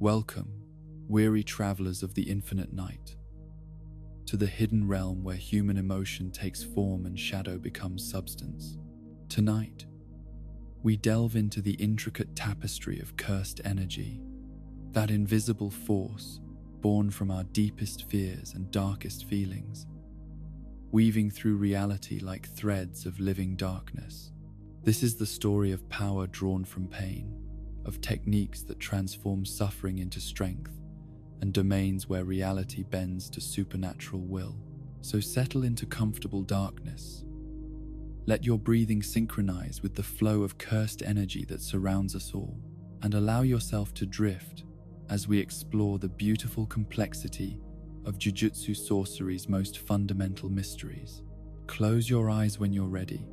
Welcome, weary travelers of the infinite night, to the hidden realm where human emotion takes form and shadow becomes substance. Tonight, we delve into the intricate tapestry of cursed energy, that invisible force born from our deepest fears and darkest feelings, weaving through reality like threads of living darkness. This is the story of power drawn from pain, of techniques that transform suffering into strength, and domains where reality bends to supernatural will. So settle into comfortable darkness. Let your breathing synchronize with the flow of cursed energy that surrounds us all, and allow yourself to drift as we explore the beautiful complexity of Jujutsu sorcery's most fundamental mysteries. Close your eyes when you're ready,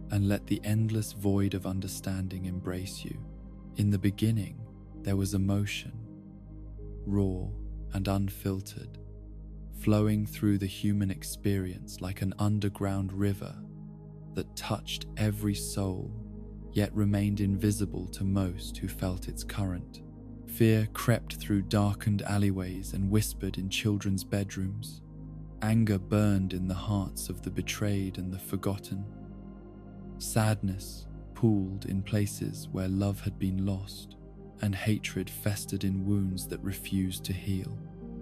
and let the endless void of understanding embrace you. In the beginning, there was emotion, raw and unfiltered, flowing through the human experience like an underground river that touched every soul, yet remained invisible to most who felt its current. Fear crept through darkened alleyways and whispered in children's bedrooms. Anger burned in the hearts of the betrayed and the forgotten. Sadness pooled in places where love had been lost, and hatred festered in wounds that refused to heal.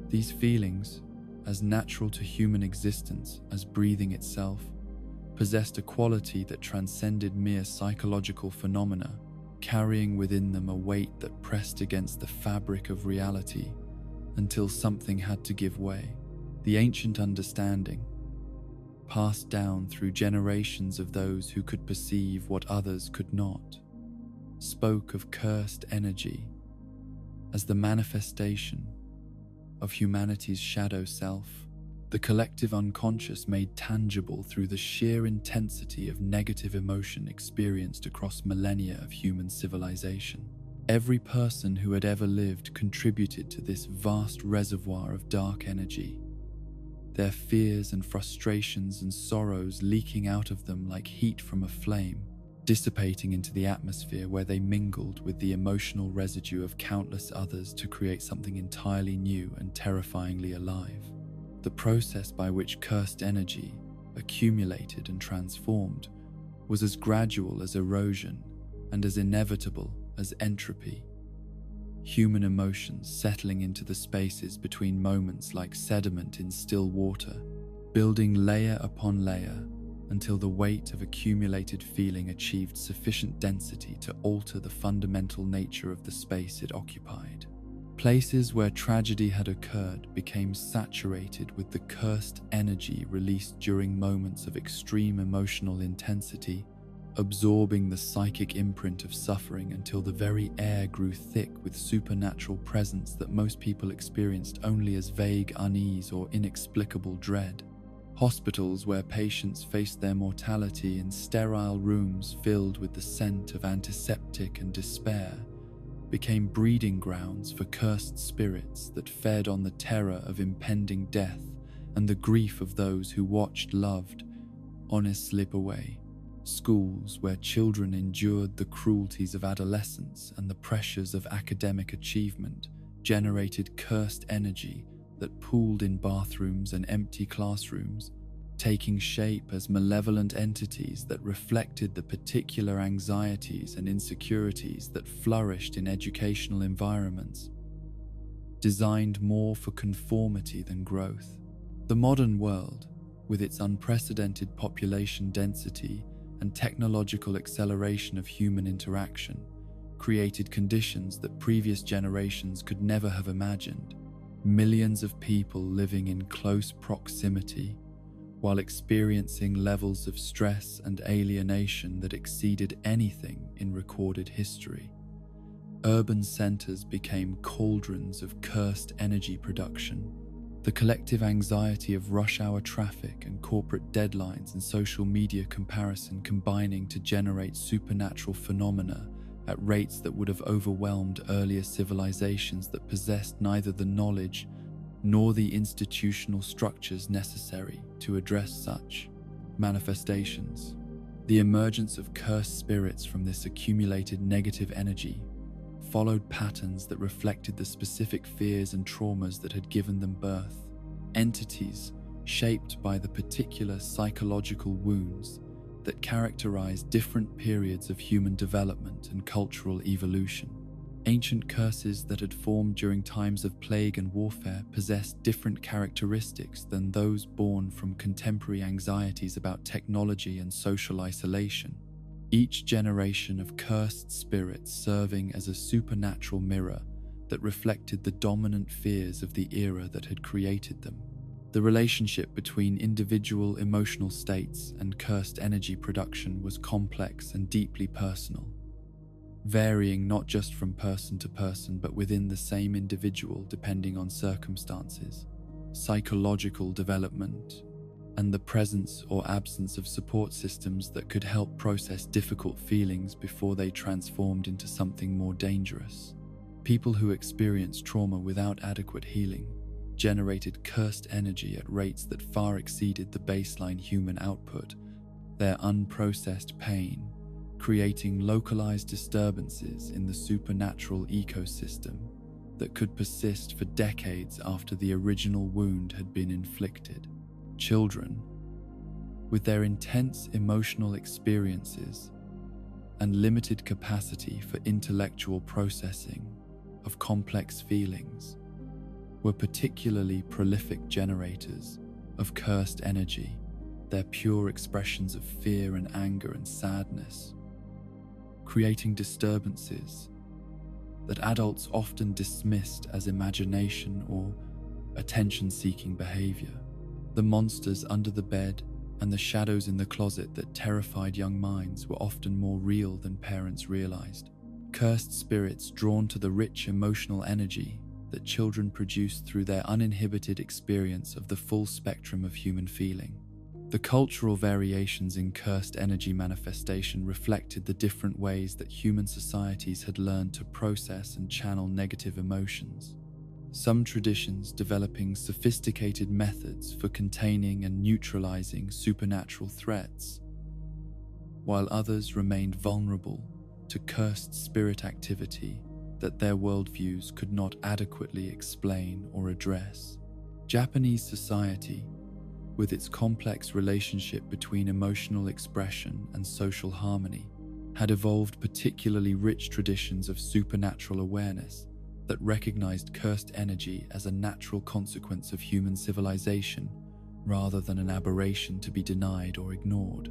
These feelings, as natural to human existence as breathing itself, possessed a quality that transcended mere psychological phenomena, carrying within them a weight that pressed against the fabric of reality until something had to give way. The ancient understanding, passed down through generations of those who could perceive what others could not, spoke of cursed energy as the manifestation of humanity's shadow self, the collective unconscious made tangible through the sheer intensity of negative emotion experienced across millennia of human civilization. Every person who had ever lived contributed to this vast reservoir of dark energy, their fears and frustrations and sorrows leaking out of them like heat from a flame, dissipating into the atmosphere where they mingled with the emotional residue of countless others to create something entirely new and terrifyingly alive. The process by which cursed energy accumulated and transformed was as gradual as erosion and as inevitable as entropy. Human emotions settling into the spaces between moments like sediment in still water, building layer upon layer until the weight of accumulated feeling achieved sufficient density to alter the fundamental nature of the space it occupied. Places where tragedy had occurred became saturated with the cursed energy released during moments of extreme emotional intensity, absorbing the psychic imprint of suffering until the very air grew thick with supernatural presence that most people experienced only as vague unease or inexplicable dread. Hospitals where patients faced their mortality in sterile rooms filled with the scent of antiseptic and despair became breeding grounds for cursed spirits that fed on the terror of impending death and the grief of those who watched loved honest slip away. Schools where children endured the cruelties of adolescence and the pressures of academic achievement generated cursed energy that pooled in bathrooms and empty classrooms, taking shape as malevolent entities that reflected the particular anxieties and insecurities that flourished in educational environments, designed more for conformity than growth. The modern world, with its unprecedented population density and technological acceleration of human interaction, created conditions that previous generations could never have imagined. Millions of people living in close proximity while experiencing levels of stress and alienation that exceeded anything in recorded history. Urban centers became cauldrons of cursed energy production, the collective anxiety of rush hour traffic and corporate deadlines and social media comparison combining to generate supernatural phenomena at rates that would have overwhelmed earlier civilizations that possessed neither the knowledge nor the institutional structures necessary to address such manifestations. The emergence of cursed spirits from this accumulated negative energy followed patterns that reflected the specific fears and traumas that had given them birth. Entities shaped by the particular psychological wounds that characterize different periods of human development and cultural evolution. Ancient curses that had formed during times of plague and warfare possessed different characteristics than those born from contemporary anxieties about technology and social isolation. Each generation of cursed spirits serving as a supernatural mirror that reflected the dominant fears of the era that had created them. The relationship between individual emotional states and cursed energy production was complex and deeply personal, varying not just from person to person but within the same individual depending on circumstances, psychological development, and the presence or absence of support systems that could help process difficult feelings before they transformed into something more dangerous. People who experienced trauma without adequate healing generated cursed energy at rates that far exceeded the baseline human output, their unprocessed pain creating localized disturbances in the supernatural ecosystem that could persist for decades after the original wound had been inflicted. Children, with their intense emotional experiences and limited capacity for intellectual processing of complex feelings, were particularly prolific generators of cursed energy, their pure expressions of fear and anger and sadness, creating disturbances that adults often dismissed as imagination or attention-seeking behavior. The monsters under the bed and the shadows in the closet that terrified young minds were often more real than parents realized. Cursed spirits drawn to the rich emotional energy that children produce through their uninhibited experience of the full spectrum of human feeling. The cultural variations in cursed energy manifestation reflected the different ways that human societies had learned to process and channel negative emotions. Some traditions developing sophisticated methods for containing and neutralizing supernatural threats, while others remained vulnerable to cursed spirit activity that their worldviews could not adequately explain or address. Japanese society, with its complex relationship between emotional expression and social harmony, had evolved particularly rich traditions of supernatural awareness that recognized cursed energy as a natural consequence of human civilization rather than an aberration to be denied or ignored.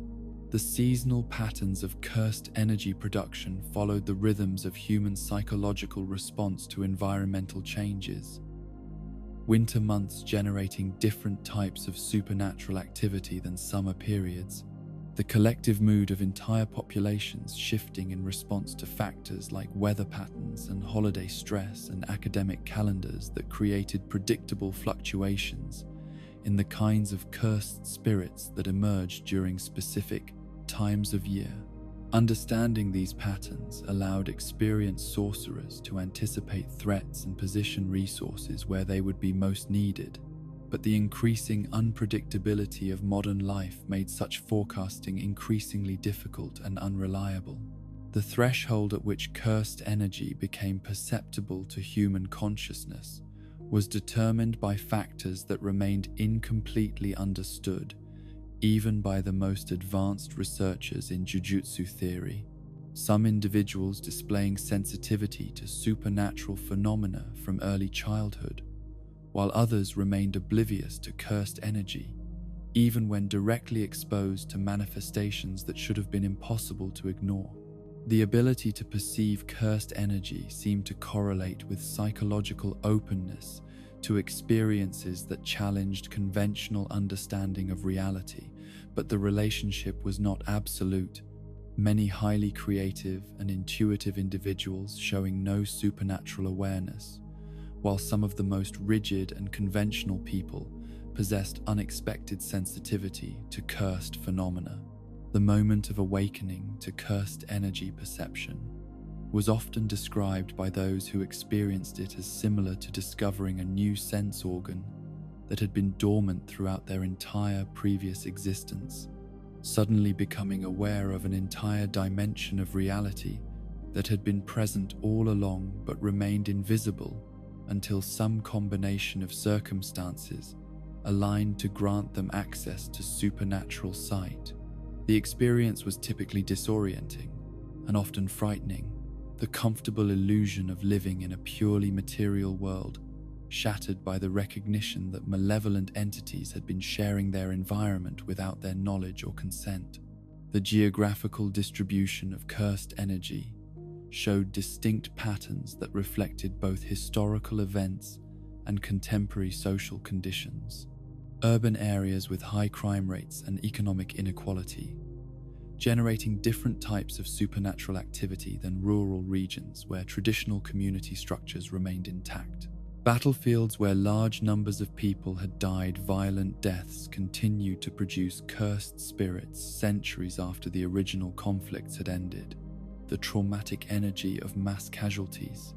The seasonal patterns of cursed energy production followed the rhythms of human psychological response to environmental changes. Winter months generating different types of supernatural activity than summer periods, the collective mood of entire populations shifting in response to factors like weather patterns and holiday stress and academic calendars that created predictable fluctuations in the kinds of cursed spirits that emerged during specific times of year. Understanding these patterns allowed experienced sorcerers to anticipate threats and position resources where they would be most needed, but the increasing unpredictability of modern life made such forecasting increasingly difficult and unreliable. The threshold at which cursed energy became perceptible to human consciousness was determined by factors that remained incompletely understood even by the most advanced researchers in Jujutsu theory. Some individuals displaying sensitivity to supernatural phenomena from early childhood, while others remained oblivious to cursed energy, even when directly exposed to manifestations that should have been impossible to ignore. The ability to perceive cursed energy seemed to correlate with psychological openness to experiences that challenged conventional understanding of reality, but the relationship was not absolute. Many highly creative and intuitive individuals showing no supernatural awareness, while some of the most rigid and conventional people possessed unexpected sensitivity to cursed phenomena. The moment of awakening to cursed energy perception was often described by those who experienced it as similar to discovering a new sense organ that had been dormant throughout their entire previous existence, suddenly becoming aware of an entire dimension of reality that had been present all along but remained invisible until some combination of circumstances aligned to grant them access to supernatural sight. The experience was typically disorienting and often frightening, the comfortable illusion of living in a purely material world shattered by the recognition that malevolent entities had been sharing their environment without their knowledge or consent. The geographical distribution of cursed energy showed distinct patterns that reflected both historical events and contemporary social conditions. Urban areas with high crime rates and economic inequality, generating different types of supernatural activity than rural regions where traditional community structures remained intact. Battlefields where large numbers of people had died violent deaths continued to produce cursed spirits centuries after the original conflicts had ended. The traumatic energy of mass casualties,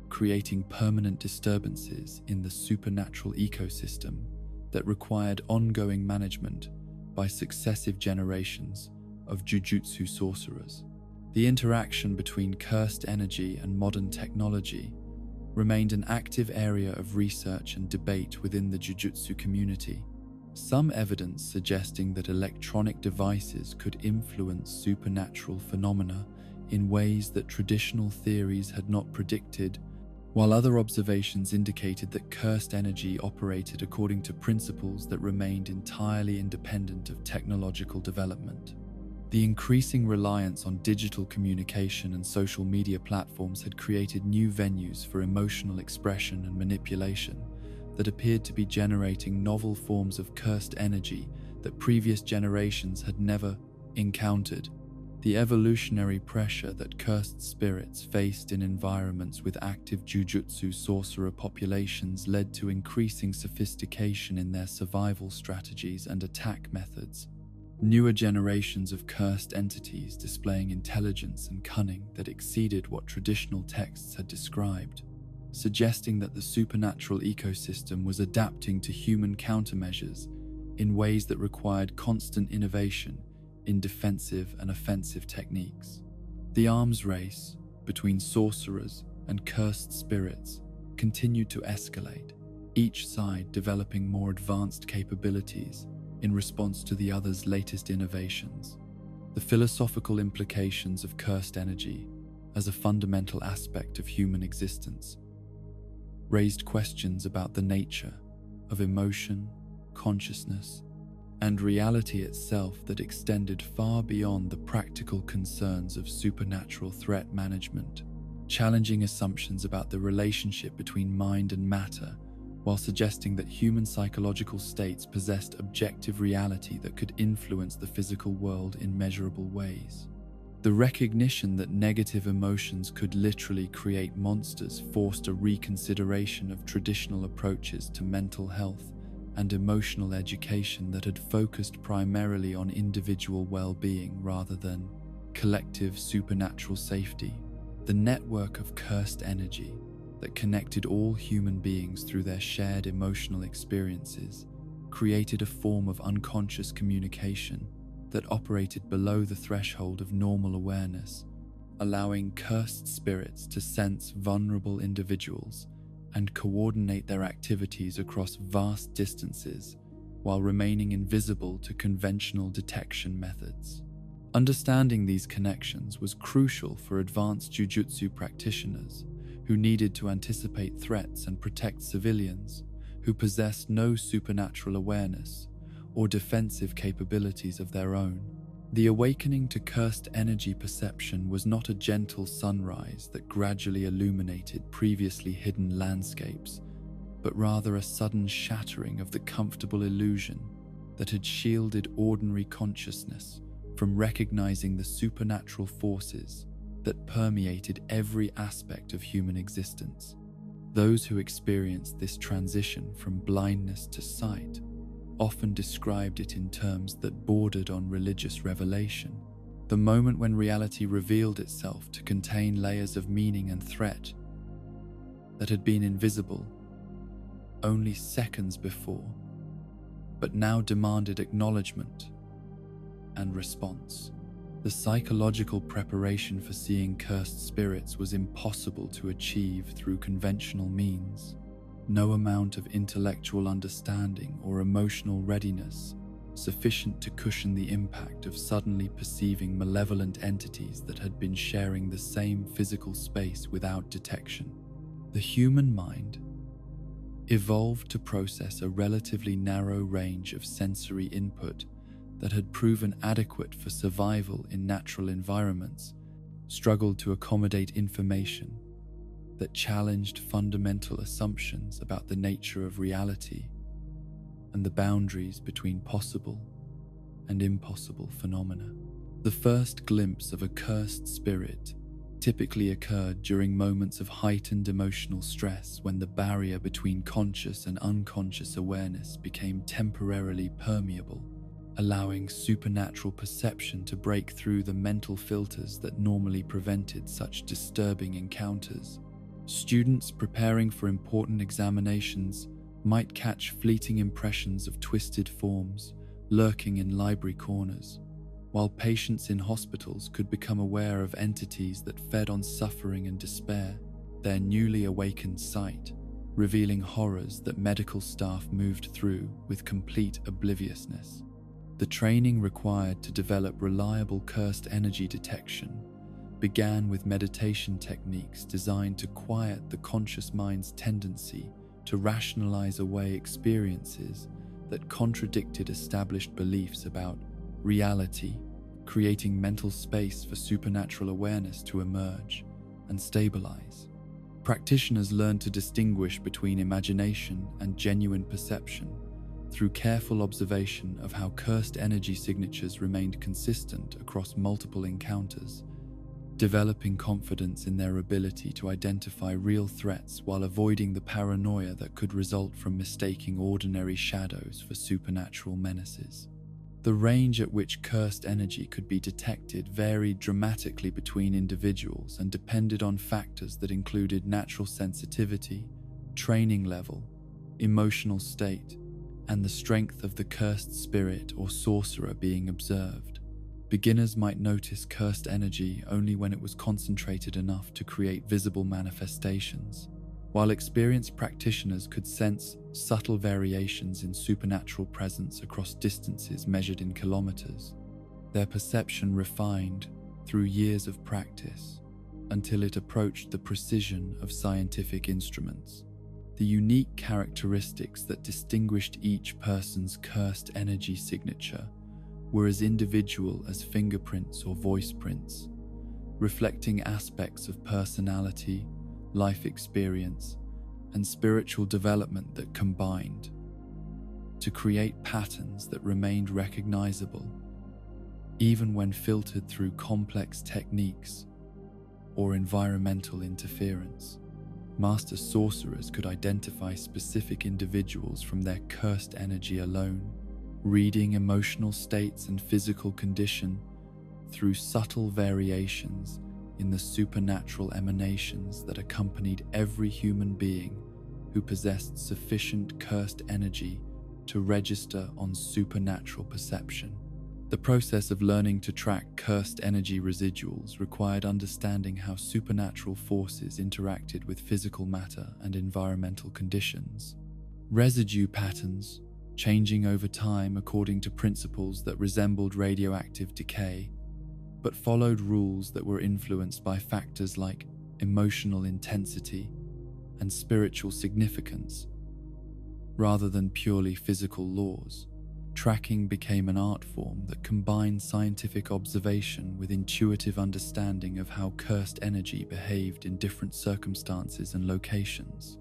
creating permanent disturbances in the supernatural ecosystem that required ongoing management by successive generations of Jujutsu sorcerers. The interaction between cursed energy and modern technology remained an active area of research and debate within the Jujutsu community. Some evidence suggesting that electronic devices could influence supernatural phenomena in ways that traditional theories had not predicted, while other observations indicated that cursed energy operated according to principles that remained entirely independent of technological development. The increasing reliance on digital communication and social media platforms had created new venues for emotional expression and manipulation that appeared to be generating novel forms of cursed energy that previous generations had never encountered. The evolutionary pressure that cursed spirits faced in environments with active Jujutsu sorcerer populations led to increasing sophistication in their survival strategies and attack methods. Newer generations of cursed entities displaying intelligence and cunning that exceeded what traditional texts had described, suggesting that the supernatural ecosystem was adapting to human countermeasures in ways that required constant innovation in defensive and offensive techniques. The arms race between sorcerers and cursed spirits continued to escalate, each side developing more advanced capabilities in response to the other's latest innovations. The philosophical implications of cursed energy as a fundamental aspect of human existence raised questions about the nature of emotion, consciousness, and reality itself that extended far beyond the practical concerns of supernatural threat management, challenging assumptions about the relationship between mind and matter, while suggesting that human psychological states possessed objective reality that could influence the physical world in measurable ways. The recognition that negative emotions could literally create monsters forced a reconsideration of traditional approaches to mental health and emotional education that had focused primarily on individual well-being rather than collective supernatural safety. The network of cursed energy that connected all human beings through their shared emotional experiences created a form of unconscious communication that operated below the threshold of normal awareness, allowing cursed spirits to sense vulnerable individuals and coordinate their activities across vast distances while remaining invisible to conventional detection methods. Understanding these connections was crucial for advanced Jujutsu practitioners who needed to anticipate threats and protect civilians who possessed no supernatural awareness or defensive capabilities of their own. The awakening to cursed energy perception was not a gentle sunrise that gradually illuminated previously hidden landscapes, but rather a sudden shattering of the comfortable illusion that had shielded ordinary consciousness from recognizing the supernatural forces that permeated every aspect of human existence. Those who experienced this transition from blindness to sight often described it in terms that bordered on religious revelation, the moment when reality revealed itself to contain layers of meaning and threat that had been invisible only seconds before, but now demanded acknowledgement and response. The psychological preparation for seeing cursed spirits was impossible to achieve through conventional means. No amount of intellectual understanding or emotional readiness sufficient to cushion the impact of suddenly perceiving malevolent entities that had been sharing the same physical space without detection. The human mind evolved to process a relatively narrow range of sensory input that had proven adequate for survival in natural environments, struggled to accommodate information that challenged fundamental assumptions about the nature of reality and the boundaries between possible and impossible phenomena. The first glimpse of a cursed spirit typically occurred during moments of heightened emotional stress, when the barrier between conscious and unconscious awareness became temporarily permeable, allowing supernatural perception to break through the mental filters that normally prevented such disturbing encounters. Students preparing for important examinations might catch fleeting impressions of twisted forms lurking in library corners, while patients in hospitals could become aware of entities that fed on suffering and despair, their newly awakened sight revealing horrors that medical staff moved through with complete obliviousness. The training required to develop reliable cursed energy detection began with meditation techniques designed to quiet the conscious mind's tendency to rationalize away experiences that contradicted established beliefs about reality, creating mental space for supernatural awareness to emerge and stabilize. Practitioners learned to distinguish between imagination and genuine perception through careful observation of how cursed energy signatures remained consistent across multiple encounters, developing confidence in their ability to identify real threats while avoiding the paranoia that could result from mistaking ordinary shadows for supernatural menaces. The range at which cursed energy could be detected varied dramatically between individuals and depended on factors that included natural sensitivity, training level, emotional state, and the strength of the cursed spirit or sorcerer being observed. Beginners might notice cursed energy only when it was concentrated enough to create visible manifestations, while experienced practitioners could sense subtle variations in supernatural presence across distances measured in kilometers, their perception refined through years of practice until it approached the precision of scientific instruments. The unique characteristics that distinguished each person's cursed energy signature were as individual as fingerprints or voice prints, reflecting aspects of personality, life experience, and spiritual development that combined to create patterns that remained recognizable, even when filtered through complex techniques or environmental interference. Master sorcerers could identify specific individuals from their cursed energy alone, reading emotional states and physical condition through subtle variations in the supernatural emanations that accompanied every human being who possessed sufficient cursed energy to register on supernatural perception. The process of learning to track cursed energy residuals required understanding how supernatural forces interacted with physical matter and environmental conditions. Residue patterns, changing over time according to principles that resembled radioactive decay, but followed rules that were influenced by factors like emotional intensity and spiritual significance, rather than purely physical laws. Tracking became an art form that combined scientific observation with intuitive understanding of how cursed energy behaved in different circumstances and locations.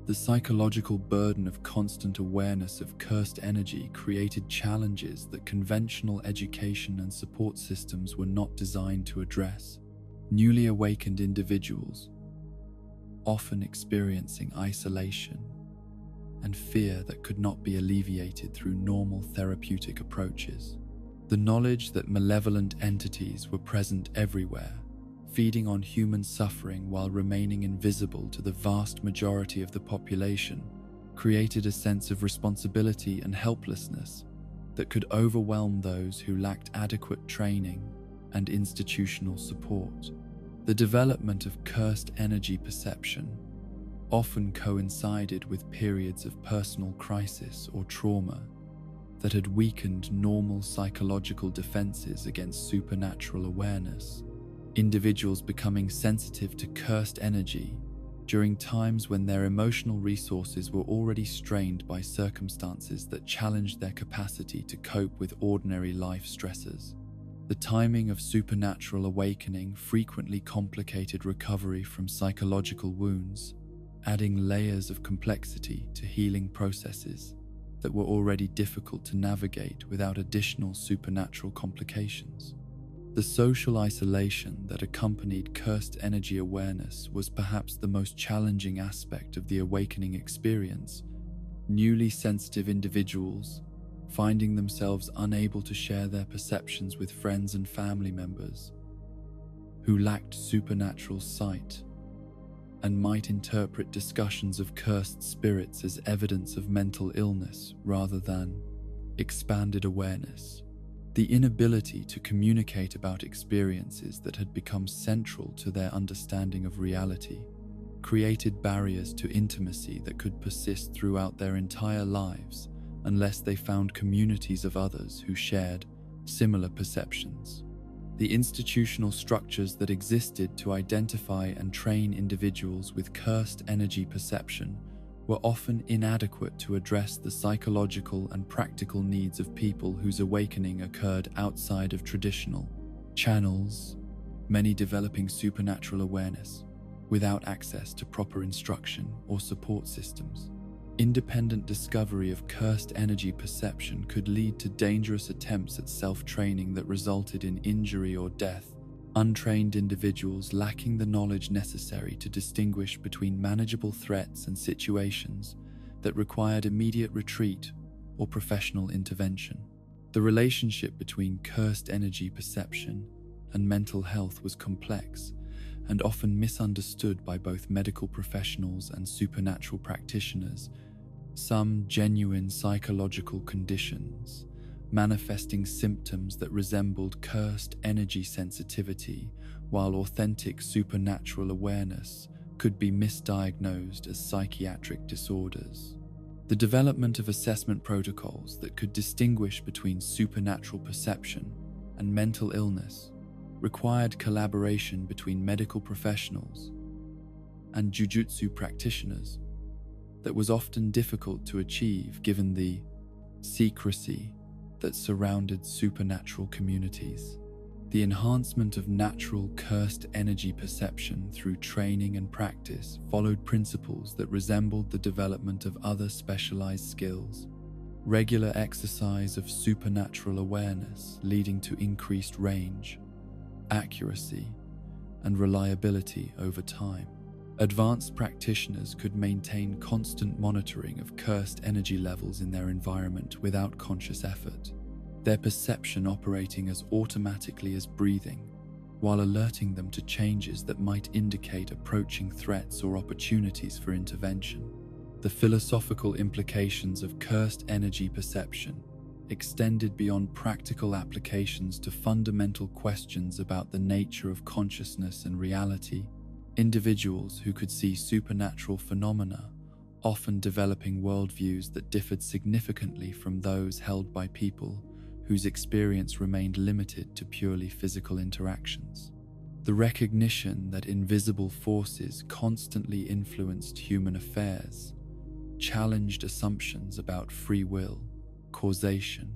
The psychological burden of constant awareness of cursed energy created challenges that conventional education and support systems were not designed to address. Newly awakened individuals, often experiencing isolation and fear that could not be alleviated through normal therapeutic approaches. The knowledge that malevolent entities were present everywhere, feeding on human suffering while remaining invisible to the vast majority of the population, created a sense of responsibility and helplessness that could overwhelm those who lacked adequate training and institutional support. The development of cursed energy perception often coincided with periods of personal crisis or trauma that had weakened normal psychological defenses against supernatural awareness. Individuals becoming sensitive to cursed energy during times when their emotional resources were already strained by circumstances that challenged their capacity to cope with ordinary life stressors. The timing of supernatural awakening frequently complicated recovery from psychological wounds, adding layers of complexity to healing processes that were already difficult to navigate without additional supernatural complications. The social isolation that accompanied cursed energy awareness was perhaps the most challenging aspect of the awakening experience. Newly sensitive individuals, finding themselves unable to share their perceptions with friends and family members who lacked supernatural sight and might interpret discussions of cursed spirits as evidence of mental illness rather than expanded awareness. The inability to communicate about experiences that had become central to their understanding of reality created barriers to intimacy that could persist throughout their entire lives unless they found communities of others who shared similar perceptions. The institutional structures that existed to identify and train individuals with cursed energy perception were often inadequate to address the psychological and practical needs of people whose awakening occurred outside of traditional channels, many developing supernatural awareness without access to proper instruction or support systems. Independent discovery of cursed energy perception could lead to dangerous attempts at self-training that resulted in injury or death. Untrained individuals lacking the knowledge necessary to distinguish between manageable threats and situations that required immediate retreat or professional intervention. The relationship between cursed energy perception and mental health was complex and often misunderstood by both medical professionals and supernatural practitioners. Some genuine psychological conditions manifesting symptoms that resembled cursed energy sensitivity, while authentic supernatural awareness could be misdiagnosed as psychiatric disorders. The development of assessment protocols that could distinguish between supernatural perception and mental illness required collaboration between medical professionals and Jujutsu practitioners that was often difficult to achieve given the secrecy that surrounded supernatural communities. The enhancement of natural cursed energy perception through training and practice followed principles that resembled the development of other specialized skills. Regular exercise of supernatural awareness leading to increased range, accuracy, and reliability over time. Advanced practitioners could maintain constant monitoring of cursed energy levels in their environment without conscious effort, their perception operating as automatically as breathing, while alerting them to changes that might indicate approaching threats or opportunities for intervention. The philosophical implications of cursed energy perception extended beyond practical applications to fundamental questions about the nature of consciousness and reality. Individuals who could see supernatural phenomena, often developing worldviews that differed significantly from those held by people whose experience remained limited to purely physical interactions. The recognition that invisible forces constantly influenced human affairs challenged assumptions about free will, causation,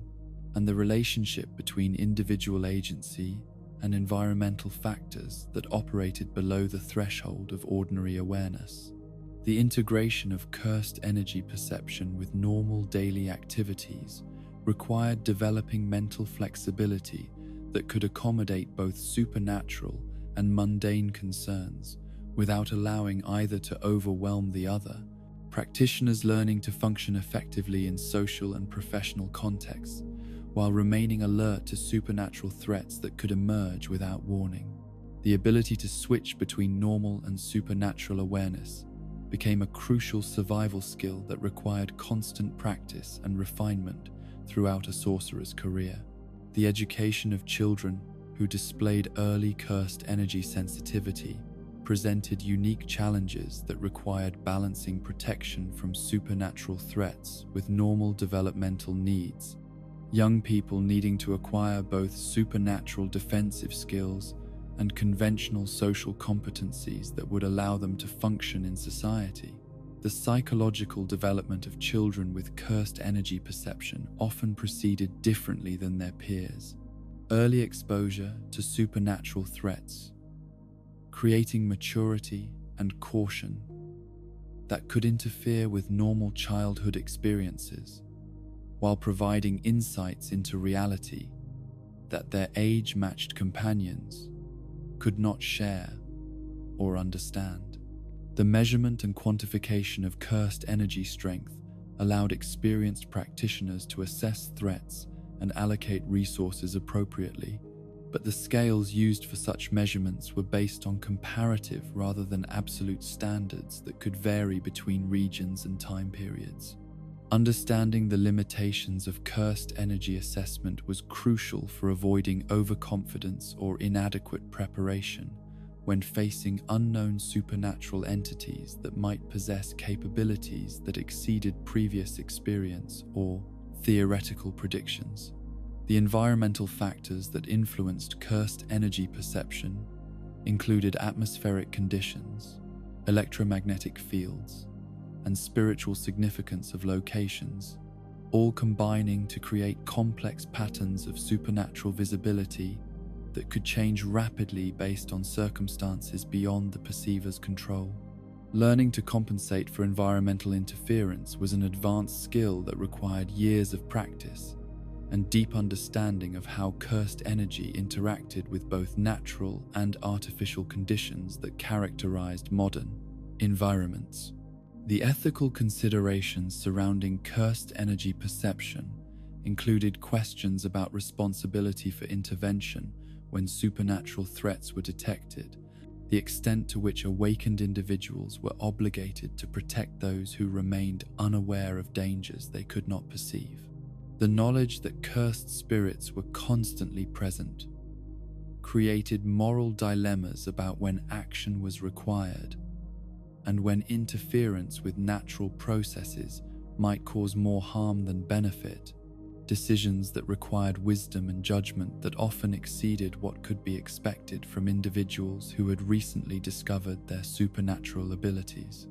and the relationship between individual agency and environmental factors that operated below the threshold of ordinary awareness. The integration of cursed energy perception with normal daily activities required developing mental flexibility that could accommodate both supernatural and mundane concerns without allowing either to overwhelm the other. Practitioners learning to function effectively in social and professional contexts while remaining alert to supernatural threats that could emerge without warning. The ability to switch between normal and supernatural awareness became a crucial survival skill that required constant practice and refinement throughout a sorcerer's career. The education of children who displayed early cursed energy sensitivity, presented unique challenges that required balancing protection from supernatural threats with normal developmental needs. Young people needing to acquire both supernatural defensive skills and conventional social competencies that would allow them to function in society. The psychological development of children with cursed energy perception often proceeded differently than their peers. Early exposure to supernatural threats, creating maturity and caution that could interfere with normal childhood experiences, while providing insights into reality that their age-matched companions could not share or understand. The measurement and quantification of cursed energy strength allowed experienced practitioners to assess threats and allocate resources appropriately, but the scales used for such measurements were based on comparative rather than absolute standards that could vary between regions and time periods. Understanding the limitations of cursed energy assessment was crucial for avoiding overconfidence or inadequate preparation when facing unknown supernatural entities that might possess capabilities that exceeded previous experience or theoretical predictions. The environmental factors that influenced cursed energy perception included atmospheric conditions, electromagnetic fields, and spiritual significance of locations, all combining to create complex patterns of supernatural visibility that could change rapidly based on circumstances beyond the perceiver's control. Learning to compensate for environmental interference was an advanced skill that required years of practice and deep understanding of how cursed energy interacted with both natural and artificial conditions that characterized modern environments. The ethical considerations surrounding cursed energy perception included questions about responsibility for intervention when supernatural threats were detected, the extent to which awakened individuals were obligated to protect those who remained unaware of dangers they could not perceive. The knowledge that cursed spirits were constantly present created moral dilemmas about when action was required and when interference with natural processes might cause more harm than benefit, decisions that required wisdom and judgment that often exceeded what could be expected from individuals who had recently discovered their supernatural abilities.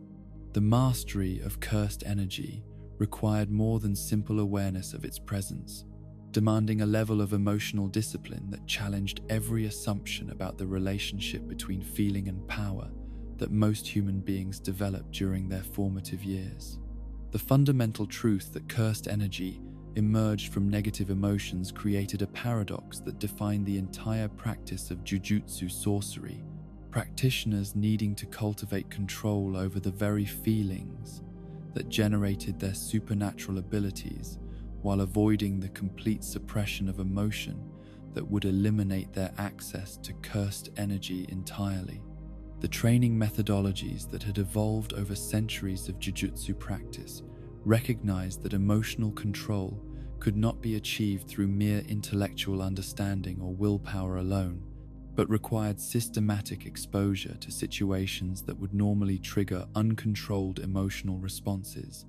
The mastery of cursed energy required more than simple awareness of its presence, demanding a level of emotional discipline that challenged every assumption about the relationship between feeling and power that most human beings develop during their formative years. The fundamental truth that cursed energy emerged from negative emotions created a paradox that defined the entire practice of Jujutsu sorcery, practitioners needing to cultivate control over the very feelings that generated their supernatural abilities while avoiding the complete suppression of emotion that would eliminate their access to cursed energy entirely. The training methodologies that had evolved over centuries of Jujutsu practice recognized that emotional control could not be achieved through mere intellectual understanding or willpower alone, but required systematic exposure to situations that would normally trigger uncontrolled emotional responses,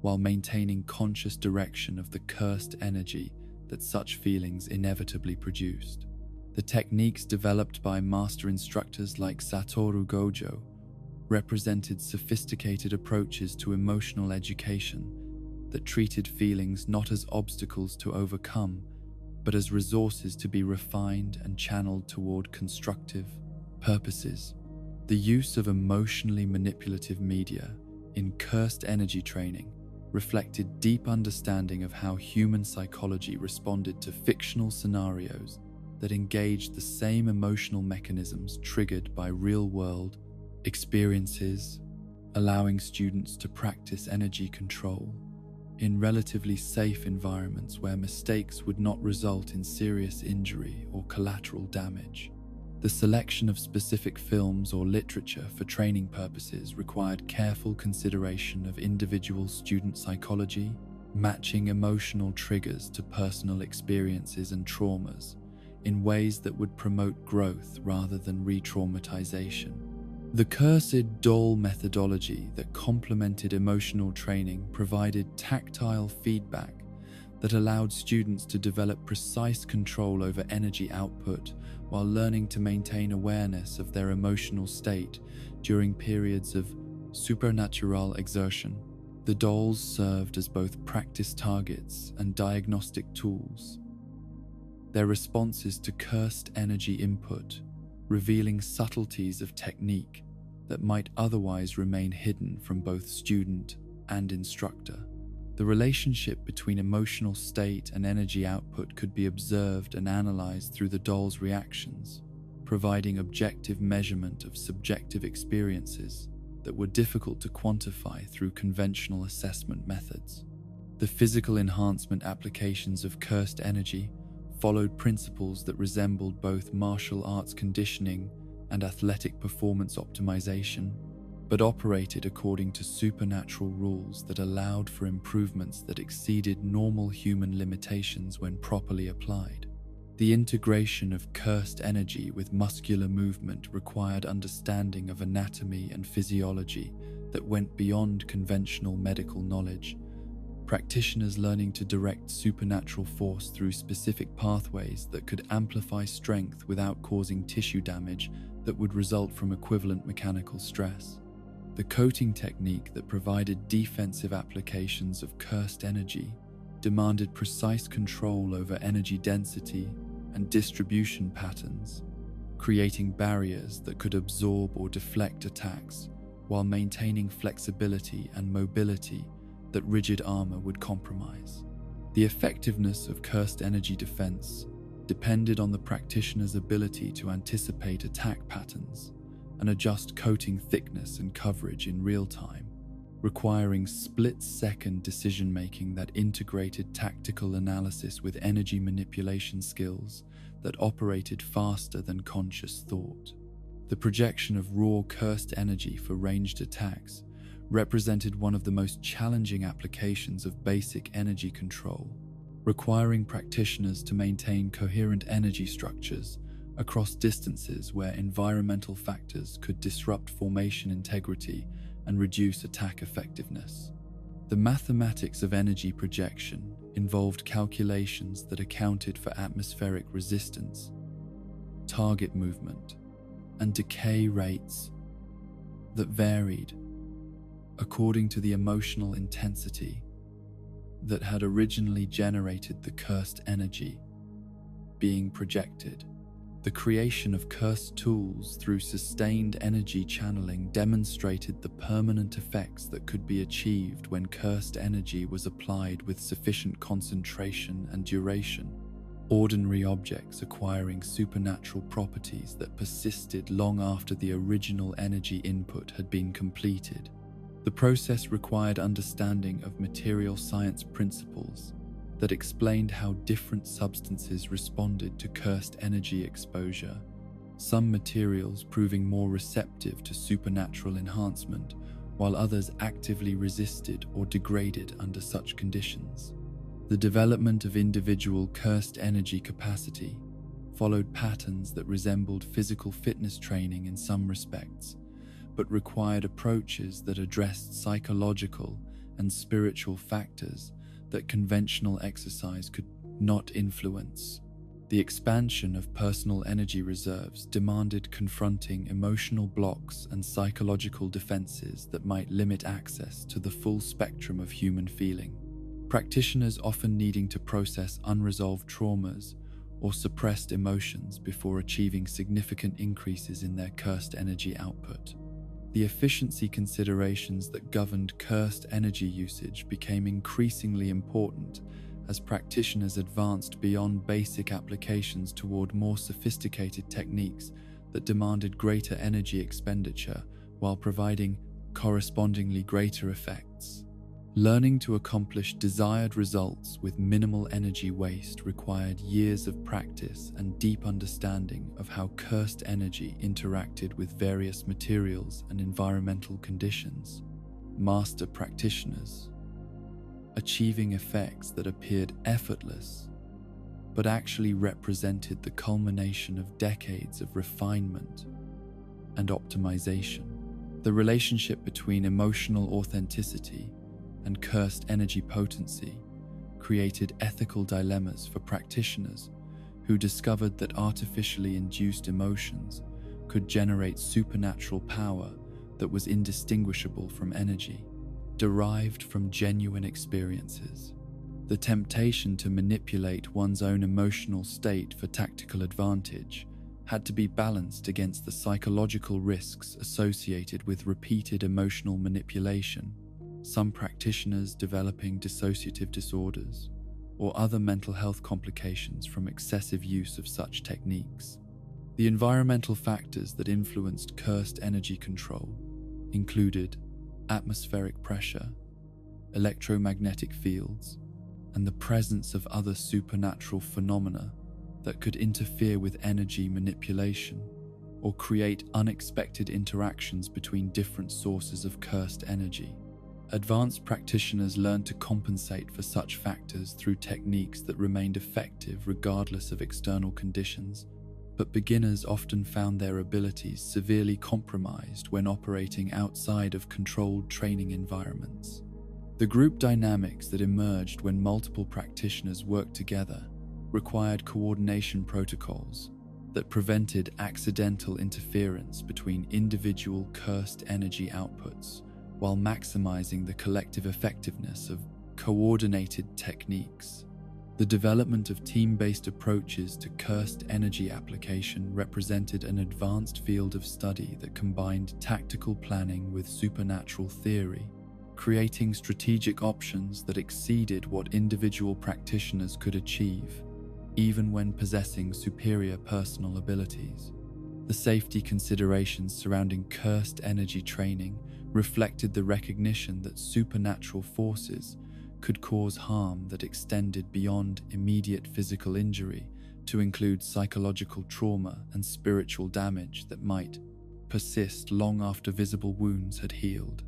while maintaining conscious direction of the cursed energy that such feelings inevitably produced. The techniques developed by master instructors like Satoru Gojo represented sophisticated approaches to emotional education that treated feelings not as obstacles to overcome, but as resources to be refined and channeled toward constructive purposes. The use of emotionally manipulative media in cursed energy training reflected deep understanding of how human psychology responded to fictional scenarios that engaged the same emotional mechanisms triggered by real-world experiences, allowing students to practice energy control in relatively safe environments where mistakes would not result in serious injury or collateral damage. The selection of specific films or literature for training purposes required careful consideration of individual student psychology, matching emotional triggers to personal experiences and traumas, in ways that would promote growth rather than re-traumatization. The cursed doll methodology that complemented emotional training provided tactile feedback that allowed students to develop precise control over energy output while learning to maintain awareness of their emotional state during periods of supernatural exertion. The dolls served as both practice targets and diagnostic tools. Their responses to cursed energy input, revealing subtleties of technique that might otherwise remain hidden from both student and instructor. The relationship between emotional state and energy output could be observed and analyzed through the doll's reactions, providing objective measurement of subjective experiences that were difficult to quantify through conventional assessment methods. The physical enhancement applications of cursed energy followed principles that resembled both martial arts conditioning and athletic performance optimization, but operated according to supernatural rules that allowed for improvements that exceeded normal human limitations when properly applied. The integration of cursed energy with muscular movement required understanding of anatomy and physiology that went beyond conventional medical knowledge, practitioners learning to direct supernatural force through specific pathways that could amplify strength without causing tissue damage that would result from equivalent mechanical stress. The coating technique that provided defensive applications of cursed energy demanded precise control over energy density and distribution patterns, creating barriers that could absorb or deflect attacks while maintaining flexibility and mobility that rigid armor would compromise. The effectiveness of cursed energy defense depended on the practitioner's ability to anticipate attack patterns and adjust coating thickness and coverage in real time, requiring split-second decision-making that integrated tactical analysis with energy manipulation skills that operated faster than conscious thought. The projection of raw cursed energy for ranged attacks represented one of the most challenging applications of basic energy control, requiring practitioners to maintain coherent energy structures across distances where environmental factors could disrupt formation integrity and reduce attack effectiveness. The mathematics of energy projection involved calculations that accounted for atmospheric resistance, target movement, and decay rates that varied according to the emotional intensity that had originally generated the cursed energy being projected. The creation of cursed tools through sustained energy channeling demonstrated the permanent effects that could be achieved when cursed energy was applied with sufficient concentration and duration, ordinary objects acquiring supernatural properties that persisted long after the original energy input had been completed. The process required understanding of material science principles that explained how different substances responded to cursed energy exposure, some materials proving more receptive to supernatural enhancement, while others actively resisted or degraded under such conditions. The development of individual cursed energy capacity followed patterns that resembled physical fitness training in some respects, but required approaches that addressed psychological and spiritual factors that conventional exercise could not influence. The expansion of personal energy reserves demanded confronting emotional blocks and psychological defenses that might limit access to the full spectrum of human feeling. Practitioners often needing to process unresolved traumas or suppressed emotions before achieving significant increases in their cursed energy output. The efficiency considerations that governed cursed energy usage became increasingly important as practitioners advanced beyond basic applications toward more sophisticated techniques that demanded greater energy expenditure while providing correspondingly greater effects. Learning to accomplish desired results with minimal energy waste required years of practice and deep understanding of how cursed energy interacted with various materials and environmental conditions. Master practitioners, achieving effects that appeared effortless, but actually represented the culmination of decades of refinement and optimization. The relationship between emotional authenticity and cursed energy potency created ethical dilemmas for practitioners who discovered that artificially induced emotions could generate supernatural power that was indistinguishable from energy, derived from genuine experiences. The temptation to manipulate one's own emotional state for tactical advantage had to be balanced against the psychological risks associated with repeated emotional manipulation, some practitioners developing dissociative disorders or other mental health complications from excessive use of such techniques. The environmental factors that influenced cursed energy control included atmospheric pressure, electromagnetic fields, and the presence of other supernatural phenomena that could interfere with energy manipulation or create unexpected interactions between different sources of cursed energy. Advanced practitioners learned to compensate for such factors through techniques that remained effective regardless of external conditions, but beginners often found their abilities severely compromised when operating outside of controlled training environments. The group dynamics that emerged when multiple practitioners worked together required coordination protocols that prevented accidental interference between individual cursed energy outputs while maximizing the collective effectiveness of coordinated techniques. The development of team-based approaches to cursed energy application represented an advanced field of study that combined tactical planning with supernatural theory, creating strategic options that exceeded what individual practitioners could achieve, even when possessing superior personal abilities. The safety considerations surrounding cursed energy training reflected the recognition that supernatural forces could cause harm that extended beyond immediate physical injury to include psychological trauma and spiritual damage that might persist long after visible wounds had healed.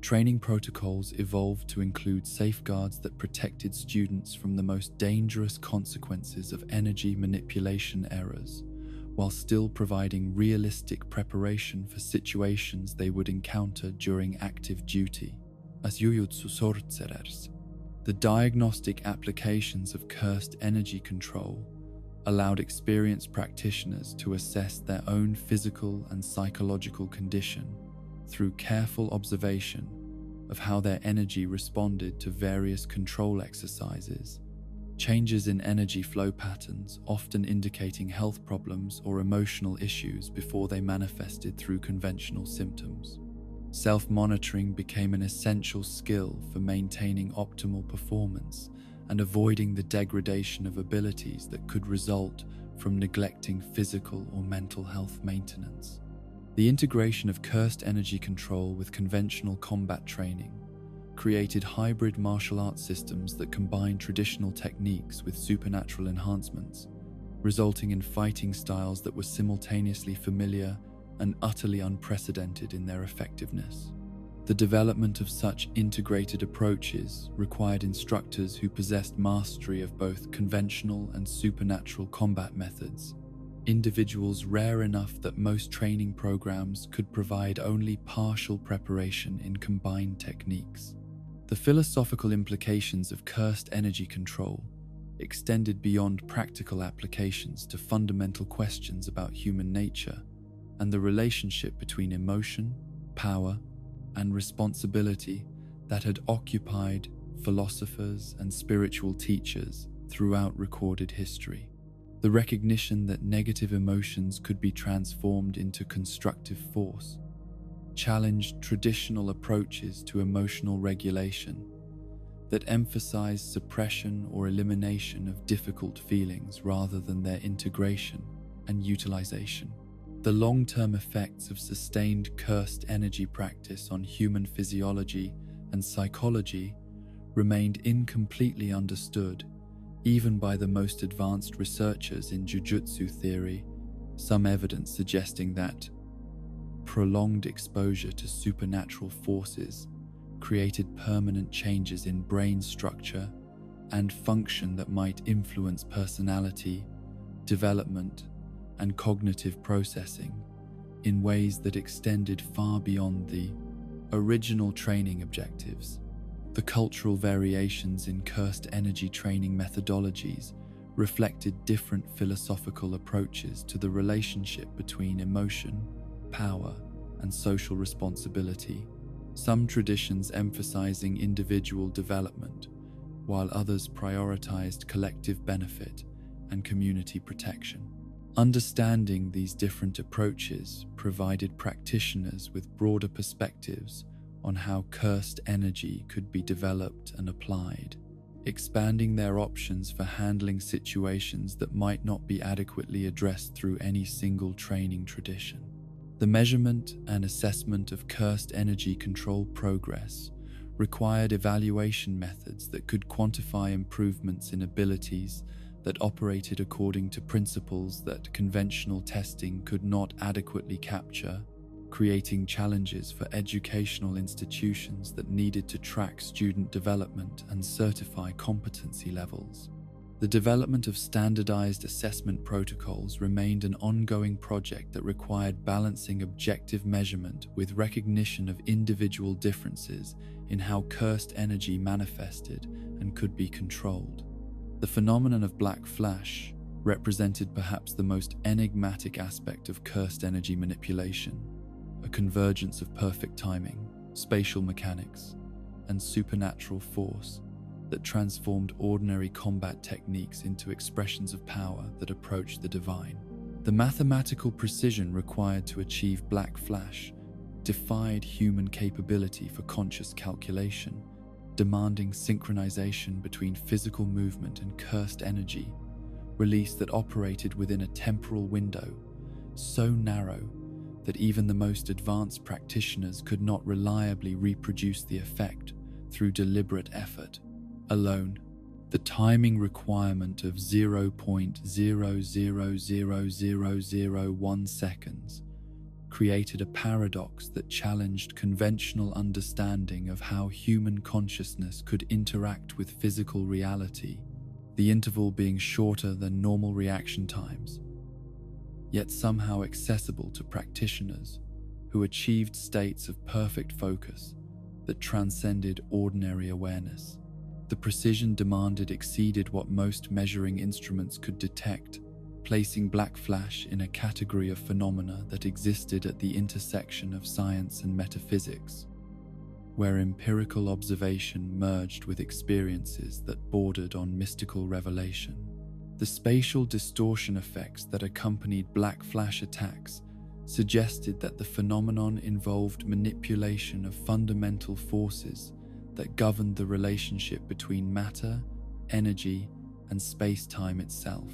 Training protocols evolved to include safeguards that protected students from the most dangerous consequences of energy manipulation errors, while still providing realistic preparation for situations they would encounter during active duty. As Jujutsu sorcerers, the diagnostic applications of cursed energy control allowed experienced practitioners to assess their own physical and psychological condition through careful observation of how their energy responded to various control exercises, changes in energy flow patterns often indicating health problems or emotional issues before they manifested through conventional symptoms. Self-monitoring became an essential skill for maintaining optimal performance and avoiding the degradation of abilities that could result from neglecting physical or mental health maintenance. The integration of cursed energy control with conventional combat training created hybrid martial arts systems that combined traditional techniques with supernatural enhancements, resulting in fighting styles that were simultaneously familiar and utterly unprecedented in their effectiveness. The development of such integrated approaches required instructors who possessed mastery of both conventional and supernatural combat methods, individuals rare enough that most training programs could provide only partial preparation in combined techniques. The philosophical implications of cursed energy control extended beyond practical applications to fundamental questions about human nature and the relationship between emotion, power, and responsibility that had occupied philosophers and spiritual teachers throughout recorded history. The recognition that negative emotions could be transformed into constructive force challenged traditional approaches to emotional regulation that emphasized suppression or elimination of difficult feelings rather than their integration and utilization. The long-term effects of sustained cursed energy practice on human physiology and psychology remained incompletely understood, even by the most advanced researchers in Jujutsu theory, some evidence suggesting that prolonged exposure to supernatural forces created permanent changes in brain structure and function that might influence personality, development, and cognitive processing in ways that extended far beyond the original training objectives. The cultural variations in cursed energy training methodologies reflected different philosophical approaches to the relationship between emotion, power, and social responsibility, some traditions emphasizing individual development, while others prioritized collective benefit and community protection. Understanding these different approaches provided practitioners with broader perspectives on how cursed energy could be developed and applied, expanding their options for handling situations that might not be adequately addressed through any single training tradition. The measurement and assessment of cursed energy control progress required evaluation methods that could quantify improvements in abilities that operated according to principles that conventional testing could not adequately capture, creating challenges for educational institutions that needed to track student development and certify competency levels. The development of standardized assessment protocols remained an ongoing project that required balancing objective measurement with recognition of individual differences in how cursed energy manifested and could be controlled. The phenomenon of black flash represented perhaps the most enigmatic aspect of cursed energy manipulation, a convergence of perfect timing, spatial mechanics, and supernatural force that transformed ordinary combat techniques into expressions of power that approached the divine. The mathematical precision required to achieve black flash defied human capability for conscious calculation, demanding synchronization between physical movement and cursed energy, release that operated within a temporal window so narrow that even the most advanced practitioners could not reliably reproduce the effect through deliberate effort alone. The timing requirement of 0.000001 seconds created a paradox that challenged conventional understanding of how human consciousness could interact with physical reality, the interval being shorter than normal reaction times, yet somehow accessible to practitioners who achieved states of perfect focus that transcended ordinary awareness. The precision demanded exceeded what most measuring instruments could detect, placing black flash in a category of phenomena that existed at the intersection of science and metaphysics, where empirical observation merged with experiences that bordered on mystical revelation. The spatial distortion effects that accompanied black flash attacks suggested that the phenomenon involved manipulation of fundamental forces that governed the relationship between matter, energy, and space-time itself.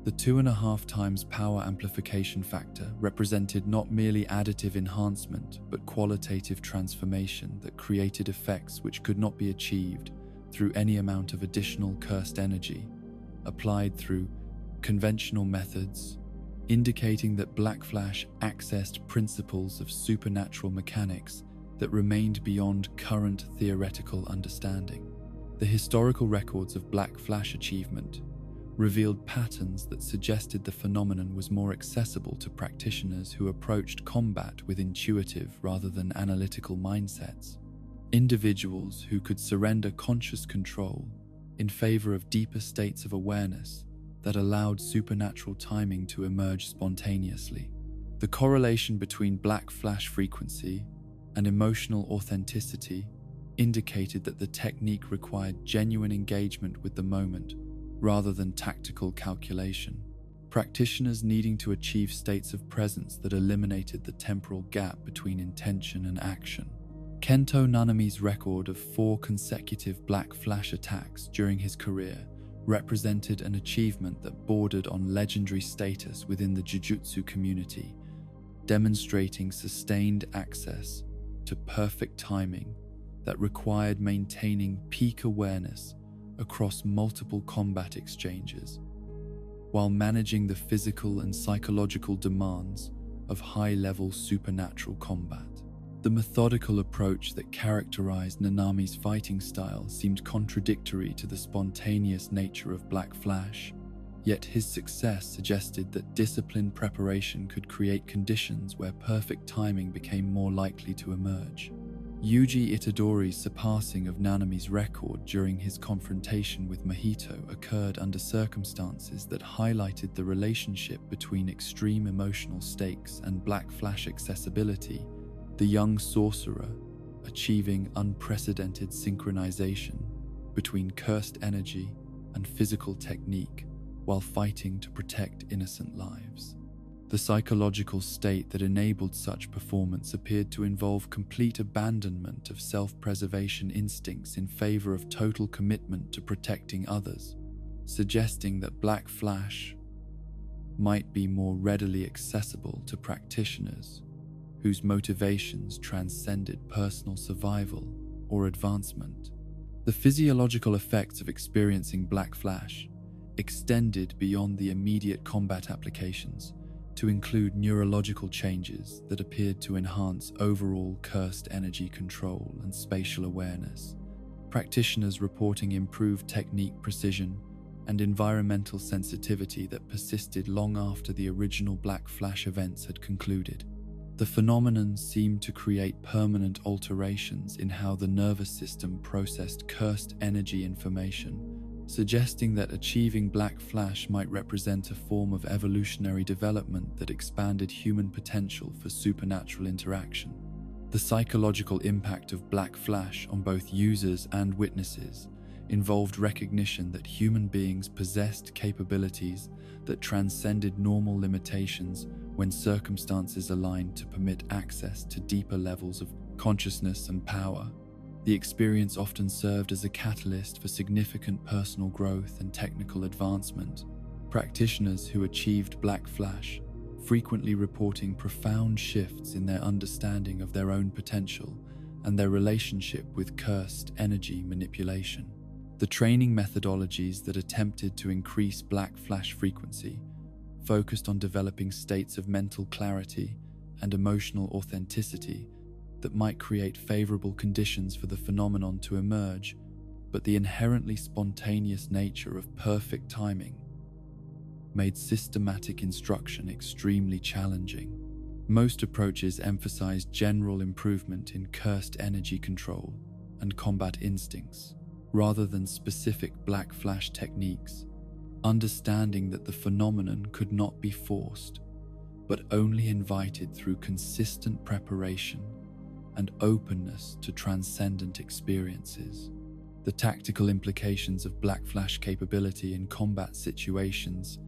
The 2.5 times power amplification factor represented not merely additive enhancement, but qualitative transformation that created effects which could not be achieved through any amount of additional cursed energy, applied through conventional methods, indicating that black flash accessed principles of supernatural mechanics that remained beyond current theoretical understanding. The historical records of black flash achievement revealed patterns that suggested the phenomenon was more accessible to practitioners who approached combat with intuitive rather than analytical mindsets. Individuals who could surrender conscious control in favor of deeper states of awareness that allowed supernatural timing to emerge spontaneously. The correlation between black flash frequency and emotional authenticity indicated that the technique required genuine engagement with the moment rather than tactical calculation. Practitioners needing to achieve states of presence that eliminated the temporal gap between intention and action. Kento Nanami's record of 4 consecutive black flash attacks during his career represented an achievement that bordered on legendary status within the Jujutsu community, demonstrating sustained access to perfect timing that required maintaining peak awareness across multiple combat exchanges, while managing the physical and psychological demands of high-level supernatural combat. The methodical approach that characterized Nanami's fighting style seemed contradictory to the spontaneous nature of Black Flash, yet his success suggested that disciplined preparation could create conditions where perfect timing became more likely to emerge. Yuji Itadori's surpassing of Nanami's record during his confrontation with Mahito occurred under circumstances that highlighted the relationship between extreme emotional stakes and Black Flash accessibility, the young sorcerer achieving unprecedented synchronization between cursed energy and physical technique while fighting to protect innocent lives. The psychological state that enabled such performance appeared to involve complete abandonment of self-preservation instincts in favor of total commitment to protecting others, suggesting that Black Flash might be more readily accessible to practitioners whose motivations transcended personal survival or advancement. The physiological effects of experiencing Black Flash extended beyond the immediate combat applications to include neurological changes that appeared to enhance overall cursed energy control and spatial awareness, practitioners reporting improved technique precision and environmental sensitivity that persisted long after the original Black Flash events had concluded. The phenomenon seemed to create permanent alterations in how the nervous system processed cursed energy information, suggesting that achieving Black Flash might represent a form of evolutionary development that expanded human potential for supernatural interaction. The psychological impact of Black Flash on both users and witnesses involved recognition that human beings possessed capabilities that transcended normal limitations when circumstances aligned to permit access to deeper levels of consciousness and power. The experience often served as a catalyst for significant personal growth and technical advancement. Practitioners who achieved Black Flash frequently reporting profound shifts in their understanding of their own potential and their relationship with cursed energy manipulation. The training methodologies that attempted to increase Black Flash frequency focused on developing states of mental clarity and emotional authenticity that might create favorable conditions for the phenomenon to emerge, but the inherently spontaneous nature of perfect timing made systematic instruction extremely challenging. Most approaches emphasized general improvement in cursed energy control and combat instincts, rather than specific Black Flash techniques, understanding that the phenomenon could not be forced, but only invited through consistent preparation and openness to transcendent experiences. The tactical implications of Black Flash capability in combat situations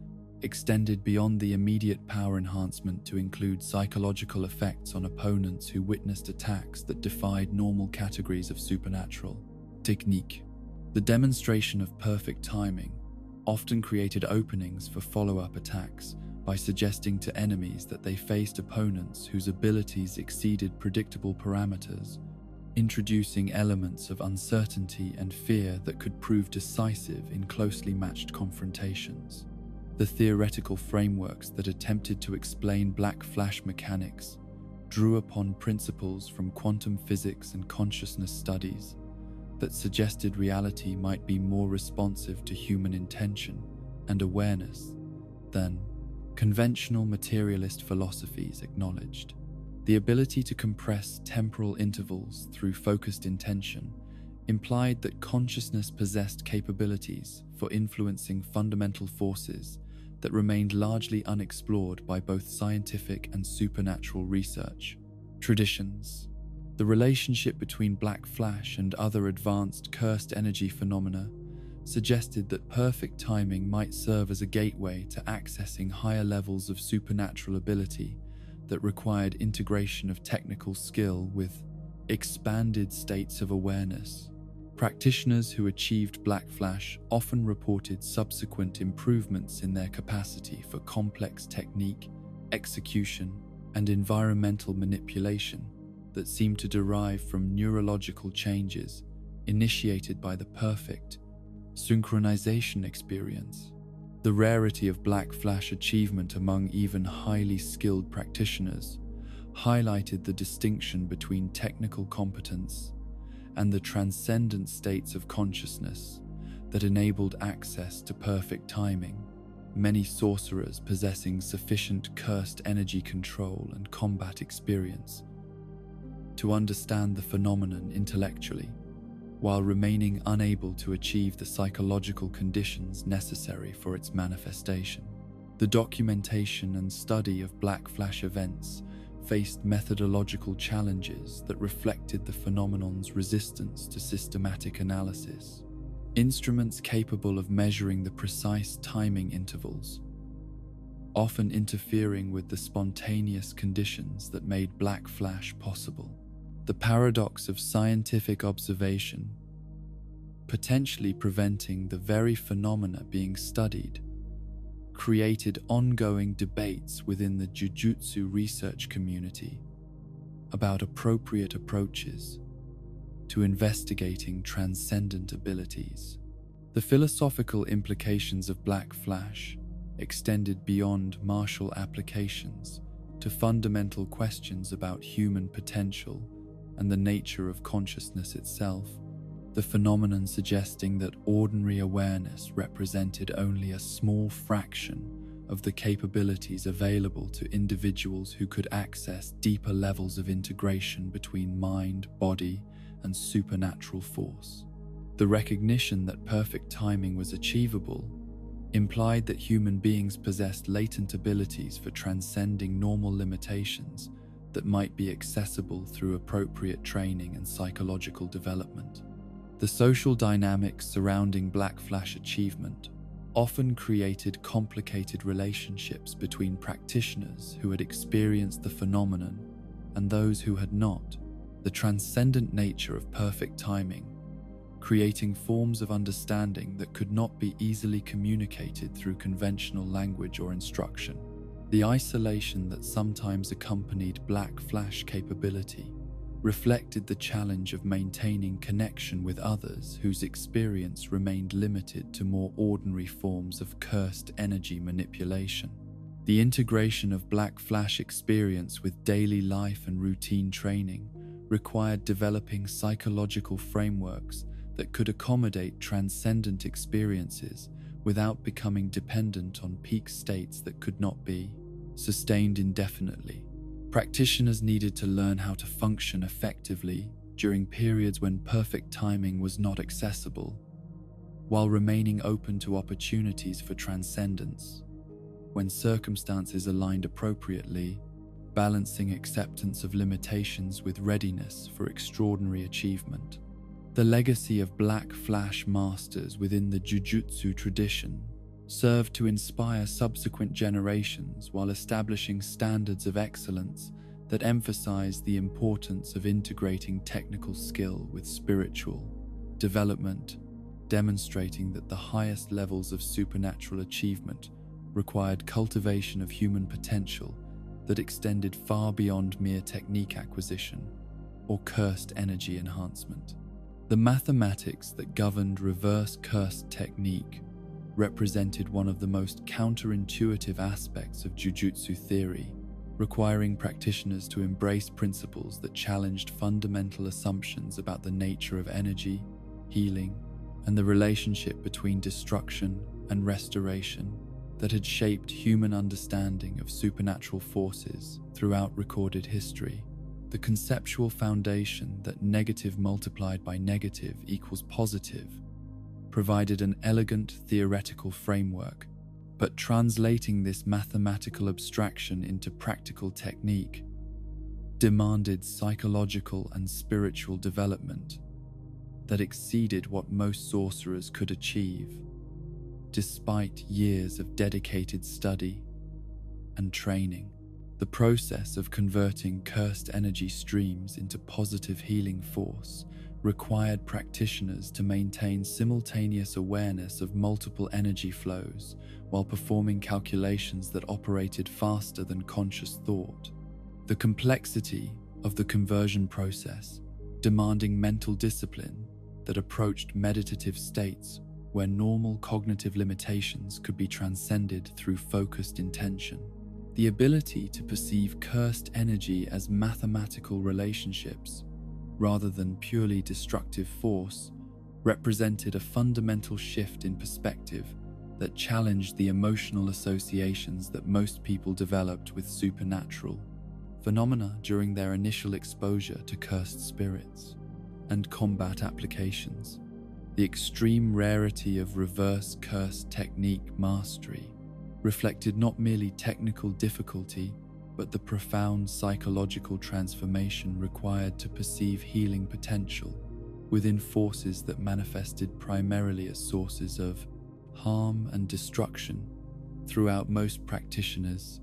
extended beyond the immediate power enhancement to include psychological effects on opponents who witnessed attacks that defied normal categories of supernatural technique. The demonstration of perfect timing often created openings for follow-up attacks by suggesting to enemies that they faced opponents whose abilities exceeded predictable parameters, introducing elements of uncertainty and fear that could prove decisive in closely matched confrontations. The theoretical frameworks that attempted to explain Black Flash mechanics drew upon principles from quantum physics and consciousness studies that suggested reality might be more responsive to human intention and awareness than conventional materialist philosophies acknowledged. The ability to compress temporal intervals through focused intention implied that consciousness possessed capabilities for influencing fundamental forces that remained largely unexplored by both scientific and supernatural research traditions. The relationship between Black Flash and other advanced cursed energy phenomena suggested that perfect timing might serve as a gateway to accessing higher levels of supernatural ability that required integration of technical skill with expanded states of awareness. Practitioners who achieved Black Flash often reported subsequent improvements in their capacity for complex technique, execution, and environmental manipulation that seemed to derive from neurological changes initiated by the perfect synchronization experience. The rarity of Black Flash achievement among even highly skilled practitioners highlighted the distinction between technical competence and the transcendent states of consciousness that enabled access to perfect timing. Many sorcerers possessing sufficient cursed energy control and combat experience to understand the phenomenon intellectually, while remaining unable to achieve the psychological conditions necessary for its manifestation. The documentation and study of black flash events faced methodological challenges that reflected the phenomenon's resistance to systematic analysis. Instruments capable of measuring the precise timing intervals, often interfering with the spontaneous conditions that made black flash possible. The paradox of scientific observation, potentially preventing the very phenomena being studied, created ongoing debates within the Jujutsu research community about appropriate approaches to investigating transcendent abilities. The philosophical implications of black flash extended beyond martial applications to fundamental questions about human potential and the nature of consciousness itself, the phenomenon suggesting that ordinary awareness represented only a small fraction of the capabilities available to individuals who could access deeper levels of integration between mind, body, and supernatural force. The recognition that perfect timing was achievable implied that human beings possessed latent abilities for transcending normal limitations that might be accessible through appropriate training and psychological development. The social dynamics surrounding black flash achievement often created complicated relationships between practitioners who had experienced the phenomenon and those who had not. The transcendent nature of perfect timing, creating forms of understanding that could not be easily communicated through conventional language or instruction. The isolation that sometimes accompanied black flash capability reflected the challenge of maintaining connection with others whose experience remained limited to more ordinary forms of cursed energy manipulation. The integration of black flash experience with daily life and routine training required developing psychological frameworks that could accommodate transcendent experiences without becoming dependent on peak states that could not be sustained indefinitely. Practitioners needed to learn how to function effectively during periods when perfect timing was not accessible, while remaining open to opportunities for transcendence when circumstances aligned appropriately, balancing acceptance of limitations with readiness for extraordinary achievement. The legacy of black flash masters within the Jujutsu tradition served to inspire subsequent generations while establishing standards of excellence that emphasized the importance of integrating technical skill with spiritual development, demonstrating that the highest levels of supernatural achievement required cultivation of human potential that extended far beyond mere technique acquisition or cursed energy enhancement. The mathematics that governed reverse cursed technique represented one of the most counterintuitive aspects of Jujutsu theory, requiring practitioners to embrace principles that challenged fundamental assumptions about the nature of energy, healing, and the relationship between destruction and restoration that had shaped human understanding of supernatural forces throughout recorded history. The conceptual foundation that negative multiplied by negative equals positive provided an elegant theoretical framework, but translating this mathematical abstraction into practical technique demanded psychological and spiritual development that exceeded what most sorcerers could achieve, despite years of dedicated study and training. The process of converting cursed energy streams into positive healing force required practitioners to maintain simultaneous awareness of multiple energy flows while performing calculations that operated faster than conscious thought. The complexity of the conversion process, demanding mental discipline that approached meditative states where normal cognitive limitations could be transcended through focused intention. The ability to perceive cursed energy as mathematical relationships rather than purely destructive force represented a fundamental shift in perspective that challenged the emotional associations that most people developed with supernatural phenomena during their initial exposure to cursed spirits and combat applications. The extreme rarity of reverse curse technique mastery reflected not merely technical difficulty, but the profound psychological transformation required to perceive healing potential within forces that manifested primarily as sources of harm and destruction. Throughout most practitioners'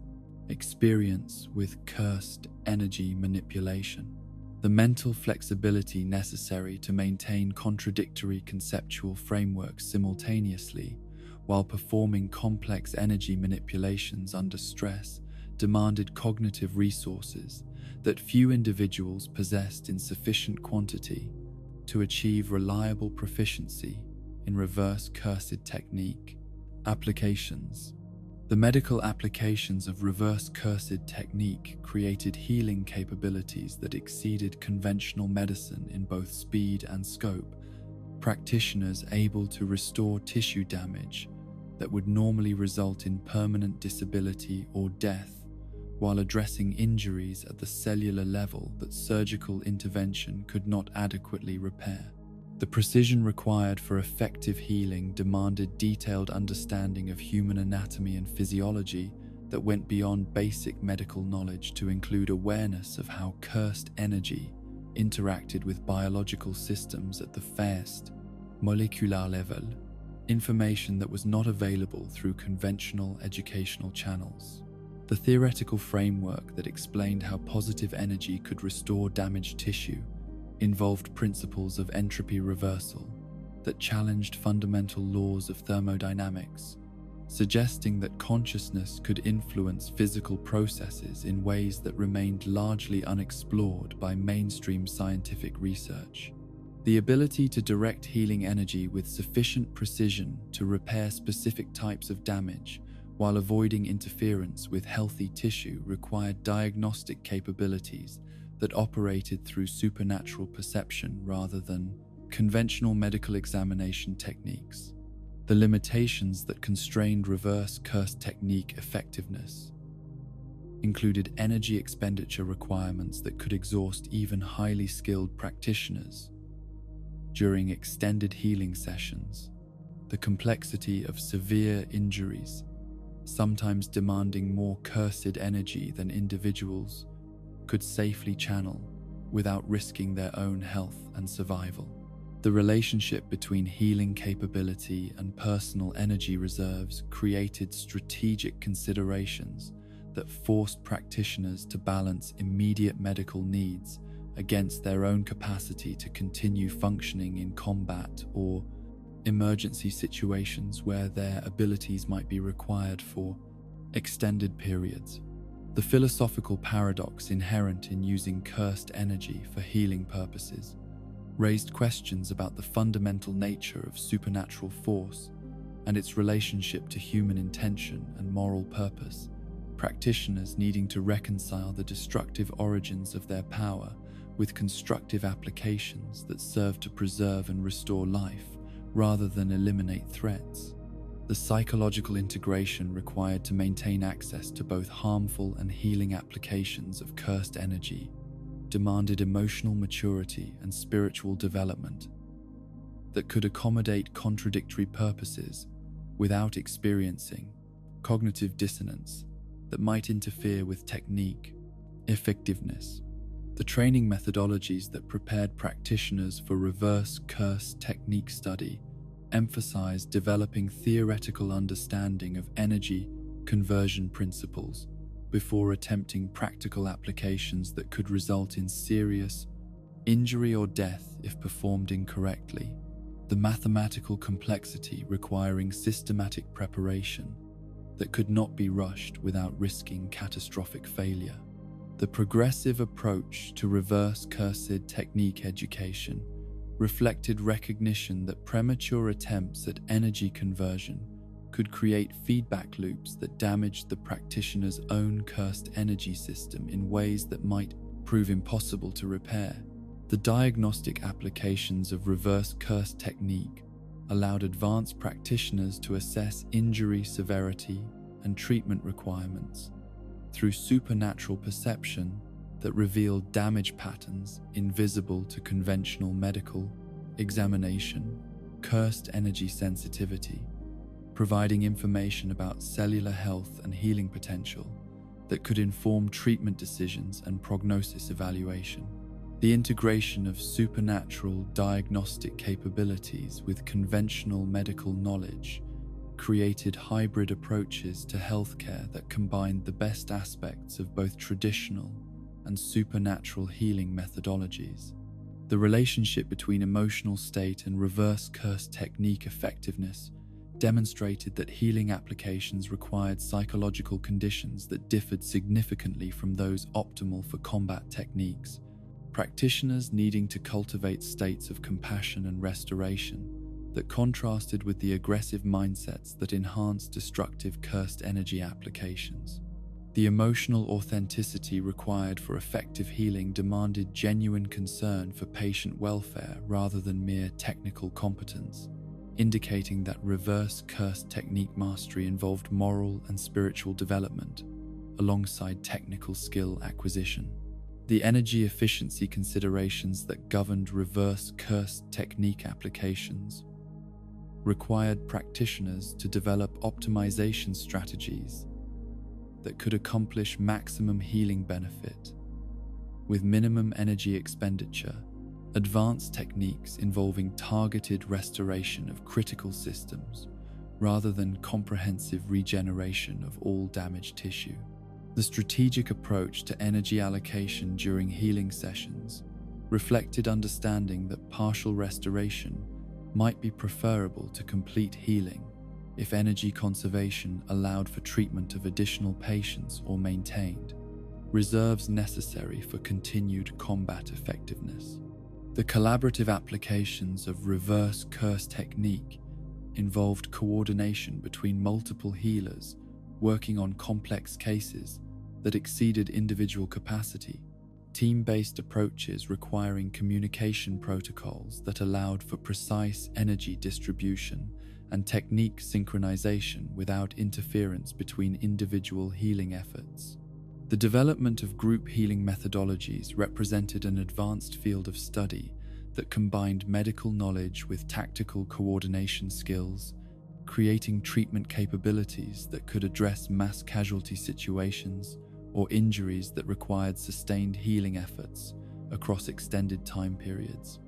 experience with cursed energy manipulation, the mental flexibility necessary to maintain contradictory conceptual frameworks simultaneously while performing complex energy manipulations under stress demanded cognitive resources that few individuals possessed in sufficient quantity to achieve reliable proficiency in reverse cursed technique applications. The medical applications of reverse cursed technique created healing capabilities that exceeded conventional medicine in both speed and scope. Practitioners able to restore tissue damage that would normally result in permanent disability or death, while addressing injuries at the cellular level that surgical intervention could not adequately repair. The precision required for effective healing demanded detailed understanding of human anatomy and physiology that went beyond basic medical knowledge to include awareness of how cursed energy interacted with biological systems at the first molecular level, information that was not available through conventional educational channels. The theoretical framework that explained how positive energy could restore damaged tissue involved principles of entropy reversal that challenged fundamental laws of thermodynamics, suggesting that consciousness could influence physical processes in ways that remained largely unexplored by mainstream scientific research. The ability to direct healing energy with sufficient precision to repair specific types of damage while avoiding interference with healthy tissue required diagnostic capabilities that operated through supernatural perception rather than conventional medical examination techniques. The limitations that constrained reverse curse technique effectiveness included energy expenditure requirements that could exhaust even highly skilled practitioners during extended healing sessions, the complexity of severe injuries, sometimes demanding more cursed energy than individuals could safely channel without risking their own health and survival. The relationship between healing capability and personal energy reserves created strategic considerations that forced practitioners to balance immediate medical needs against their own capacity to continue functioning in combat or emergency situations where their abilities might be required for extended periods. The philosophical paradox inherent in using cursed energy for healing purposes raised questions about the fundamental nature of supernatural force and its relationship to human intention and moral purpose. Practitioners needing to reconcile the destructive origins of their power with constructive applications that serve to preserve and restore life rather than eliminate threats. The psychological integration required to maintain access to both harmful and healing applications of cursed energy demanded emotional maturity and spiritual development that could accommodate contradictory purposes without experiencing cognitive dissonance that might interfere with technique effectiveness. The training methodologies that prepared practitioners for reverse curse technique study emphasized developing theoretical understanding of energy conversion principles before attempting practical applications that could result in serious injury or death if performed incorrectly. The mathematical complexity requiring systematic preparation that could not be rushed without risking catastrophic failure. The progressive approach to reverse cursed technique education reflected recognition that premature attempts at energy conversion could could create feedback loops that damaged the practitioner's own cursed energy system in ways that might prove impossible to repair. The diagnostic applications of reverse curse technique allowed advanced practitioners to assess injury severity and treatment requirements through supernatural perception that revealed damage patterns invisible to conventional medical examination, cursed energy sensitivity, providing information about cellular health and healing potential that could inform treatment decisions and prognosis evaluation. The integration of supernatural diagnostic capabilities with conventional medical knowledge created hybrid approaches to healthcare that combined the best aspects of both traditional and supernatural healing methodologies. The relationship between emotional state and reverse curse technique effectiveness demonstrated that healing applications required psychological conditions that differed significantly from those optimal for combat techniques, practitioners needing to cultivate states of compassion and restoration that contrasted with the aggressive mindsets that enhanced destructive cursed energy applications. The emotional authenticity required for effective healing demanded genuine concern for patient welfare rather than mere technical competence, indicating that reverse curse technique mastery involved moral and spiritual development alongside technical skill acquisition. The energy efficiency considerations that governed reverse curse technique applications required practitioners to develop optimization strategies that could accomplish maximum healing benefit with minimum energy expenditure. Advanced techniques involving targeted restoration of critical systems rather than comprehensive regeneration of all damaged tissue. The strategic approach to energy allocation during healing sessions reflected understanding that partial restoration might be preferable to complete healing if energy conservation allowed for treatment of additional patients or maintained reserves necessary for continued combat effectiveness. The collaborative applications of reverse curse technique involved coordination between multiple healers working on complex cases that exceeded individual capacity, team-based approaches requiring communication protocols that allowed for precise energy distribution and technique synchronization without interference between individual healing efforts. The development of group healing methodologies represented an advanced field of study that combined medical knowledge with tactical coordination skills, creating treatment capabilities that could address mass casualty situations or injuries that required sustained healing efforts across extended time periods.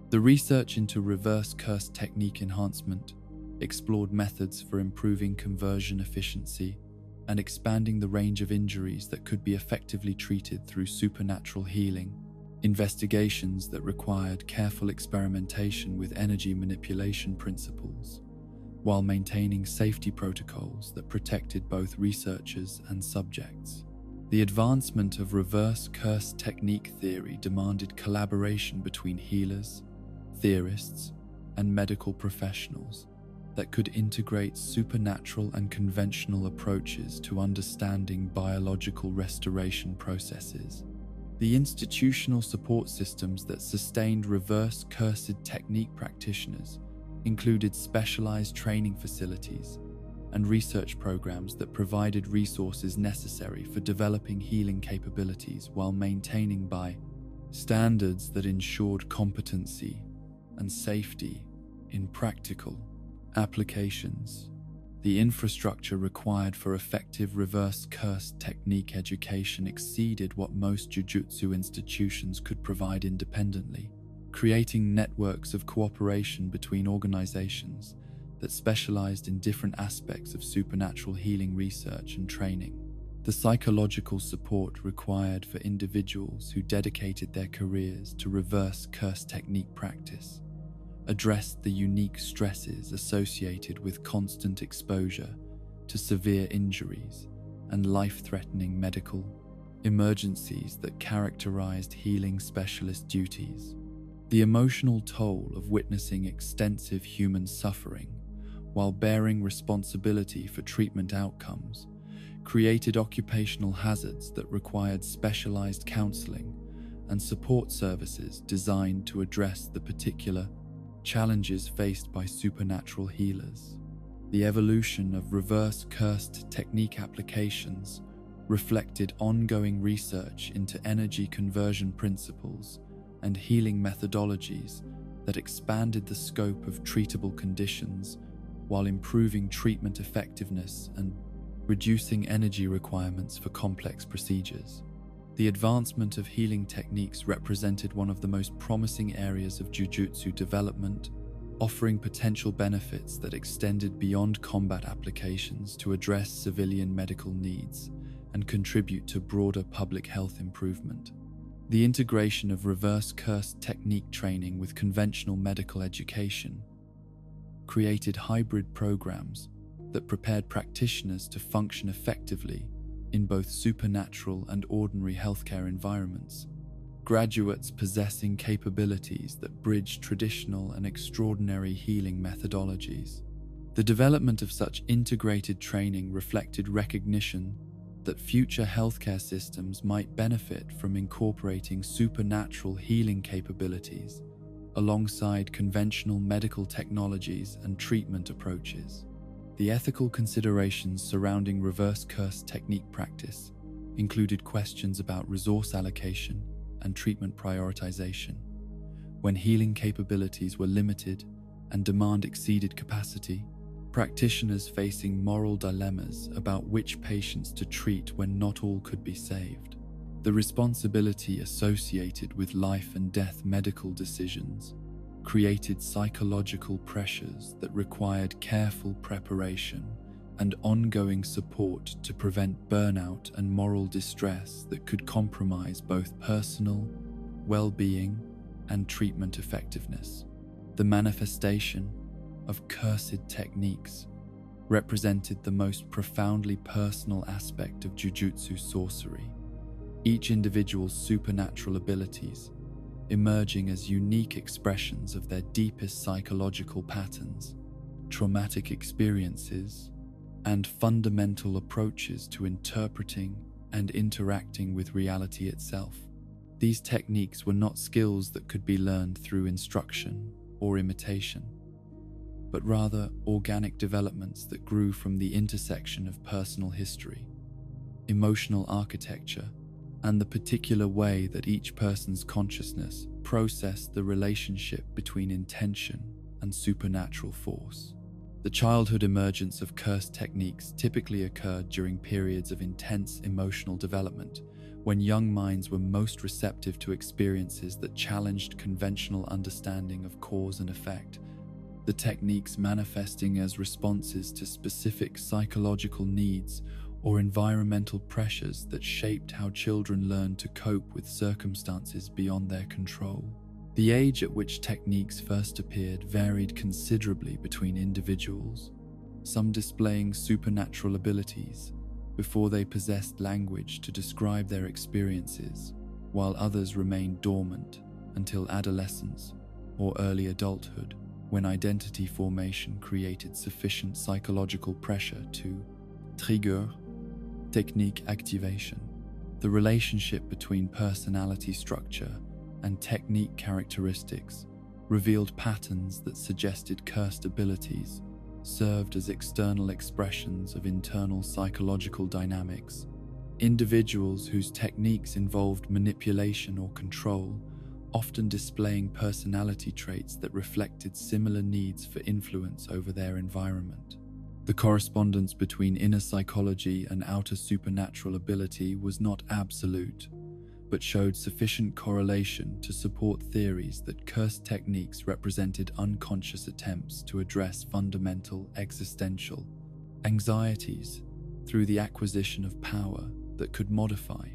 The research into reverse curse technique enhancement explored methods for improving conversion efficiency and expanding the range of injuries that could be effectively treated through supernatural healing, investigations that required careful experimentation with energy manipulation principles, while maintaining safety protocols that protected both researchers and subjects. The advancement of reverse curse technique theory demanded collaboration between healers, theorists, and medical professionals that could integrate supernatural and conventional approaches to understanding biological restoration processes. The institutional support systems that sustained reverse cursed technique practitioners included specialized training facilities and research programs that provided resources necessary for developing healing capabilities while maintaining standards that ensured competency and safety in practical applications. The infrastructure required for effective reverse curse technique education exceeded what most Jujutsu institutions could provide independently, creating networks of cooperation between organizations that specialized in different aspects of supernatural healing research and training. The psychological support required for individuals who dedicated their careers to reverse curse technique practice addressed the unique stresses associated with constant exposure to severe injuries and life-threatening medical emergencies that characterized healing specialist duties. The emotional toll of witnessing extensive human suffering while bearing responsibility for treatment outcomes, created occupational hazards that required specialized counseling and support services designed to address the particular challenges faced by supernatural healers. The evolution of reverse cursed technique applications reflected ongoing research into energy conversion principles and healing methodologies that expanded the scope of treatable conditions while improving treatment effectiveness and reducing energy requirements for complex procedures. The advancement of healing techniques represented one of the most promising areas of Jujutsu development, offering potential benefits that extended beyond combat applications to address civilian medical needs and contribute to broader public health improvement. The integration of reverse curse technique training with conventional medical education created hybrid programs that prepared practitioners to function effectively in both supernatural and ordinary healthcare environments. Graduates possessing capabilities that bridge traditional and extraordinary healing methodologies. The development of such integrated training reflected recognition that future healthcare systems might benefit from incorporating supernatural healing capabilities alongside conventional medical technologies and treatment approaches. The ethical considerations surrounding reverse curse technique practice included questions about resource allocation and treatment prioritization. When healing capabilities were limited and demand exceeded capacity, practitioners facing moral dilemmas about which patients to treat when not all could be saved. The responsibility associated with life and death medical decisions created psychological pressures that required careful preparation and ongoing support to prevent burnout and moral distress that could compromise both personal well-being and treatment effectiveness. The manifestation of cursed techniques represented the most profoundly personal aspect of Jujutsu sorcery, each individual's supernatural abilities emerging as unique expressions of their deepest psychological patterns, traumatic experiences, and fundamental approaches to interpreting and interacting with reality itself. These techniques were not skills that could be learned through instruction or imitation, but rather organic developments that grew from the intersection of personal history, emotional architecture, and the particular way that each person's consciousness processed the relationship between intention and supernatural force. The childhood emergence of cursed techniques typically occurred during periods of intense emotional development, when young minds were most receptive to experiences that challenged conventional understanding of cause and effect. The techniques manifesting as responses to specific psychological needs or environmental pressures that shaped how children learned to cope with circumstances beyond their control. The age at which techniques first appeared varied considerably between individuals, some displaying supernatural abilities before they possessed language to describe their experiences, while others remained dormant until adolescence or early adulthood, when identity formation created sufficient psychological pressure to trigger technique activation. The relationship between personality structure and technique characteristics revealed patterns that suggested cursed abilities served as external expressions of internal psychological dynamics. Individuals whose techniques involved manipulation or control, often displaying personality traits that reflected similar needs for influence over their environment. The correspondence between inner psychology and outer supernatural ability was not absolute, but showed sufficient correlation to support theories that cursed techniques represented unconscious attempts to address fundamental existential anxieties through the acquisition of power that could modify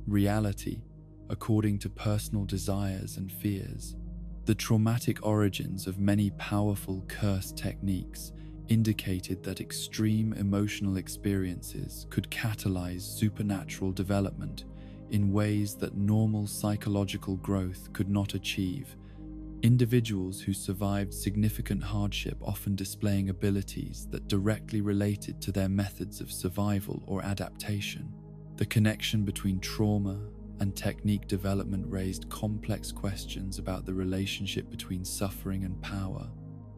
reality according to personal desires and fears. The traumatic origins of many powerful cursed techniques indicated that extreme emotional experiences could catalyze supernatural development in ways that normal psychological growth could not achieve, Individuals who survived significant hardship often displaying abilities that directly related to their methods of survival or adaptation. The connection between trauma and technique development raised complex questions about the relationship between suffering and power,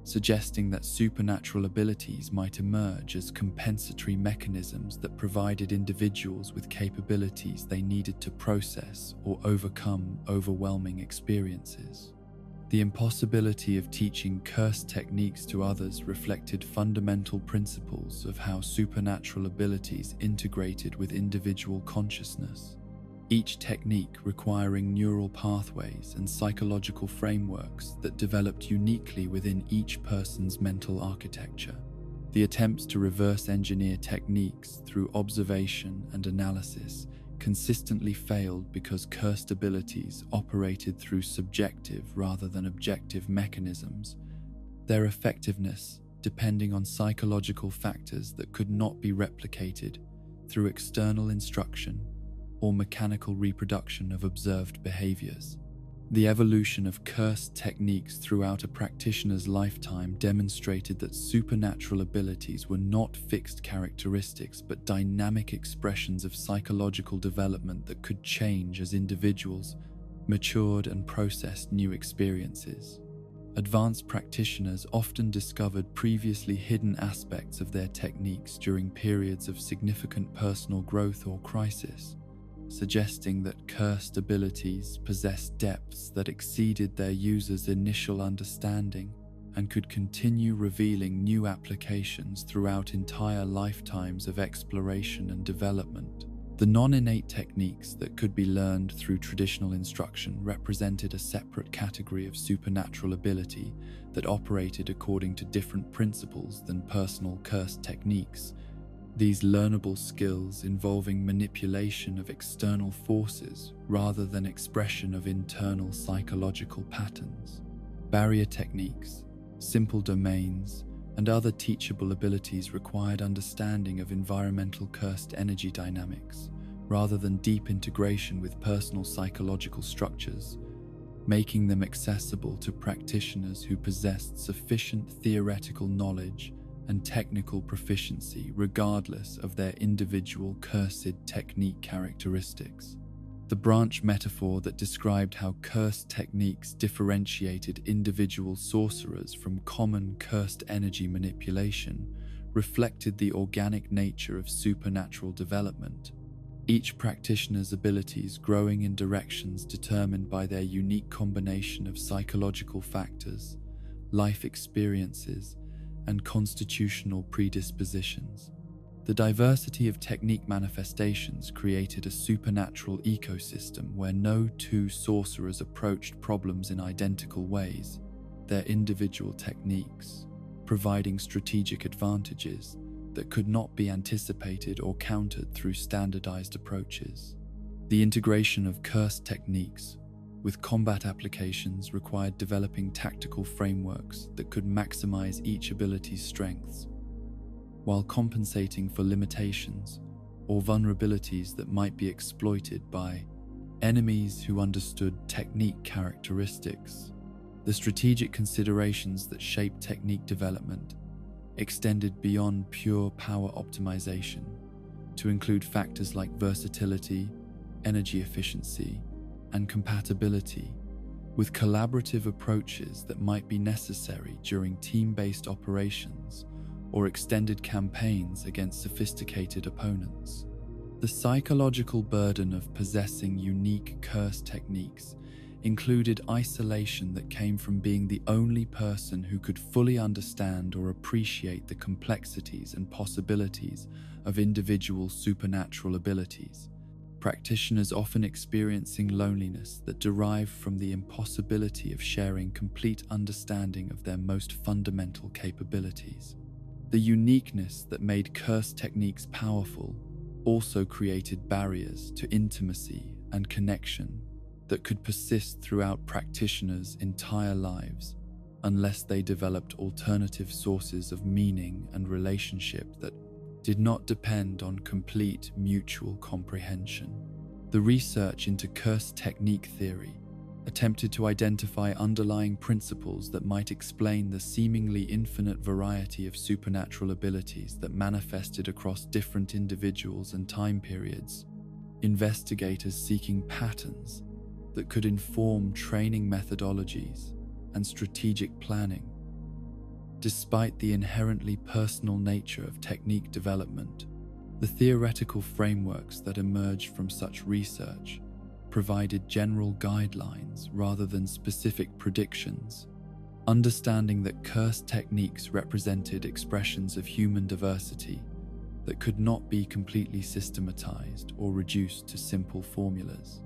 suggesting that supernatural abilities might emerge as compensatory mechanisms that provided individuals with capabilities they needed to process or overcome overwhelming experiences. The impossibility of teaching cursed techniques to others reflected fundamental principles of how supernatural abilities integrated with individual consciousness, each technique requiring neural pathways and psychological frameworks that developed uniquely within each person's mental architecture. The attempts to reverse engineer techniques through observation and analysis consistently failed because cursed abilities operated through subjective rather than objective mechanisms, their effectiveness depending on psychological factors that could not be replicated through external instruction or mechanical reproduction of observed behaviors. The evolution of cursed techniques throughout a practitioner's lifetime demonstrated that supernatural abilities were not fixed characteristics but dynamic expressions of psychological development that could change as individuals matured and processed new experiences. Advanced practitioners often discovered previously hidden aspects of their techniques during periods of significant personal growth or crisis, suggesting that cursed abilities possessed depths that exceeded their users' initial understanding and could continue revealing new applications throughout entire lifetimes of exploration and development. The non-innate techniques that could be learned through traditional instruction represented a separate category of supernatural ability that operated according to different principles than personal cursed techniques. These learnable skills involving manipulation of external forces rather than expression of internal psychological patterns. Barrier techniques, simple domains, and other teachable abilities required understanding of environmental cursed energy dynamics rather than deep integration with personal psychological structures, making them accessible to practitioners who possessed sufficient theoretical knowledge and technical proficiency regardless of their individual cursed technique characteristics. The branch metaphor that described how cursed techniques differentiated individual sorcerers from common cursed energy manipulation reflected the organic nature of supernatural development, each practitioner's abilities growing in directions determined by their unique combination of psychological factors, life experiences, and constitutional predispositions. The diversity of technique manifestations created a supernatural ecosystem where no two sorcerers approached problems in identical ways, their individual techniques providing strategic advantages that could not be anticipated or countered through standardized approaches. The integration of cursed techniques with combat applications required developing tactical frameworks that could maximize each ability's strengths, while compensating for limitations or vulnerabilities that might be exploited by enemies who understood technique characteristics. The strategic considerations that shaped technique development extended beyond pure power optimization to include factors like versatility, energy efficiency, and compatibility, with collaborative approaches that might be necessary during team-based operations or extended campaigns against sophisticated opponents. The psychological burden of possessing unique curse techniques included isolation that came from being the only person who could fully understand or appreciate the complexities and possibilities of individual supernatural abilities. Practitioners often experiencing loneliness that derived from the impossibility of sharing complete understanding of their most fundamental capabilities. The uniqueness that made curse techniques powerful also created barriers to intimacy and connection that could persist throughout practitioners' entire lives unless they developed alternative sources of meaning and relationship that did not depend on complete mutual comprehension. The research into curse technique theory, attempted to identify underlying principles that might explain the seemingly infinite variety of supernatural abilities that manifested across different individuals and time periods. Investigators seeking patterns that could inform training methodologies and strategic planning. Despite the inherently personal nature of technique development, the theoretical frameworks that emerged from such research provided general guidelines rather than specific predictions. Understanding that cursed techniques represented expressions of human diversity that could not be completely systematized or reduced to simple formulas.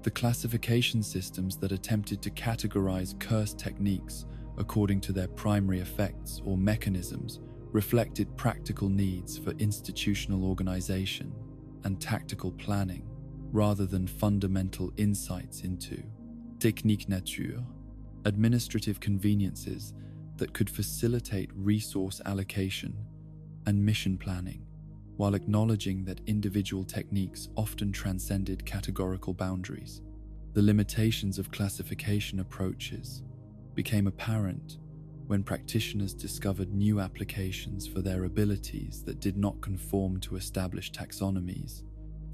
The classification systems that attempted to categorize cursed techniques according to their primary effects or mechanisms reflected practical needs for institutional organization and tactical planning, rather than fundamental insights into technique nature, administrative conveniences that could facilitate resource allocation and mission planning, while acknowledging that individual techniques often transcended categorical boundaries. The limitations of classification approaches became apparent when practitioners discovered new applications for their abilities that did not conform to established taxonomies,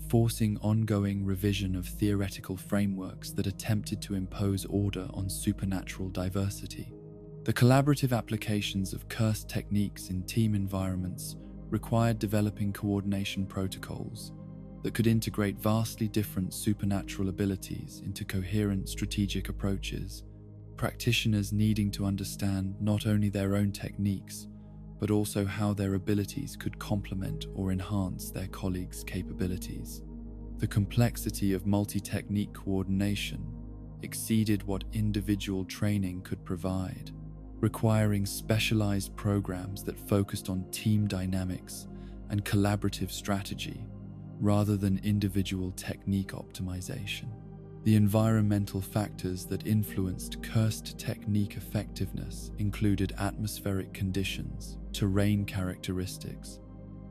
forcing ongoing revision of theoretical frameworks that attempted to impose order on supernatural diversity. The collaborative applications of cursed techniques in team environments required developing coordination protocols that could integrate vastly different supernatural abilities into coherent strategic approaches, practitioners needing to understand not only their own techniques, but also how their abilities could complement or enhance their colleagues' capabilities. The complexity of multi-technique coordination exceeded what individual training could provide, requiring specialized programs that focused on team dynamics and collaborative strategy rather than individual technique optimization. The environmental factors that influenced cursed technique effectiveness included atmospheric conditions, terrain characteristics,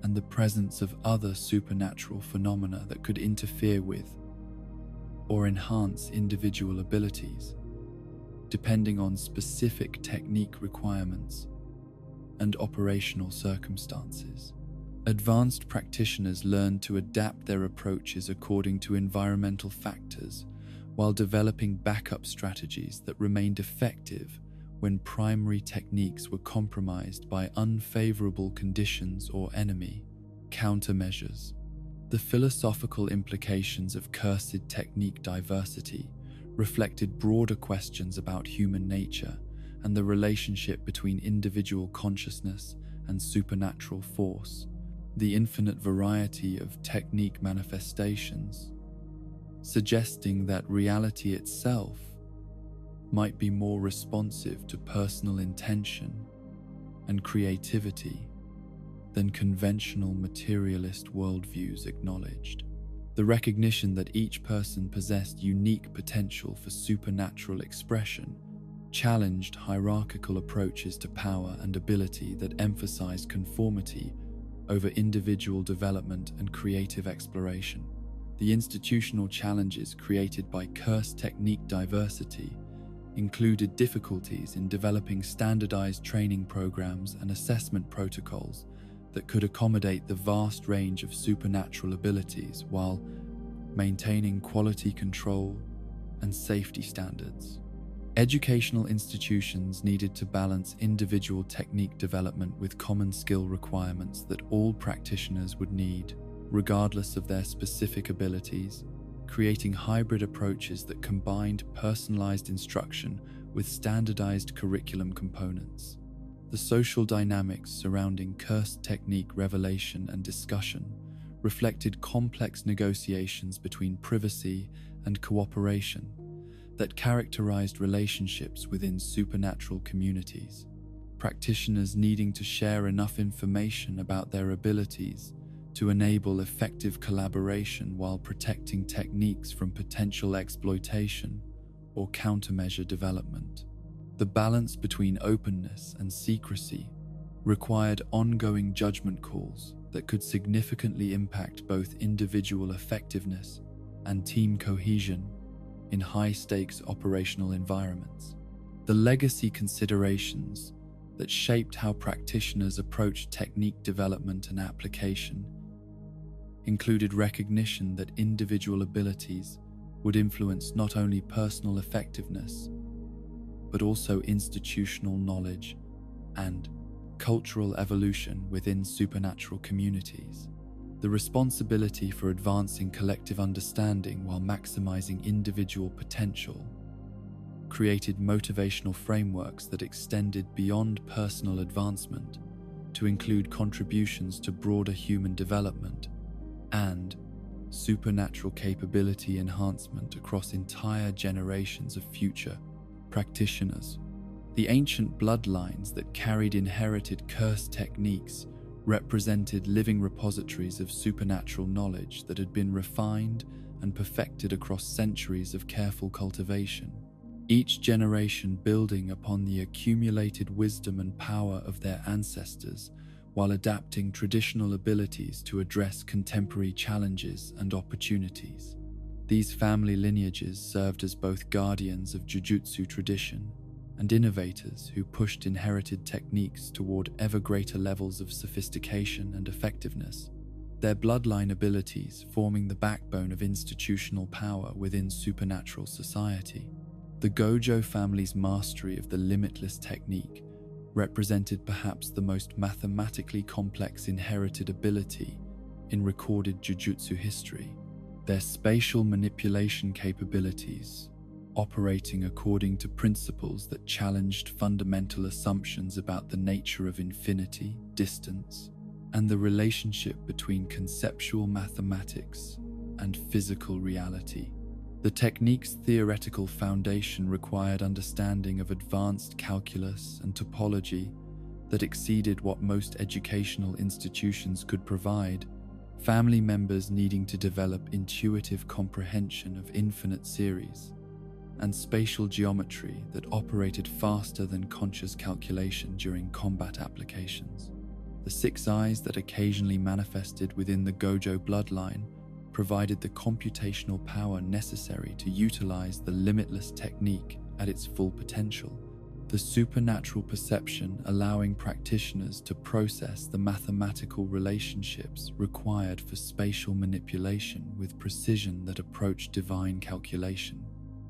and the presence of other supernatural phenomena that could interfere with or enhance individual abilities, depending on specific technique requirements and operational circumstances. Advanced practitioners learned to adapt their approaches according to environmental factors, while developing backup strategies that remained effective when primary techniques were compromised by unfavorable conditions or enemy countermeasures. The philosophical implications of cursed technique diversity reflected broader questions about human nature and the relationship between individual consciousness and supernatural force. The infinite variety of technique manifestations, suggesting that reality itself might be more responsive to personal intention and creativity than conventional materialist worldviews acknowledged. The recognition that each person possessed unique potential for supernatural expression challenged hierarchical approaches to power and ability that emphasized conformity over individual development and creative exploration. The institutional challenges created by cursed technique diversity included difficulties in developing standardized training programs and assessment protocols that could accommodate the vast range of supernatural abilities while maintaining quality control and safety standards. Educational institutions needed to balance individual technique development with common skill requirements that all practitioners would need, regardless of their specific abilities, creating hybrid approaches that combined personalized instruction with standardized curriculum components. The social dynamics surrounding cursed technique revelation and discussion reflected complex negotiations between privacy and cooperation that characterized relationships within supernatural communities. Practitioners needing to share enough information about their abilities to enable effective collaboration while protecting techniques from potential exploitation or countermeasure development. The balance between openness and secrecy required ongoing judgment calls that could significantly impact both individual effectiveness and team cohesion in high-stakes operational environments. The legacy considerations that shaped how practitioners approached technique development and application included recognition that individual abilities would influence not only personal effectiveness, but also institutional knowledge and cultural evolution within supernatural communities. The responsibility for advancing collective understanding while maximizing individual potential created motivational frameworks that extended beyond personal advancement to include contributions to broader human development and supernatural capability enhancement across entire generations of future practitioners. The ancient bloodlines that carried inherited curse techniques represented living repositories of supernatural knowledge that had been refined and perfected across centuries of careful cultivation, each generation building upon the accumulated wisdom and power of their ancestors while adapting traditional abilities to address contemporary challenges and opportunities. These family lineages served as both guardians of Jujutsu tradition and innovators who pushed inherited techniques toward ever greater levels of sophistication and effectiveness, their bloodline abilities forming the backbone of institutional power within supernatural society. The Gojo family's mastery of the limitless technique represented perhaps the most mathematically complex inherited ability in recorded Jujutsu history. Their spatial manipulation capabilities, operating according to principles that challenged fundamental assumptions about the nature of infinity, distance, and the relationship between conceptual mathematics and physical reality. The technique's theoretical foundation required understanding of advanced calculus and topology that exceeded what most educational institutions could provide, family members needing to develop intuitive comprehension of infinite series and spatial geometry that operated faster than conscious calculation during combat applications. The six eyes that occasionally manifested within the Gojo bloodline provided the computational power necessary to utilize the limitless technique at its full potential, the supernatural perception allowing practitioners to process the mathematical relationships required for spatial manipulation with precision that approached divine calculation.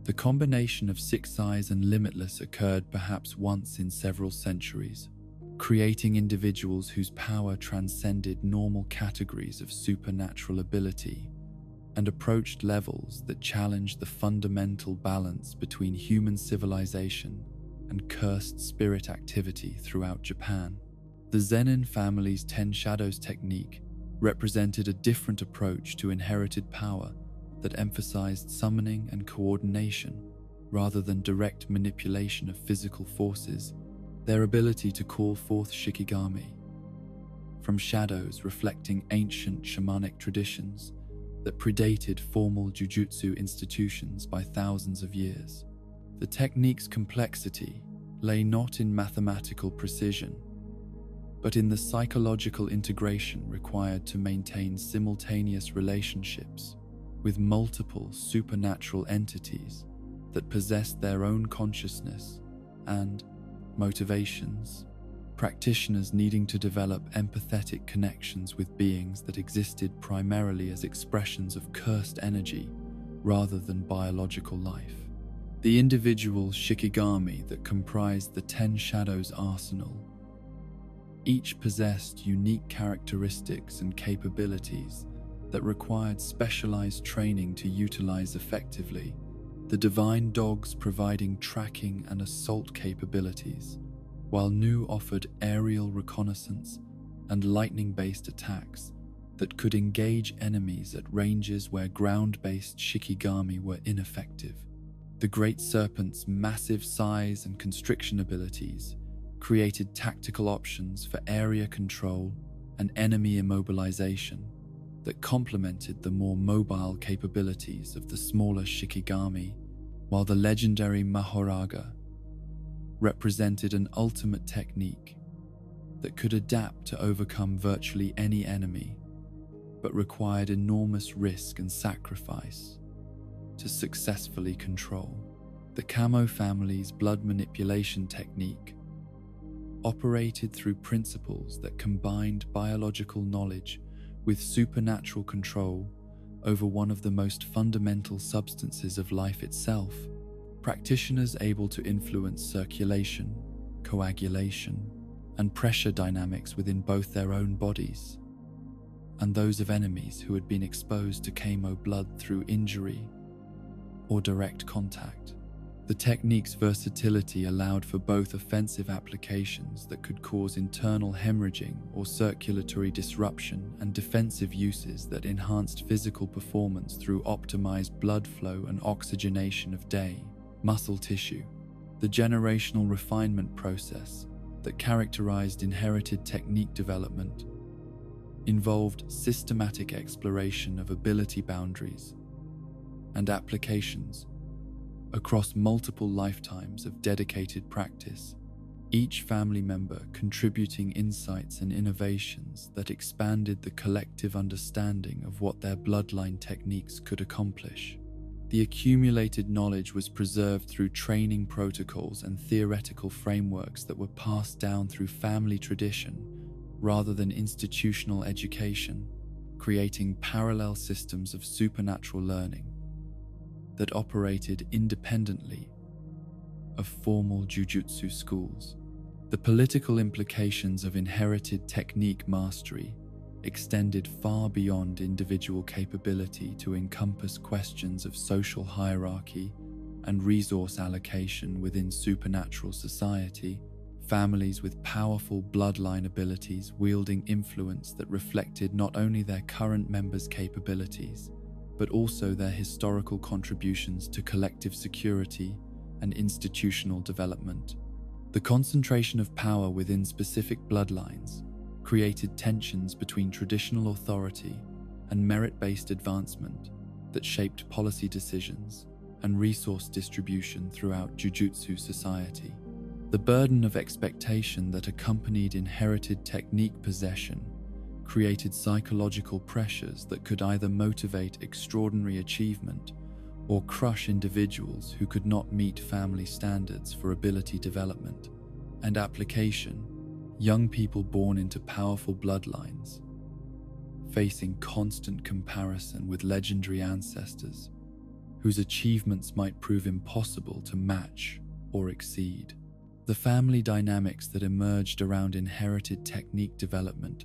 The combination of six eyes and limitless occurred perhaps once in several centuries, creating individuals whose power transcended normal categories of supernatural ability and approached levels that challenged the fundamental balance between human civilization and cursed spirit activity throughout Japan. The Zenin family's Ten Shadows technique represented a different approach to inherited power that emphasized summoning and coordination rather than direct manipulation of physical forces. Their ability to call forth Shikigami from shadows reflecting ancient shamanic traditions that predated formal Jujutsu institutions by thousands of years. The technique's complexity lay not in mathematical precision, but in the psychological integration required to maintain simultaneous relationships with multiple supernatural entities that possessed their own consciousness and motivations, practitioners needing to develop empathetic connections with beings that existed primarily as expressions of cursed energy rather than biological life. The individual Shikigami that comprised the Ten Shadows arsenal each possessed unique characteristics and capabilities that required specialized training to utilize effectively, the divine dogs providing tracking and assault capabilities, while Nu offered aerial reconnaissance and lightning-based attacks that could engage enemies at ranges where ground-based Shikigami were ineffective. The Great Serpent's massive size and constriction abilities created tactical options for area control and enemy immobilization that complemented the more mobile capabilities of the smaller Shikigami, while the legendary Mahoraga represented an ultimate technique that could adapt to overcome virtually any enemy, but required enormous risk and sacrifice. to successfully control. The Camo family's blood manipulation technique operated through principles that combined biological knowledge with supernatural control over one of the most fundamental substances of life itself. Practitioners able to influence circulation, coagulation, and pressure dynamics within both their own bodies and those of enemies who had been exposed to Camo blood through injury or direct contact. The technique's versatility allowed for both offensive applications that could cause internal hemorrhaging or circulatory disruption and defensive uses that enhanced physical performance through optimized blood flow and oxygenation of muscle tissue. The generational refinement process that characterized inherited technique development involved systematic exploration of ability boundaries and applications across multiple lifetimes of dedicated practice, each family member contributing insights and innovations that expanded the collective understanding of what their bloodline techniques could accomplish. The accumulated knowledge was preserved through training protocols and theoretical frameworks that were passed down through family tradition rather than institutional education, creating parallel systems of supernatural learning that operated independently of formal Jujutsu schools. The political implications of inherited technique mastery extended far beyond individual capability to encompass questions of social hierarchy and resource allocation within supernatural society. Families with powerful bloodline abilities wielding influence that reflected not only their current members' capabilities, but also their historical contributions to collective security and institutional development. The concentration of power within specific bloodlines created tensions between traditional authority and merit-based advancement that shaped policy decisions and resource distribution throughout Jujutsu society. The burden of expectation that accompanied inherited technique possession created psychological pressures that could either motivate extraordinary achievement or crush individuals who could not meet family standards for ability development and application. Young people born into powerful bloodlines, facing constant comparison with legendary ancestors whose achievements might prove impossible to match or exceed. The family dynamics that emerged around inherited technique development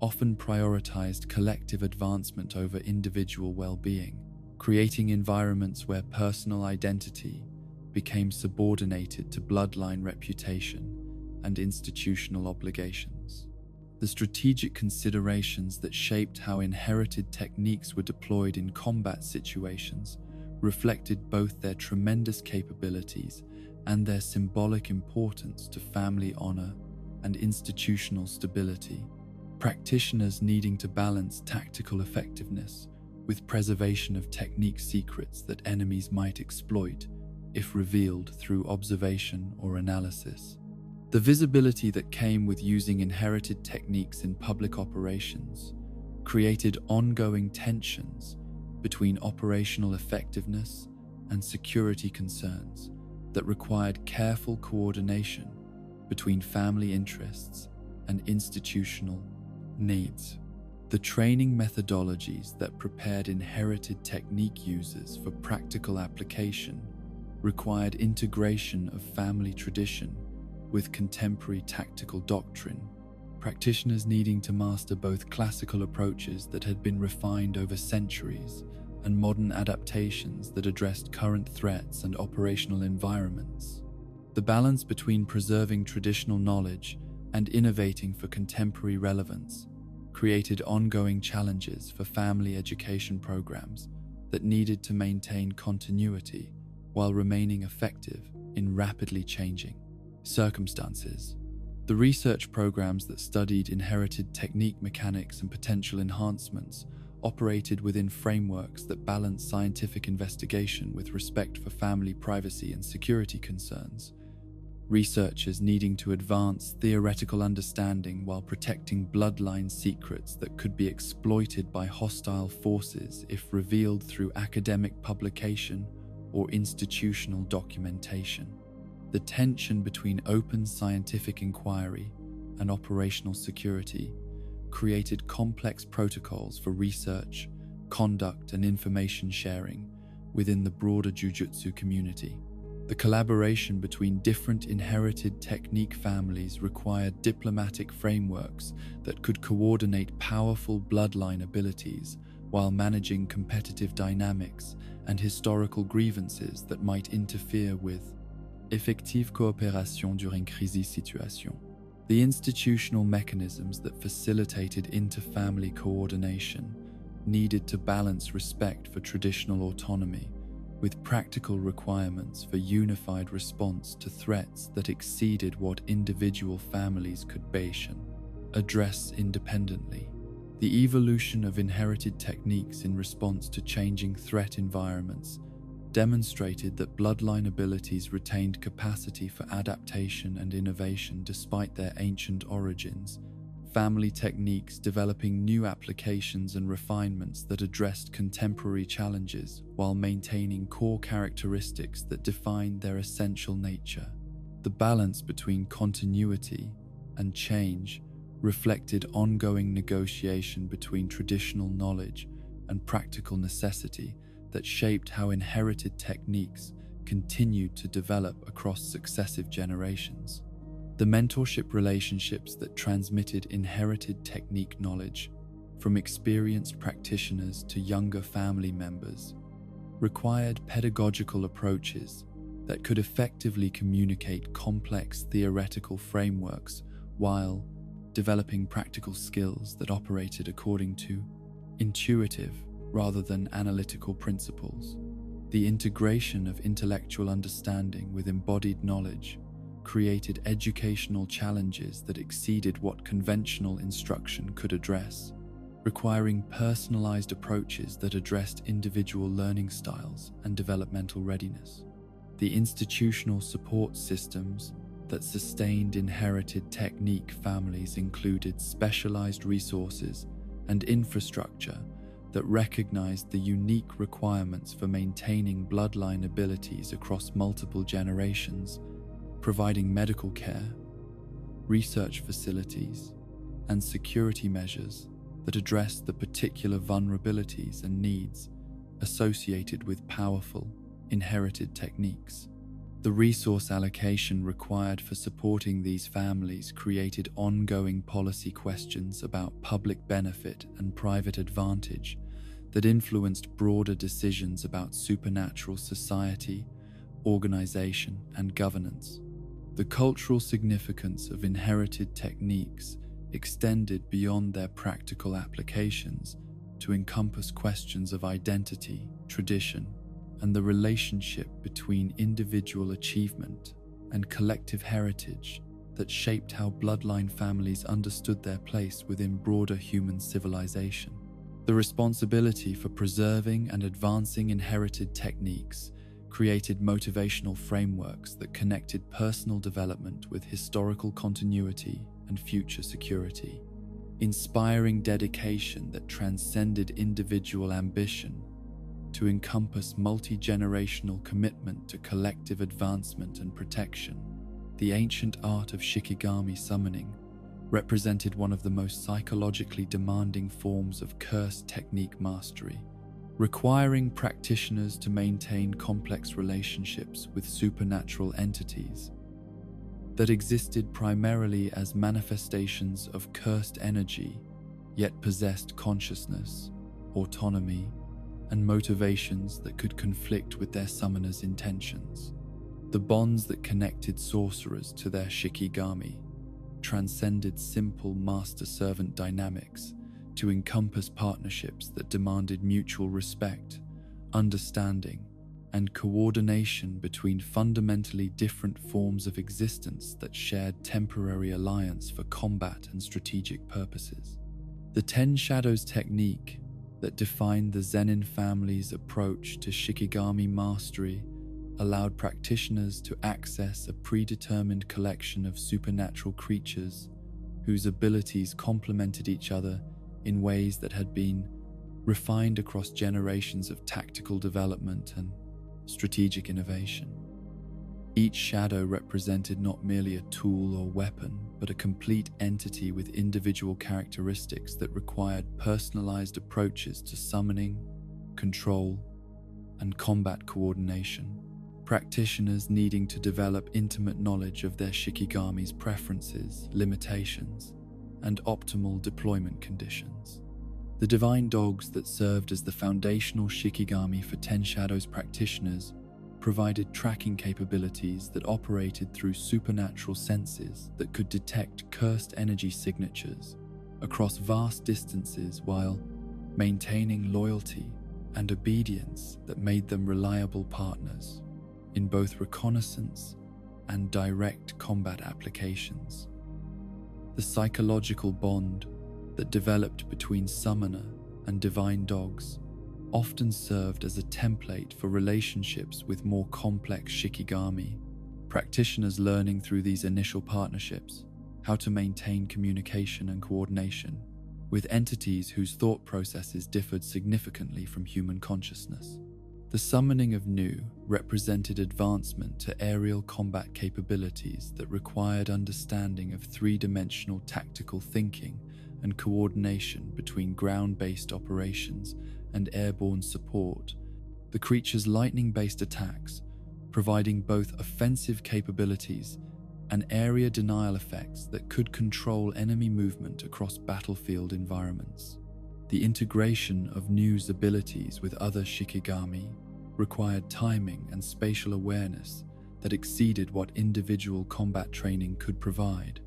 often prioritized collective advancement over individual well-being, creating environments where personal identity became subordinated to bloodline reputation and institutional obligations. The strategic considerations that shaped how inherited techniques were deployed in combat situations reflected both their tremendous capabilities and their symbolic importance to family honor and institutional stability. Practitioners needing to balance tactical effectiveness with preservation of technique secrets that enemies might exploit if revealed through observation or analysis. The visibility that came with using inherited techniques in public operations created ongoing tensions between operational effectiveness and security concerns that required careful coordination between family interests and institutional needs. The training methodologies that prepared inherited technique users for practical application required integration of family tradition with contemporary tactical doctrine, practitioners needing to master both classical approaches that had been refined over centuries and modern adaptations that addressed current threats and operational environments. The balance between preserving traditional knowledge and innovating for contemporary relevance created ongoing challenges for family education programs that needed to maintain continuity while remaining effective in rapidly changing circumstances. The research programs that studied inherited technique mechanics and potential enhancements operated within frameworks that balanced scientific investigation with respect for family privacy and security concerns, researchers needing to advance theoretical understanding while protecting bloodline secrets that could be exploited by hostile forces if revealed through academic publication or institutional documentation. The tension between open scientific inquiry and operational security created complex protocols for research, conduct, and information sharing within the broader Jujutsu community. The collaboration between different inherited technique families required diplomatic frameworks that could coordinate powerful bloodline abilities while managing competitive dynamics and historical grievances that might interfere with effective coopération during crises situations. The institutional mechanisms that facilitated inter-family coordination needed to balance respect for traditional autonomy with practical requirements for unified response to threats that exceeded what individual families could address independently. The evolution of inherited techniques in response to changing threat environments demonstrated that bloodline abilities retained capacity for adaptation and innovation despite their ancient origins, family techniques developing new applications and refinements that addressed contemporary challenges while maintaining core characteristics that defined their essential nature. The balance between continuity and change reflected ongoing negotiation between traditional knowledge and practical necessity that shaped how inherited techniques continued to develop across successive generations. The mentorship relationships that transmitted inherited technique knowledge from experienced practitioners to younger family members required pedagogical approaches that could effectively communicate complex theoretical frameworks while developing practical skills that operated according to intuitive rather than analytical principles. The integration of intellectual understanding with embodied knowledge created educational challenges that exceeded what conventional instruction could address, requiring personalized approaches that addressed individual learning styles and developmental readiness. The institutional support systems that sustained inherited technique families included specialized resources and infrastructure that recognized the unique requirements for maintaining bloodline abilities across multiple generations, providing medical care, research facilities, and security measures that address the particular vulnerabilities and needs associated with powerful, inherited techniques. The resource allocation required for supporting these families created ongoing policy questions about public benefit and private advantage that influenced broader decisions about supernatural society, organization, and governance. The cultural significance of inherited techniques extended beyond their practical applications to encompass questions of identity, tradition, and the relationship between individual achievement and collective heritage that shaped how bloodline families understood their place within broader human civilization. The responsibility for preserving and advancing inherited techniques created motivational frameworks that connected personal development with historical continuity and future security, inspiring dedication that transcended individual ambition to encompass multi-generational commitment to collective advancement and protection. The ancient art of Shikigami summoning represented one of the most psychologically demanding forms of curse technique mastery, requiring practitioners to maintain complex relationships with supernatural entities that existed primarily as manifestations of cursed energy, yet possessed consciousness, autonomy, and motivations that could conflict with their summoners' intentions. The bonds that connected sorcerers to their Shikigami transcended simple master-servant dynamics to encompass partnerships that demanded mutual respect, understanding, and coordination between fundamentally different forms of existence that shared temporary alliance for combat and strategic purposes. The Ten Shadows technique that defined the Zenin family's approach to Shikigami mastery allowed practitioners to access a predetermined collection of supernatural creatures whose abilities complemented each other in ways that had been refined across generations of tactical development and strategic innovation. Each shadow represented not merely a tool or weapon, but a complete entity with individual characteristics that required personalized approaches to summoning, control, and combat coordination. Practitioners needing to develop intimate knowledge of their Shikigami's preferences, limitations, and optimal deployment conditions. The divine dogs that served as the foundational Shikigami for Ten Shadows practitioners provided tracking capabilities that operated through supernatural senses that could detect cursed energy signatures across vast distances while maintaining loyalty and obedience that made them reliable partners in both reconnaissance and direct combat applications. The psychological bond that developed between summoner and divine dogs often served as a template for relationships with more complex Shikigami, practitioners learning through these initial partnerships how to maintain communication and coordination with entities whose thought processes differed significantly from human consciousness. The summoning of Nu represented advancement to aerial combat capabilities that required understanding of three-dimensional tactical thinking and coordination between ground-based operations and airborne support. The creature's lightning-based attacks, providing both offensive capabilities and area denial effects that could control enemy movement across battlefield environments. The integration of Nu's abilities with other Shikigami required timing and spatial awareness that exceeded what individual combat training could provide.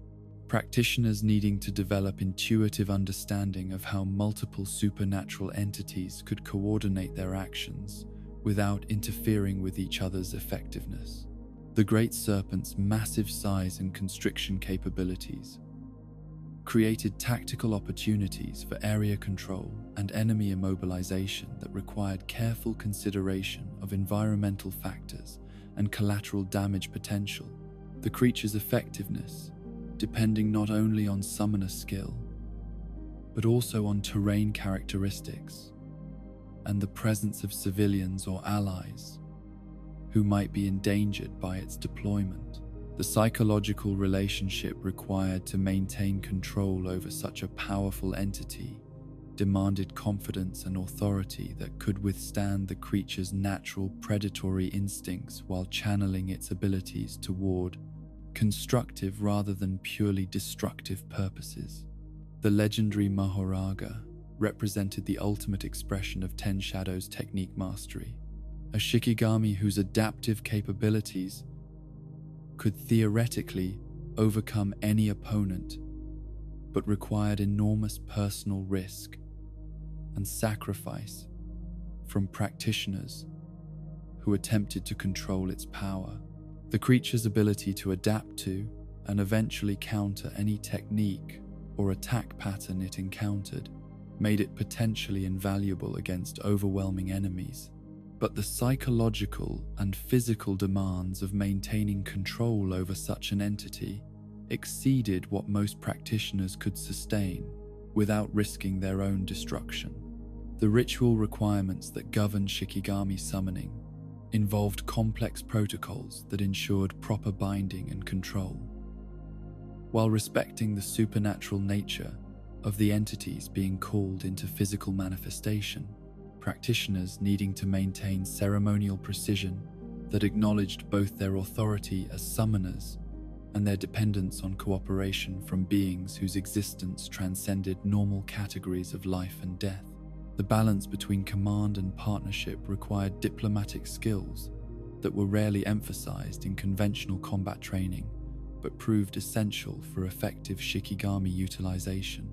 Practitioners needing to develop intuitive understanding of how multiple supernatural entities could coordinate their actions without interfering with each other's effectiveness. The Great Serpent's massive size and constriction capabilities created tactical opportunities for area control and enemy immobilization that required careful consideration of environmental factors and collateral damage potential. The creature's effectiveness, depending not only on summoner skill, but also on terrain characteristics and the presence of civilians or allies who might be endangered by its deployment. The psychological relationship required to maintain control over such a powerful entity demanded confidence and authority that could withstand the creature's natural predatory instincts while channeling its abilities toward constructive rather than purely destructive purposes. The legendary Mahoraga represented the ultimate expression of Ten Shadows' technique mastery, a Shikigami whose adaptive capabilities could theoretically overcome any opponent, but required enormous personal risk and sacrifice from practitioners who attempted to control its power. The creature's ability to adapt to and eventually counter any technique or attack pattern it encountered made it potentially invaluable against overwhelming enemies. But the psychological and physical demands of maintaining control over such an entity exceeded what most practitioners could sustain without risking their own destruction. The ritual requirements that governed Shikigami summoning involved complex protocols that ensured proper binding and control, while respecting the supernatural nature of the entities being called into physical manifestation. Practitioners needing to maintain ceremonial precision that acknowledged both their authority as summoners and their dependence on cooperation from beings whose existence transcended normal categories of life and death. The balance between command and partnership required diplomatic skills that were rarely emphasized in conventional combat training, but proved essential for effective Shikigami utilization.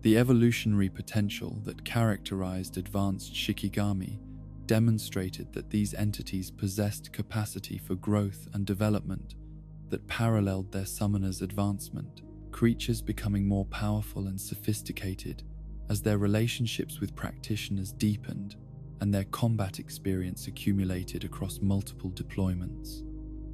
The evolutionary potential that characterized advanced Shikigami demonstrated that these entities possessed capacity for growth and development that paralleled their summoners' advancement, creatures becoming more powerful and sophisticated as their relationships with practitioners deepened and their combat experience accumulated across multiple deployments.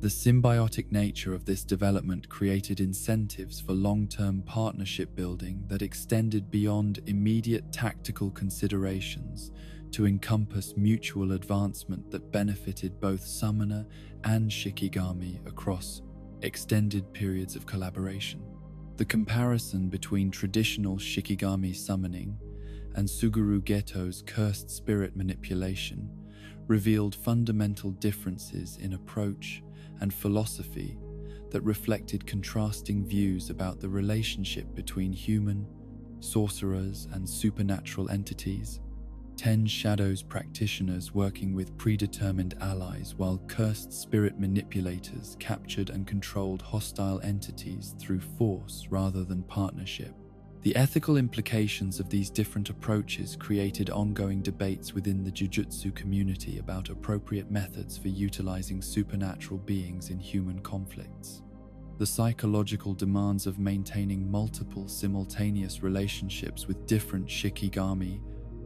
The symbiotic nature of this development created incentives for long-term partnership building that extended beyond immediate tactical considerations to encompass mutual advancement that benefited both summoner and Shikigami across extended periods of collaboration. The comparison between traditional Shikigami summoning and Suguru Geto's cursed spirit manipulation revealed fundamental differences in approach and philosophy that reflected contrasting views about the relationship between human, sorcerers, and supernatural entities. 10 Shadows practitioners working with predetermined allies, while cursed spirit manipulators captured and controlled hostile entities through force rather than partnership. The ethical implications of these different approaches created ongoing debates within the Jujutsu community about appropriate methods for utilizing supernatural beings in human conflicts. The psychological demands of maintaining multiple simultaneous relationships with different Shikigami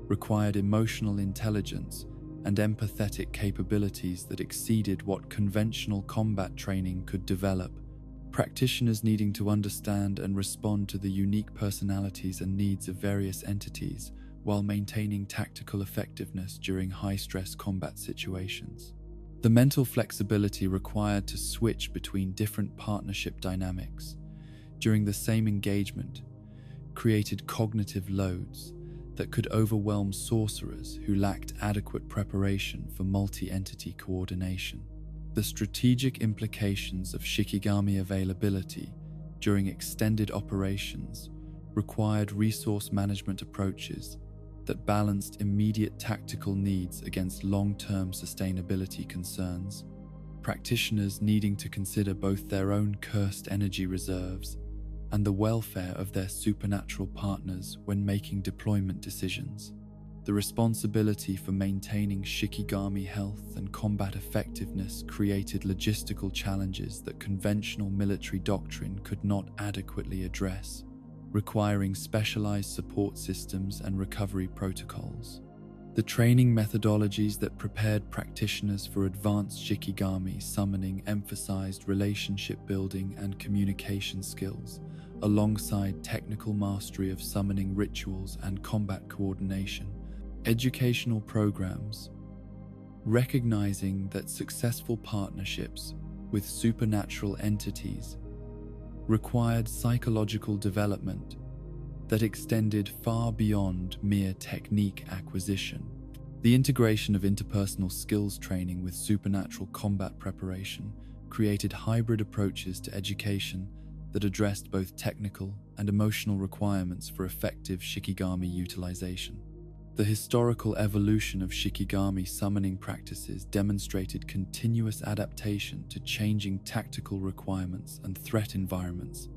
required emotional intelligence and empathetic capabilities that exceeded what conventional combat training could develop. Practitioners needing to understand and respond to the unique personalities and needs of various entities while maintaining tactical effectiveness during high-stress combat situations. The mental flexibility required to switch between different partnership dynamics during the same engagement created cognitive loads that could overwhelm sorcerers who lacked adequate preparation for multi-entity coordination. The strategic implications of Shikigami availability during extended operations required resource management approaches that balanced immediate tactical needs against long-term sustainability concerns, practitioners needing to consider both their own cursed energy reserves and the welfare of their supernatural partners when making deployment decisions. The responsibility for maintaining Shikigami health and combat effectiveness created logistical challenges that conventional military doctrine could not adequately address, requiring specialized support systems and recovery protocols. The training methodologies that prepared practitioners for advanced Shikigami summoning emphasized relationship building and communication skills, alongside technical mastery of summoning rituals and combat coordination. Educational programs, recognizing that successful partnerships with supernatural entities required psychological development that extended far beyond mere technique acquisition. The integration of interpersonal skills training with supernatural combat preparation created hybrid approaches to education that addressed both technical and emotional requirements for effective Shikigami utilization. The historical evolution of Shikigami summoning practices demonstrated continuous adaptation to changing tactical requirements and threat environments,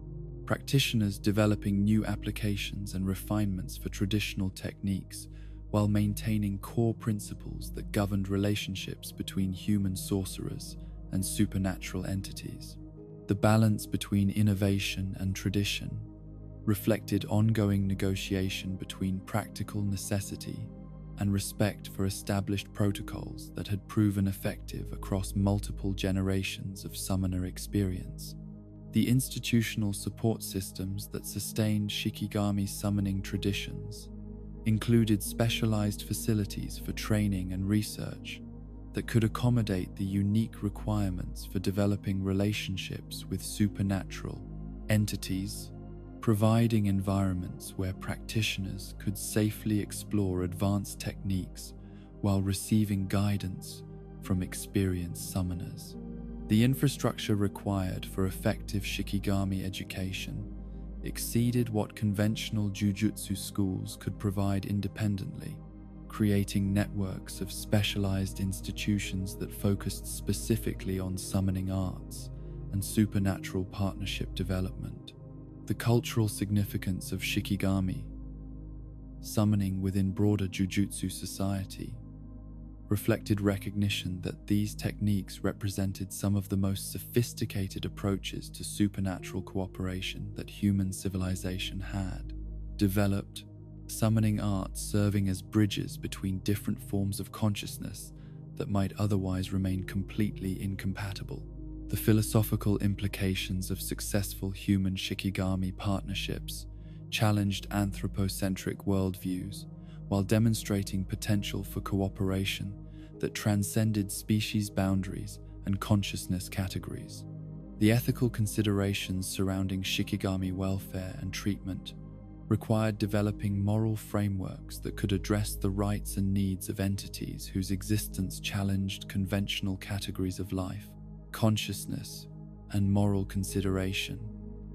practitioners developing new applications and refinements for traditional techniques while maintaining core principles that governed relationships between human sorcerers and supernatural entities. The balance between innovation and tradition reflected ongoing negotiation between practical necessity and respect for established protocols that had proven effective across multiple generations of summoner experience. The institutional support systems that sustained Shikigami summoning traditions included specialized facilities for training and research that could accommodate the unique requirements for developing relationships with supernatural entities, providing environments where practitioners could safely explore advanced techniques while receiving guidance from experienced summoners. The infrastructure required for effective Shikigami education exceeded what conventional Jujutsu schools could provide independently, creating networks of specialized institutions that focused specifically on summoning arts and supernatural partnership development. The cultural significance of Shikigami summoning within broader Jujutsu society reflected recognition that these techniques represented some of the most sophisticated approaches to supernatural cooperation that human civilization had developed. summoning arts serving as bridges between different forms of consciousness that might otherwise remain completely incompatible. The philosophical implications of successful human Shikigami partnerships challenged anthropocentric worldviews while demonstrating potential for cooperation that transcended species boundaries and consciousness categories. The ethical considerations surrounding Shikigami welfare and treatment required developing moral frameworks that could address the rights and needs of entities whose existence challenged conventional categories of life, consciousness, and moral consideration.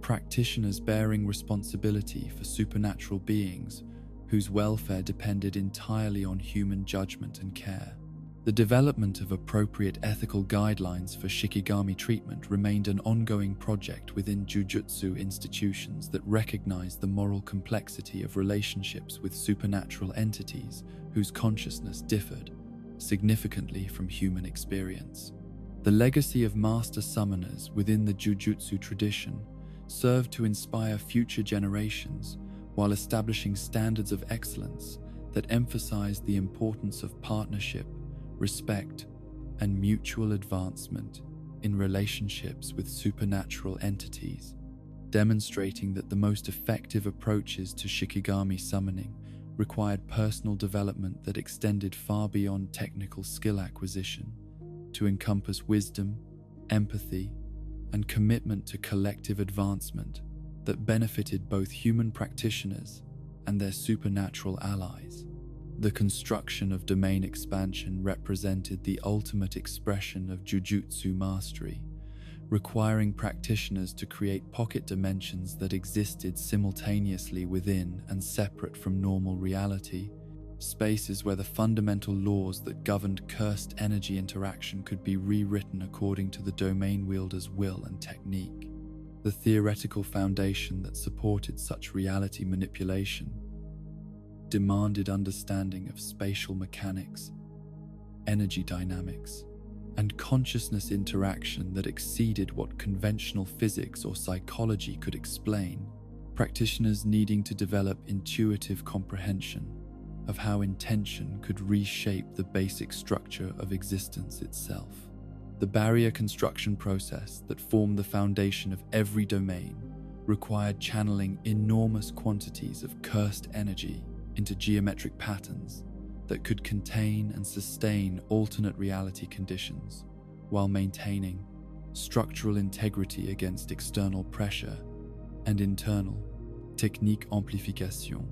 Practitioners bearing responsibility for supernatural beings whose welfare depended entirely on human judgment and care. The development of appropriate ethical guidelines for Shikigami treatment remained an ongoing project within Jujutsu institutions that recognized the moral complexity of relationships with supernatural entities whose consciousness differed significantly from human experience. The legacy of master summoners within the Jujutsu tradition served to inspire future generations while establishing standards of excellence that emphasized the importance of partnership, respect, and mutual advancement in relationships with supernatural entities, demonstrating that the most effective approaches to Shikigami summoning required personal development that extended far beyond technical skill acquisition to encompass wisdom, empathy, and commitment to collective advancement that benefited both human practitioners and their supernatural allies. The construction of domain expansion represented the ultimate expression of Jujutsu mastery, requiring practitioners to create pocket dimensions that existed simultaneously within and separate from normal reality, spaces where the fundamental laws that governed cursed energy interaction could be rewritten according to the domain wielder's will and technique. The theoretical foundation that supported such reality manipulation demanded understanding of spatial mechanics, energy dynamics, and consciousness interaction that exceeded what conventional physics or psychology could explain, practitioners needing to develop intuitive comprehension of how intention could reshape the basic structure of existence itself. The barrier construction process that formed the foundation of every domain required channeling enormous quantities of cursed energy into geometric patterns that could contain and sustain alternate reality conditions while maintaining structural integrity against external pressure and internal technique amplification.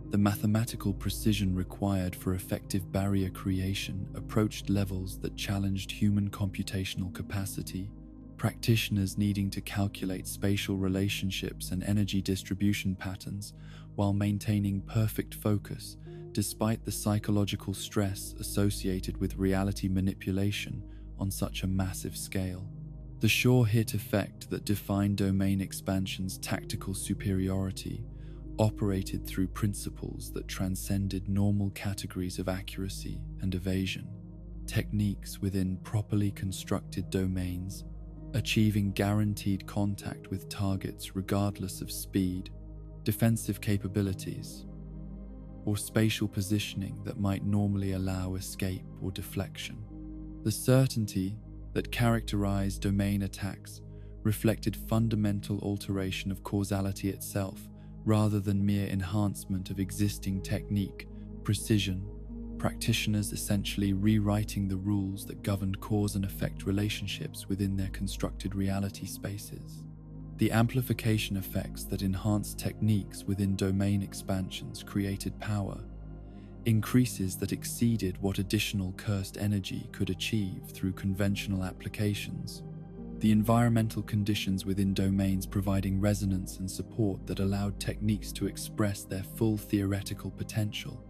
The mathematical precision required for effective barrier creation approached levels that challenged human computational capacity, practitioners needing to calculate spatial relationships and energy distribution patterns while maintaining perfect focus despite the psychological stress associated with reality manipulation on such a massive scale. The sure hit effect that defined domain expansion's tactical superiority operated through principles that transcended normal categories of accuracy and evasion, techniques within properly constructed domains, achieving guaranteed contact with targets regardless of speed, defensive capabilities, or spatial positioning that might normally allow escape or deflection. The certainty that characterized domain attacks reflected fundamental alteration of causality itself rather than mere enhancement of existing technique, precision, practitioners essentially rewriting the rules that governed cause and effect relationships within their constructed reality spaces. The amplification effects that enhanced techniques within domain expansions created power, increases that exceeded what additional cursed energy could achieve through conventional applications. The environmental conditions within domains providing resonance and support that allowed techniques to express their full theoretical potential,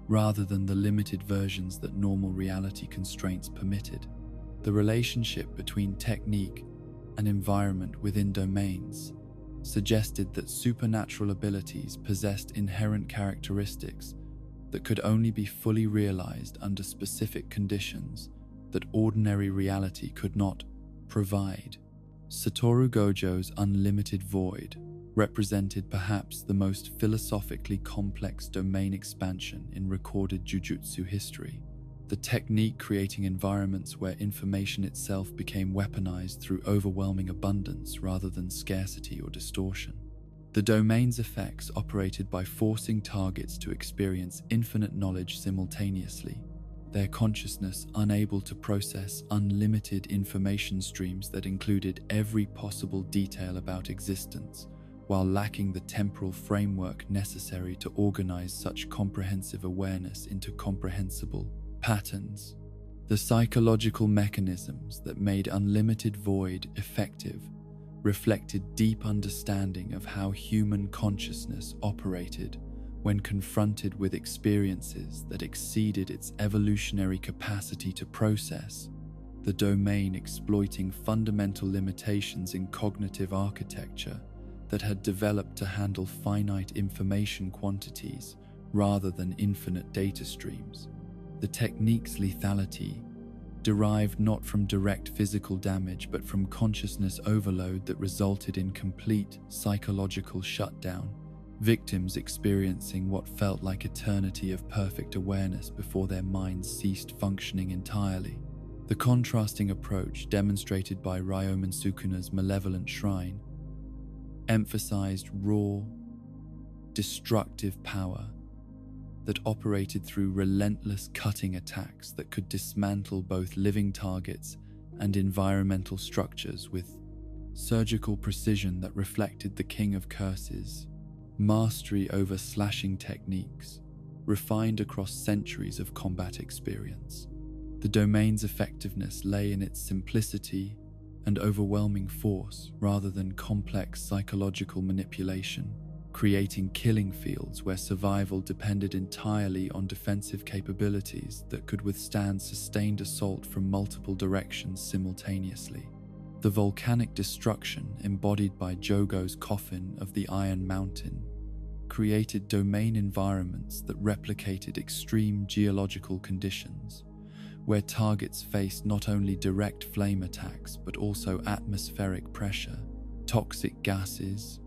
rather than the limited versions that normal reality constraints permitted. The relationship between technique and environment within domains suggested that supernatural abilities possessed inherent characteristics that could only be fully realized under specific conditions that ordinary reality could not provide. Satoru Gojo's unlimited void represented perhaps the most philosophically complex domain expansion in recorded Jujutsu history. The technique creating environments where information itself became weaponized through overwhelming abundance rather than scarcity or distortion. The domain's effects operated by forcing targets to experience infinite knowledge simultaneously, their consciousness unable to process unlimited information streams that included every possible detail about existence, while lacking the temporal framework necessary to organize such comprehensive awareness into comprehensible patterns. The psychological mechanisms that made unlimited void effective reflected deep understanding of how human consciousness operated when confronted with experiences that exceeded its evolutionary capacity to process, the domain exploiting fundamental limitations in cognitive architecture that had developed to handle finite information quantities rather than infinite data streams. The technique's lethality derived not from direct physical damage but from consciousness overload that resulted in complete psychological shutdown, victims experiencing what felt like eternity of perfect awareness before their minds ceased functioning entirely. The contrasting approach demonstrated by Ryomen Sukuna's malevolent shrine emphasized raw, destructive power that operated through relentless cutting attacks that could dismantle both living targets and environmental structures with surgical precision that reflected the King of Curses' mastery over slashing techniques, refined across centuries of combat experience. The domain's effectiveness lay in its simplicity and overwhelming force rather than complex psychological manipulation, creating killing fields where survival depended entirely on defensive capabilities that could withstand sustained assault from multiple directions simultaneously. The volcanic destruction embodied by Jogo's coffin of the Iron Mountain created domain environments that replicated extreme geological conditions, where targets faced not only direct flame attacks but also atmospheric pressure, toxic gases,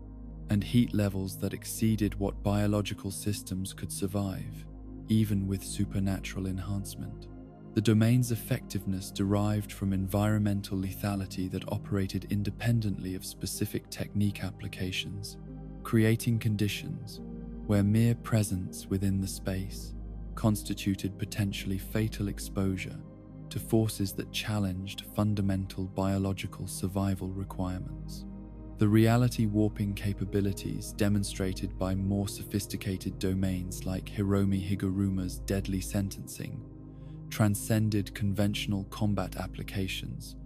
and heat levels that exceeded what biological systems could survive, even with supernatural enhancement. The domain's effectiveness derived from environmental lethality that operated independently of specific technique applications, creating conditions where mere presence within the space constituted potentially fatal exposure to forces that challenged fundamental biological survival requirements. The reality warping capabilities demonstrated by more sophisticated domains like Hiromi Higuruma's deadly sentencing transcended conventional combat applications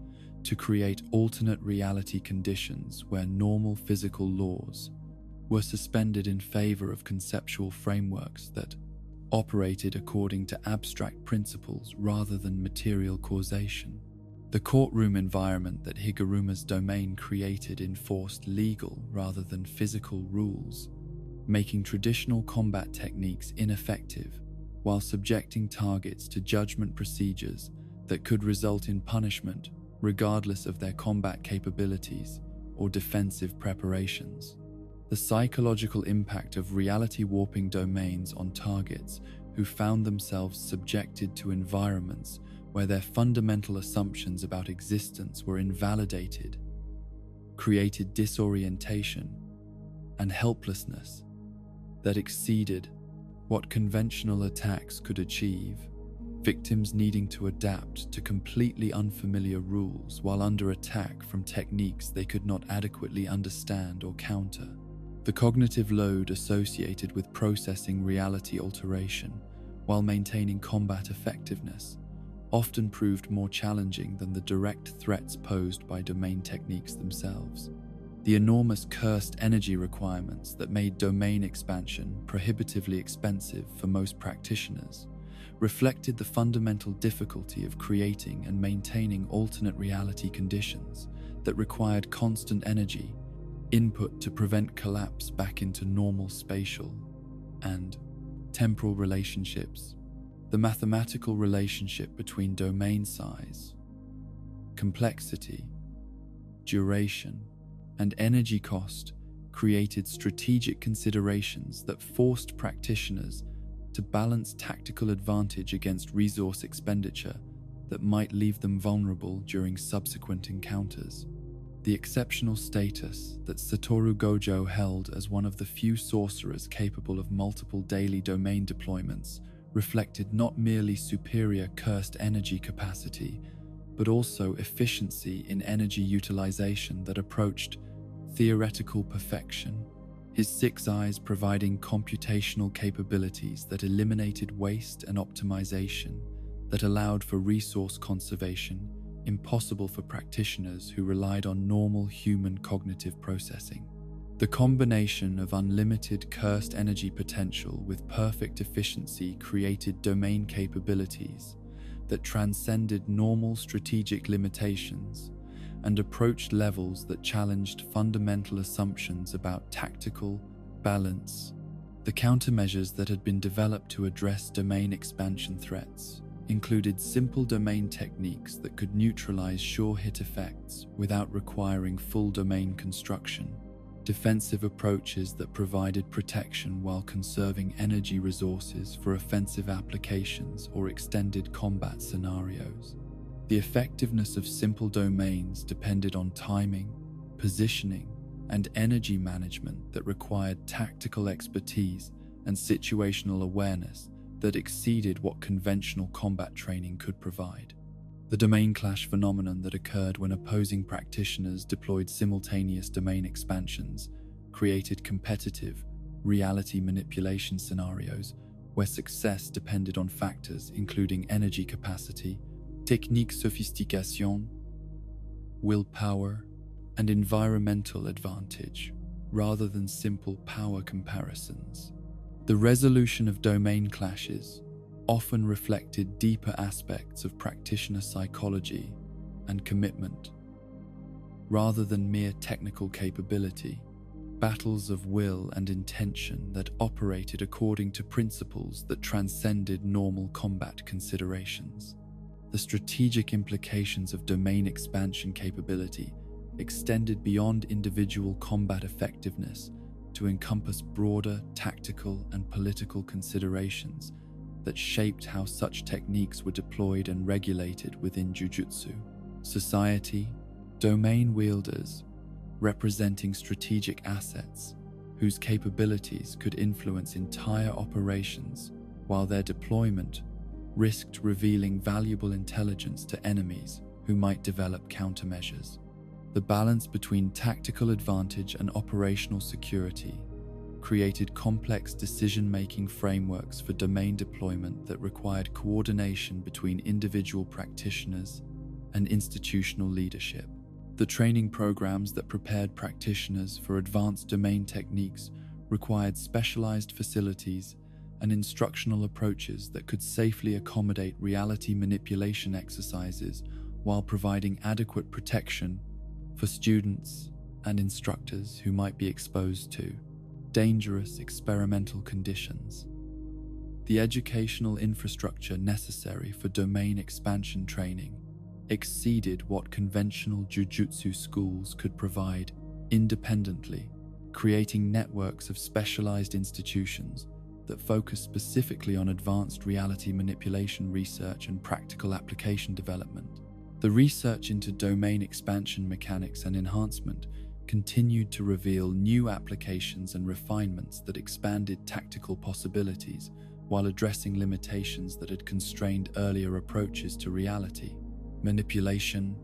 to create alternate reality conditions where normal physical laws were suspended in favor of conceptual frameworks that operated according to abstract principles rather than material causation. The courtroom environment that Higuruma's domain created enforced legal rather than physical rules, making traditional combat techniques ineffective while subjecting targets to judgment procedures that could result in punishment regardless of their combat capabilities or defensive preparations. The psychological impact of reality warping domains on targets who found themselves subjected to environments where their fundamental assumptions about existence were invalidated created disorientation and helplessness that exceeded what conventional attacks could achieve, victims needing to adapt to completely unfamiliar rules while under attack from techniques they could not adequately understand or counter. The cognitive load associated with processing reality alteration while maintaining combat effectiveness often proved more challenging than the direct threats posed by domain techniques themselves. The enormous cursed energy requirements that made domain expansion prohibitively expensive for most practitioners reflected the fundamental difficulty of creating and maintaining alternate reality conditions that required constant energy input to prevent collapse back into normal spatial and temporal relationships. The mathematical relationship between domain size, complexity, duration, and energy cost created strategic considerations that forced practitioners to balance tactical advantage against resource expenditure that might leave them vulnerable during subsequent encounters. The exceptional status that Satoru Gojo held as one of the few sorcerers capable of multiple daily domain deployments reflected not merely superior cursed energy capacity, but also efficiency in energy utilization that approached theoretical perfection. His 6 eyes providing computational capabilities that eliminated waste and optimization, that allowed for resource conservation, impossible for practitioners who relied on normal human cognitive processing. The combination of unlimited cursed energy potential with perfect efficiency created domain capabilities that transcended normal strategic limitations and approached levels that challenged fundamental assumptions about tactical balance. The countermeasures that had been developed to address domain expansion threats included simple domain techniques that could neutralize sure-hit effects without requiring full domain construction, defensive approaches that provided protection while conserving energy resources for offensive applications or extended combat scenarios. The effectiveness of simple domains depended on timing, positioning, and energy management that required tactical expertise and situational awareness that exceeded what conventional combat training could provide. The domain clash phenomenon that occurred when opposing practitioners deployed simultaneous domain expansions created competitive, reality manipulation scenarios where success depended on factors including energy capacity, technique sophistication, willpower, and environmental advantage, rather than simple power comparisons. The resolution of domain clashes often reflected deeper aspects of practitioner psychology and commitment, rather than mere technical capability. Battles of will and intention that operated according to principles that transcended normal combat considerations. The strategic implications of domain expansion capability extended beyond individual combat effectiveness to encompass broader tactical and political considerations that shaped how such techniques were deployed and regulated within Jujutsu. Society, domain wielders, representing strategic assets whose capabilities could influence entire operations, while their deployment risked revealing valuable intelligence to enemies who might develop countermeasures. The balance between tactical advantage and operational security created complex decision-making frameworks for domain deployment that required coordination between individual practitioners and institutional leadership. The training programs that prepared practitioners for advanced domain techniques required specialized facilities and instructional approaches that could safely accommodate reality manipulation exercises while providing adequate protection for students and instructors who might be exposed to dangerous experimental conditions. The educational infrastructure necessary for domain expansion training exceeded what conventional jujutsu schools could provide independently, creating networks of specialized institutions that focus specifically on advanced reality manipulation research and practical application development. The research into domain expansion mechanics and enhancement continued to reveal new applications and refinements that expanded tactical possibilities while addressing limitations that had constrained earlier approaches to reality manipulation.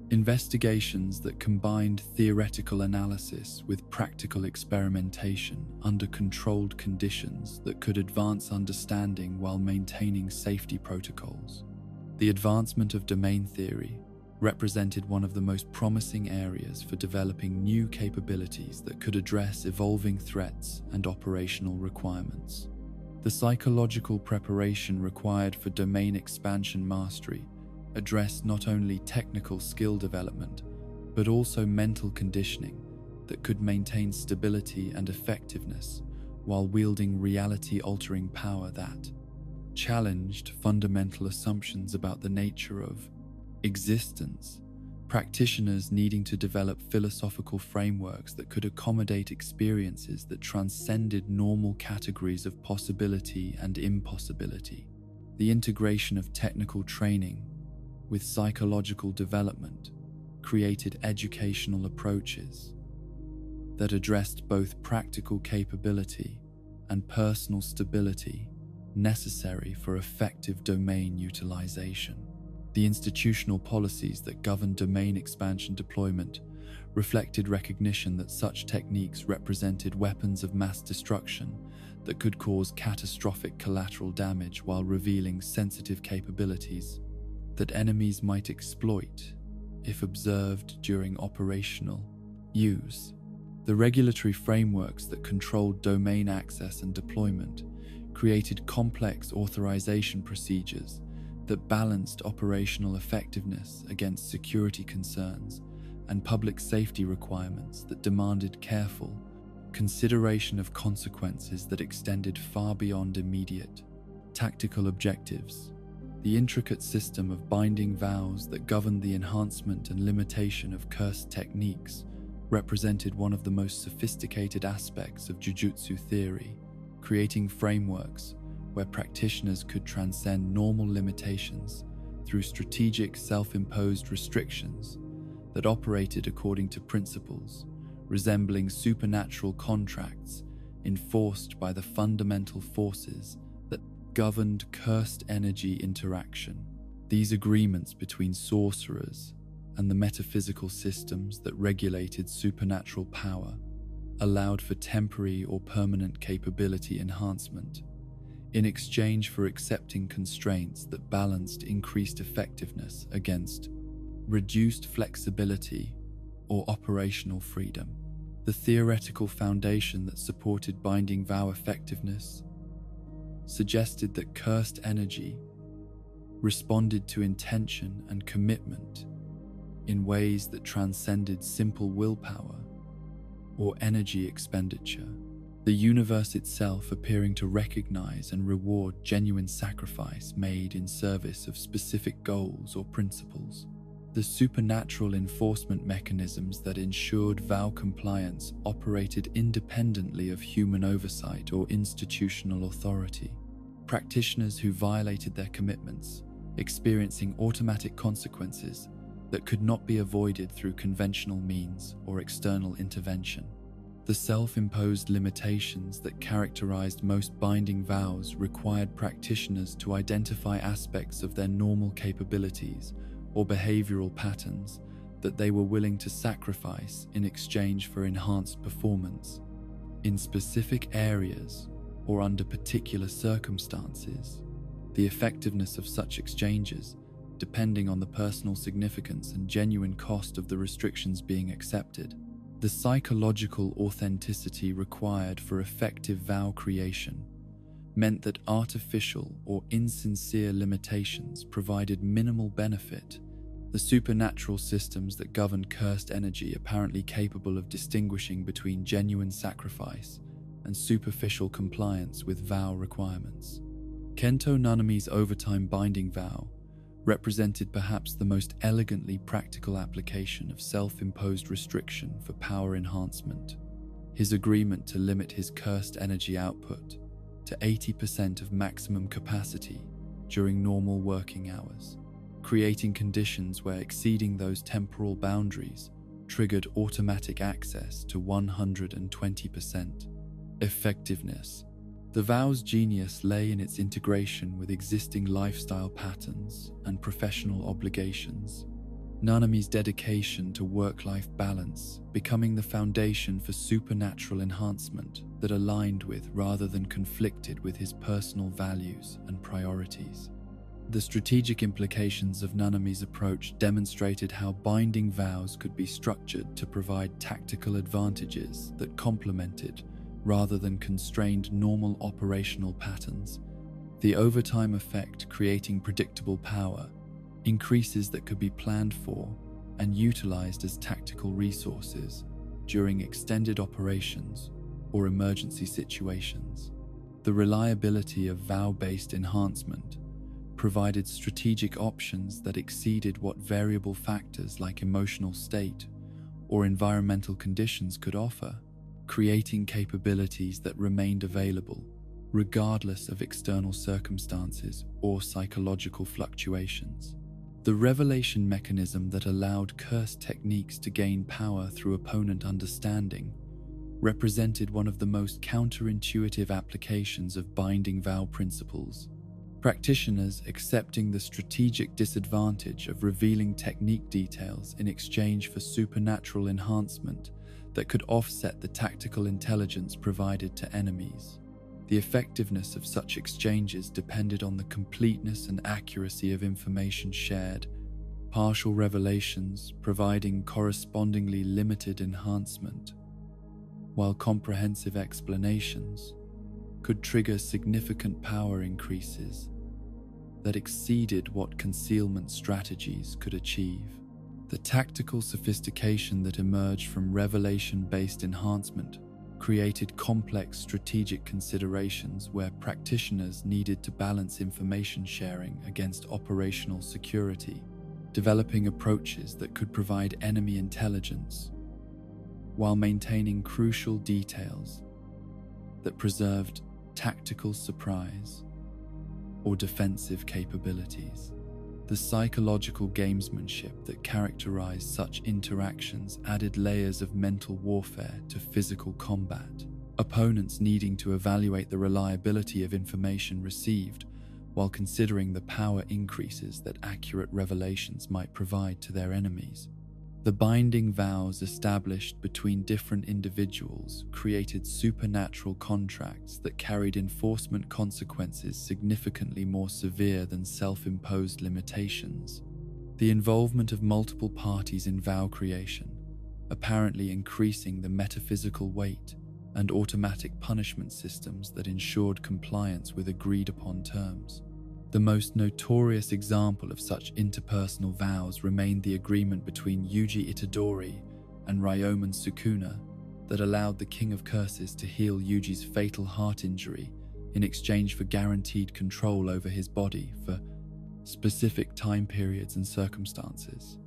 Investigations that combined theoretical analysis with practical experimentation under controlled conditions that could advance understanding while maintaining safety protocols. The advancement of domain theory represented one of the most promising areas for developing new capabilities that could address evolving threats and operational requirements. The psychological preparation required for domain expansion mastery addressed not only technical skill development, but also mental conditioning that could maintain stability and effectiveness while wielding reality-altering power that challenged fundamental assumptions about the nature of existence practitioners needing to develop philosophical frameworks that could accommodate experiences that transcended normal categories of possibility and impossibility. The integration of technical training with psychological development created educational approaches that addressed both practical capability and personal stability necessary for effective domain utilization. The institutional policies that governed domain expansion deployment reflected recognition that such techniques represented weapons of mass destruction that could cause catastrophic collateral damage while revealing sensitive capabilities that enemies might exploit if observed during operational use. The regulatory frameworks that controlled domain access and deployment created complex authorization procedures that balanced operational effectiveness against security concerns and public safety requirements that demanded careful consideration of consequences that extended far beyond immediate tactical objectives. The intricate system of binding vows that governed the enhancement and limitation of cursed techniques represented one of the most sophisticated aspects of Jujutsu theory, creating frameworks where practitioners could transcend normal limitations through strategic self-imposed restrictions that operated according to principles resembling supernatural contracts enforced by the fundamental forces that governed cursed energy interaction. These agreements between sorcerers and the metaphysical systems that regulated supernatural power allowed for temporary or permanent capability enhancement in exchange for accepting constraints that balanced increased effectiveness against reduced flexibility or operational freedom. The theoretical foundation that supported binding vow effectiveness suggested that cursed energy responded to intention and commitment in ways that transcended simple willpower or energy expenditure, the universe itself appearing to recognize and reward genuine sacrifice made in service of specific goals or principles. The supernatural enforcement mechanisms that ensured vow compliance operated independently of human oversight or institutional authority. Practitioners who violated their commitments, experiencing automatic consequences that could not be avoided through conventional means or external intervention. The self-imposed limitations that characterized most binding vows required practitioners to identify aspects of their normal capabilities or behavioral patterns that they were willing to sacrifice in exchange for enhanced performance. In specific areas or under particular circumstances, the effectiveness of such exchanges, depending on the personal significance and genuine cost of the restrictions being accepted. The psychological authenticity required for effective vow creation meant that artificial or insincere limitations provided minimal benefit. The supernatural systems that governed cursed energy apparently capable of distinguishing between genuine sacrifice and superficial compliance with vow requirements. Kento Nanami's overtime binding vow represented perhaps the most elegantly practical application of self-imposed restriction for power enhancement. His agreement to limit his cursed energy output to 80% of maximum capacity during normal working hours, creating conditions where exceeding those temporal boundaries triggered automatic access to 120% effectiveness. The vow's genius lay in its integration with existing lifestyle patterns and professional obligations. Nanami's dedication to work-life balance becoming the foundation for supernatural enhancement that aligned with rather than conflicted with his personal values and priorities. The strategic implications of Nanami's approach demonstrated how binding vows could be structured to provide tactical advantages that complemented rather than constrained normal operational patterns. The overtime effect creating predictable power, increases that could be planned for and utilized as tactical resources during extended operations or emergency situations. The reliability of vow-based enhancement provided strategic options that exceeded what variable factors like emotional state or environmental conditions could offer, creating capabilities that remained available regardless of external circumstances or psychological fluctuations. The revelation mechanism that allowed cursed techniques to gain power through opponent understanding represented one of the most counterintuitive applications of binding vow principles. Practitioners accepting the strategic disadvantage of revealing technique details in exchange for supernatural enhancement that could offset the tactical intelligence provided to enemies. The effectiveness of such exchanges depended on the completeness and accuracy of information shared, partial revelations providing correspondingly limited enhancement, while comprehensive explanations could trigger significant power increases that exceeded what concealment strategies could achieve. The tactical sophistication that emerged from revelation-based enhancement created complex strategic considerations where practitioners needed to balance information sharing against operational security, developing approaches that could provide enemy intelligence while maintaining crucial details that preserved tactical surprise or defensive capabilities. The psychological gamesmanship that characterized such interactions added layers of mental warfare to physical combat, opponents needing to evaluate the reliability of information received while considering the power increases that accurate revelations might provide to their enemies. The binding vows established between different individuals created supernatural contracts that carried enforcement consequences significantly more severe than self-imposed limitations. The involvement of multiple parties in vow creation, apparently increasing the metaphysical weight and automatic punishment systems that ensured compliance with agreed-upon terms. The most notorious example of such interpersonal vows remained the agreement between Yuji Itadori and Ryomen Sukuna that allowed the King of Curses to heal Yuji's fatal heart injury in exchange for guaranteed control over his body for specific time periods and circumstances.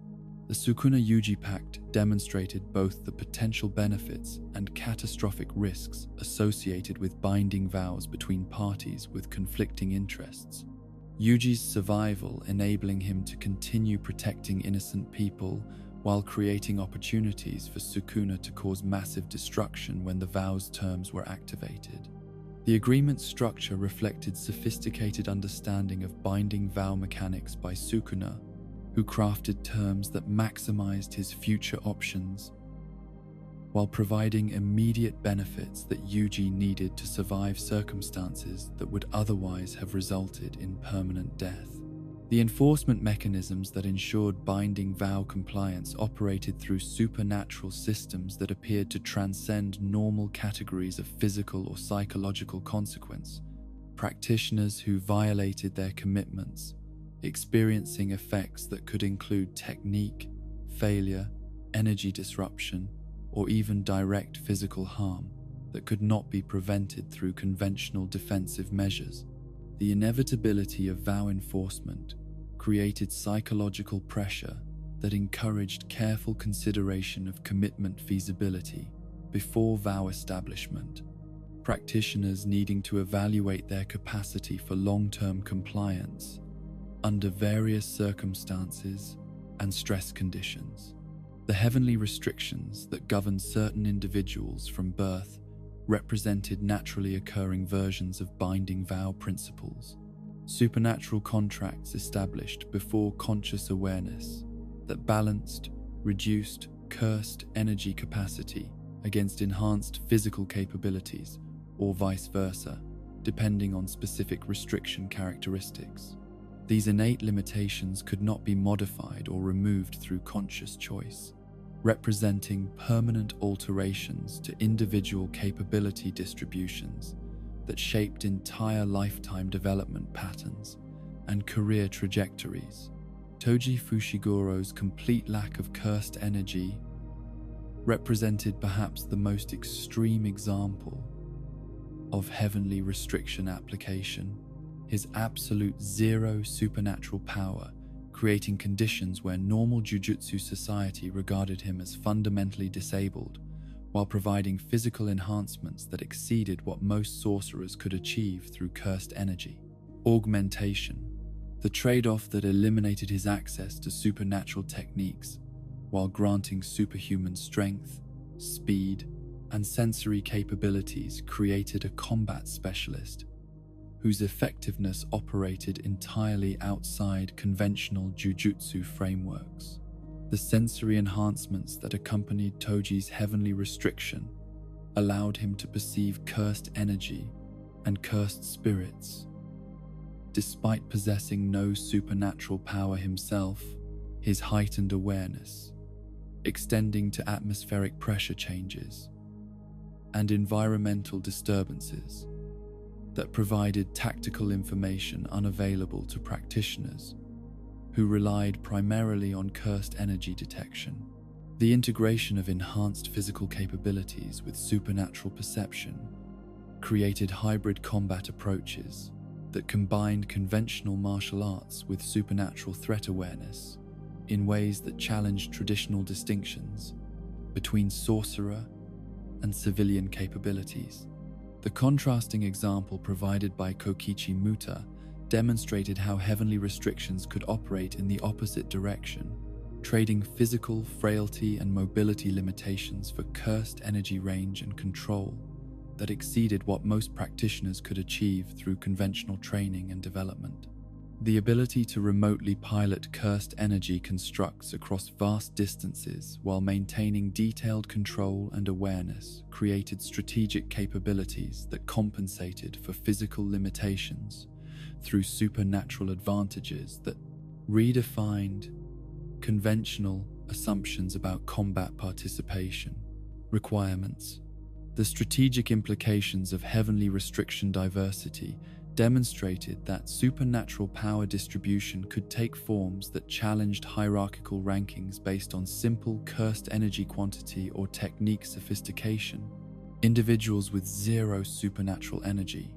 The Sukuna-Yuji Pact demonstrated both the potential benefits and catastrophic risks associated with binding vows between parties with conflicting interests. Yuji's survival enabling him to continue protecting innocent people while creating opportunities for Sukuna to cause massive destruction when the vow's terms were activated. The agreement's structure reflected sophisticated understanding of binding vow mechanics by Sukuna, who crafted terms that maximized his future options while providing immediate benefits that Yuji needed to survive circumstances that would otherwise have resulted in permanent death. The enforcement mechanisms that ensured binding vow compliance operated through supernatural systems that appeared to transcend normal categories of physical or psychological consequence. Practitioners who violated their commitments, experiencing effects that could include technique, failure, energy disruption, or even direct physical harm that could not be prevented through conventional defensive measures. The inevitability of vow enforcement created psychological pressure that encouraged careful consideration of commitment feasibility before vow establishment, practitioners needing to evaluate their capacity for long-term compliance under various circumstances and stress conditions. The heavenly restrictions that governed certain individuals from birth represented naturally occurring versions of binding vow principles, supernatural contracts established before conscious awareness that balanced, reduced, cursed energy capacity against enhanced physical capabilities, or vice versa, depending on specific restriction characteristics. These innate limitations could not be modified or removed through conscious choice, representing permanent alterations to individual capability distributions that shaped entire lifetime development patterns and career trajectories. Toji Fushigoro's complete lack of cursed energy represented perhaps the most extreme example of heavenly restriction application. his absolute zero supernatural power, creating conditions where normal Jujutsu society regarded him as fundamentally disabled, while providing physical enhancements that exceeded what most sorcerers could achieve through cursed energy. Augmentation, the trade-off that eliminated his access to supernatural techniques, while granting superhuman strength, speed, and sensory capabilities, created a combat specialist whose effectiveness operated entirely outside conventional Jujutsu frameworks. The sensory enhancements that accompanied Toji's heavenly restriction allowed him to perceive cursed energy and cursed spirits. Despite possessing no supernatural power himself, his heightened awareness, extending to atmospheric pressure changes and environmental disturbances, that provided tactical information unavailable to practitioners who relied primarily on cursed energy detection. The integration of enhanced physical capabilities with supernatural perception created hybrid combat approaches that combined conventional martial arts with supernatural threat awareness in ways that challenged traditional distinctions between sorcerer and civilian capabilities. The contrasting example provided by Kokichi Muta demonstrated how heavenly restrictions could operate in the opposite direction, trading physical frailty and mobility limitations for cursed energy range and control that exceeded what most practitioners could achieve through conventional training and development. The ability to remotely pilot cursed energy constructs across vast distances while maintaining detailed control and awareness created strategic capabilities that compensated for physical limitations through supernatural advantages that redefined conventional assumptions about combat participation requirements. The strategic implications of heavenly restriction diversity demonstrated that supernatural power distribution could take forms that challenged hierarchical rankings based on simple cursed energy quantity or technique sophistication. Individuals with zero supernatural energy,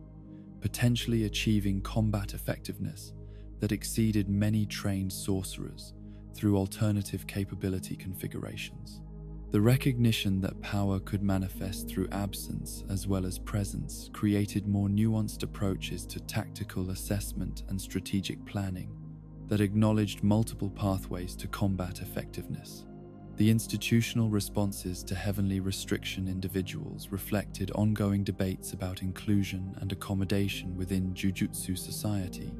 potentially achieving combat effectiveness that exceeded many trained sorcerers through alternative capability configurations. The recognition that power could manifest through absence as well as presence created more nuanced approaches to tactical assessment and strategic planning that acknowledged multiple pathways to combat effectiveness. The institutional responses to heavenly restriction individuals reflected ongoing debates about inclusion and accommodation within Jujutsu society,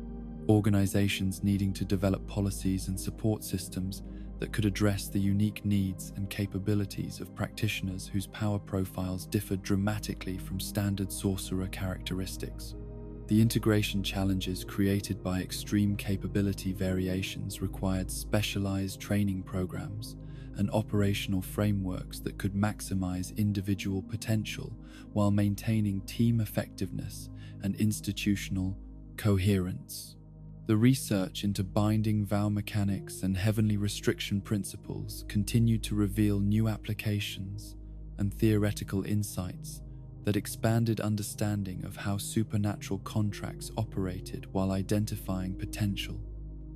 organizations needing to develop policies and support systems that could address the unique needs and capabilities of practitioners whose power profiles differed dramatically from standard sorcerer characteristics. The integration challenges created by extreme capability variations required specialized training programs and operational frameworks that could maximize individual potential while maintaining team effectiveness and institutional coherence. The research into binding vow mechanics and heavenly restriction principles continued to reveal new applications and theoretical insights that expanded understanding of how supernatural contracts operated while identifying potential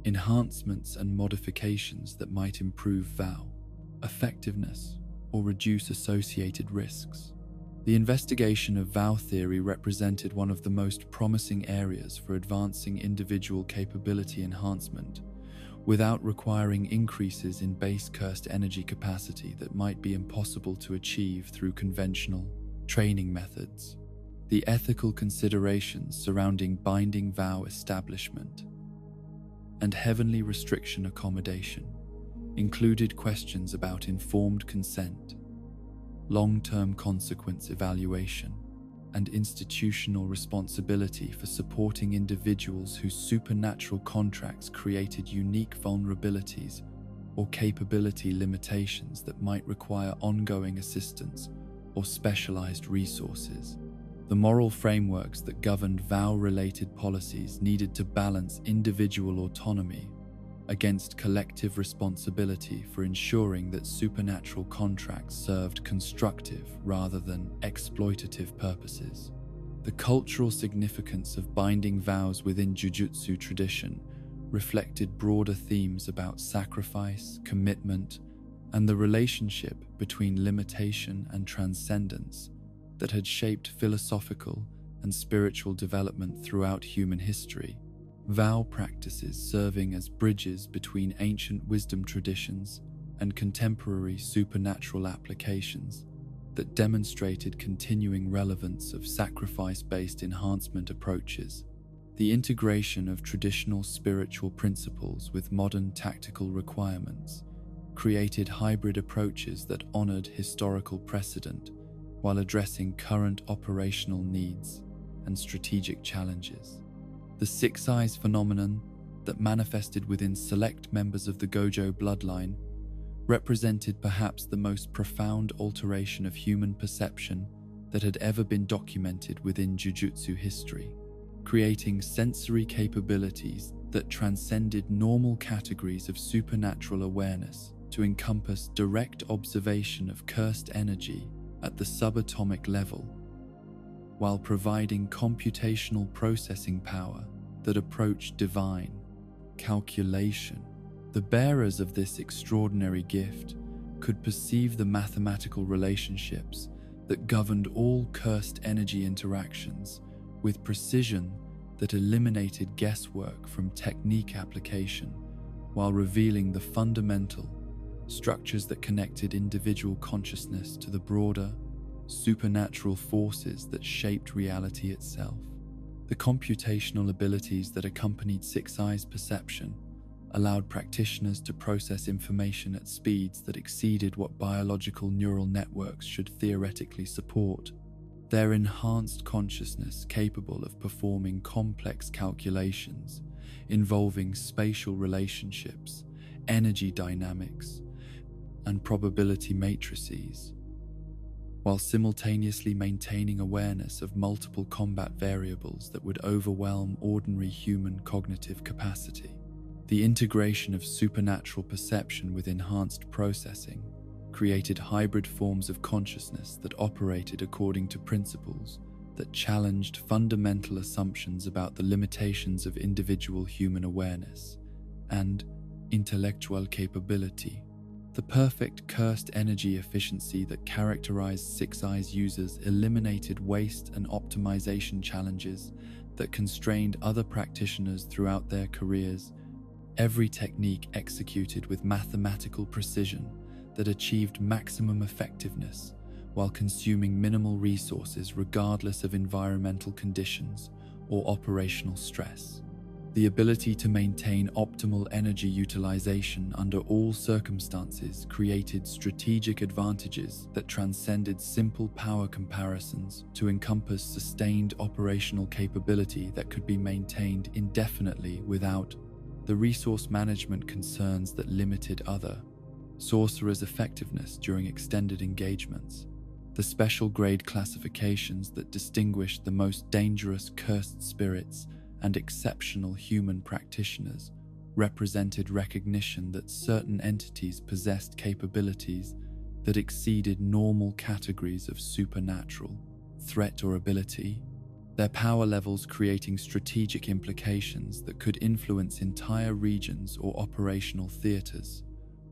enhancements and modifications that might improve vow effectiveness or reduce associated risks. The investigation of vow theory represented one of the most promising areas for advancing individual capability enhancement without requiring increases in base cursed energy capacity that might be impossible to achieve through conventional training methods. The ethical considerations surrounding binding vow establishment and heavenly restriction accommodation included questions about informed consent, long-term consequence evaluation, and institutional responsibility for supporting individuals whose supernatural contracts created unique vulnerabilities or capability limitations that might require ongoing assistance or specialized resources. The moral frameworks that governed vow-related policies needed to balance individual autonomy against collective responsibility for ensuring that supernatural contracts served constructive rather than exploitative purposes. The cultural significance of binding vows within Jujutsu tradition reflected broader themes about sacrifice, commitment, and the relationship between limitation and transcendence that had shaped philosophical and spiritual development throughout human history. Vow practices serving as bridges between ancient wisdom traditions and contemporary supernatural applications that demonstrated continuing relevance of sacrifice-based enhancement approaches. The integration of traditional spiritual principles with modern tactical requirements created hybrid approaches that honored historical precedent while addressing current operational needs and strategic challenges. The Six Eyes phenomenon that manifested within select members of the Gojo bloodline represented perhaps the most profound alteration of human perception that had ever been documented within Jujutsu history, creating sensory capabilities that transcended normal categories of supernatural awareness to encompass direct observation of cursed energy at the subatomic level, while providing computational processing power that approached divine calculation. The bearers of this extraordinary gift could perceive the mathematical relationships that governed all cursed energy interactions with precision that eliminated guesswork from technique application, while revealing the fundamental structures that connected individual consciousness to the broader, supernatural forces that shaped reality itself. The computational abilities that accompanied Six Eyes perception allowed practitioners to process information at speeds that exceeded what biological neural networks should theoretically support. Their enhanced consciousness capable of performing complex calculations involving spatial relationships, energy dynamics, and probability matrices, while simultaneously maintaining awareness of multiple combat variables that would overwhelm ordinary human cognitive capacity. The integration of supernatural perception with enhanced processing created hybrid forms of consciousness that operated according to principles that challenged fundamental assumptions about the limitations of individual human awareness and intellectual capability. The perfect cursed energy efficiency that characterized Six Eyes users eliminated waste and optimization challenges that constrained other practitioners throughout their careers. Every technique executed with mathematical precision that achieved maximum effectiveness while consuming minimal resources regardless of environmental conditions or operational stress. The ability to maintain optimal energy utilization under all circumstances created strategic advantages that transcended simple power comparisons to encompass sustained operational capability that could be maintained indefinitely without the resource management concerns that limited other sorcerers' effectiveness during extended engagements. The special grade classifications that distinguished the most dangerous cursed spirits and exceptional human practitioners represented recognition that certain entities possessed capabilities that exceeded normal categories of supernatural threat or ability, their power levels creating strategic implications that could influence entire regions or operational theaters,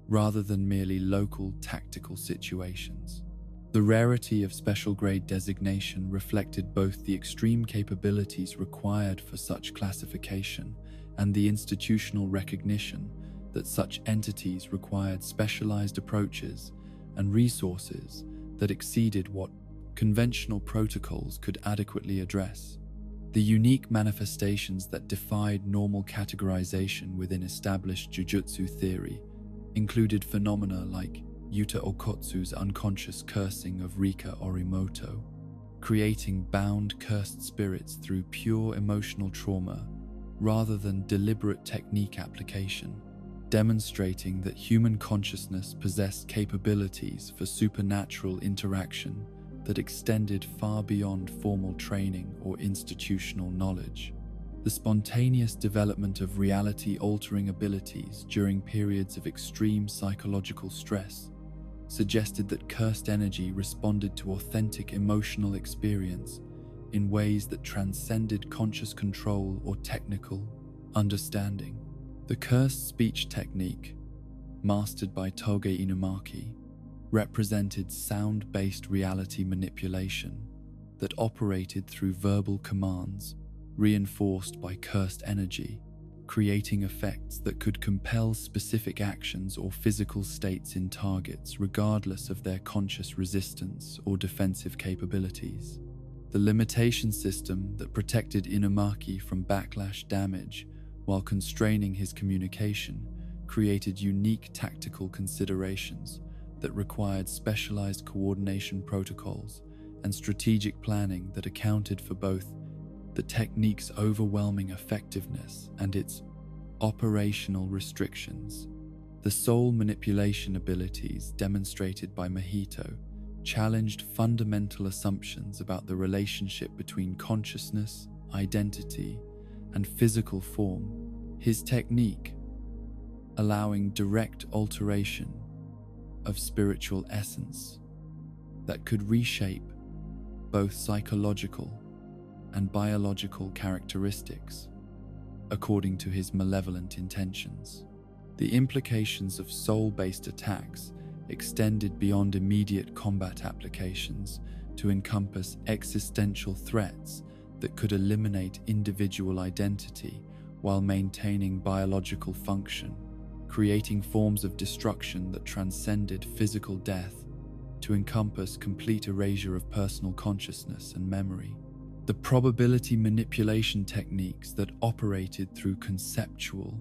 rather than merely local tactical situations. The rarity of special grade designation reflected both the extreme capabilities required for such classification and the institutional recognition that such entities required specialized approaches and resources that exceeded what conventional protocols could adequately address. The unique manifestations that defied normal categorization within established Jujutsu theory included phenomena like Yuta Okotsu's unconscious cursing of Rika Orimoto, creating bound cursed spirits through pure emotional trauma rather than deliberate technique application, demonstrating that human consciousness possessed capabilities for supernatural interaction that extended far beyond formal training or institutional knowledge. The spontaneous development of reality-altering abilities during periods of extreme psychological stress suggested that cursed energy responded to authentic emotional experience in ways that transcended conscious control or technical understanding. The cursed speech technique, mastered by Toge Inumaki, represented sound-based reality manipulation that operated through verbal commands reinforced by cursed energy, creating effects that could compel specific actions or physical states in targets regardless of their conscious resistance or defensive capabilities. The limitation system that protected Inumaki from backlash damage while constraining his communication created unique tactical considerations that required specialized coordination protocols and strategic planning that accounted for both the technique's overwhelming effectiveness and its operational restrictions. The soul manipulation abilities demonstrated by Mahito challenged fundamental assumptions about the relationship between consciousness, identity, and physical form. His technique, allowing direct alteration of spiritual essence that could reshape both psychological and biological characteristics according to his malevolent intentions. The implications of soul-based attacks extended beyond immediate combat applications to encompass existential threats that could eliminate individual identity while maintaining biological function, creating forms of destruction that transcended physical death to encompass complete erasure of personal consciousness and memory. The probability manipulation techniques that operated through conceptual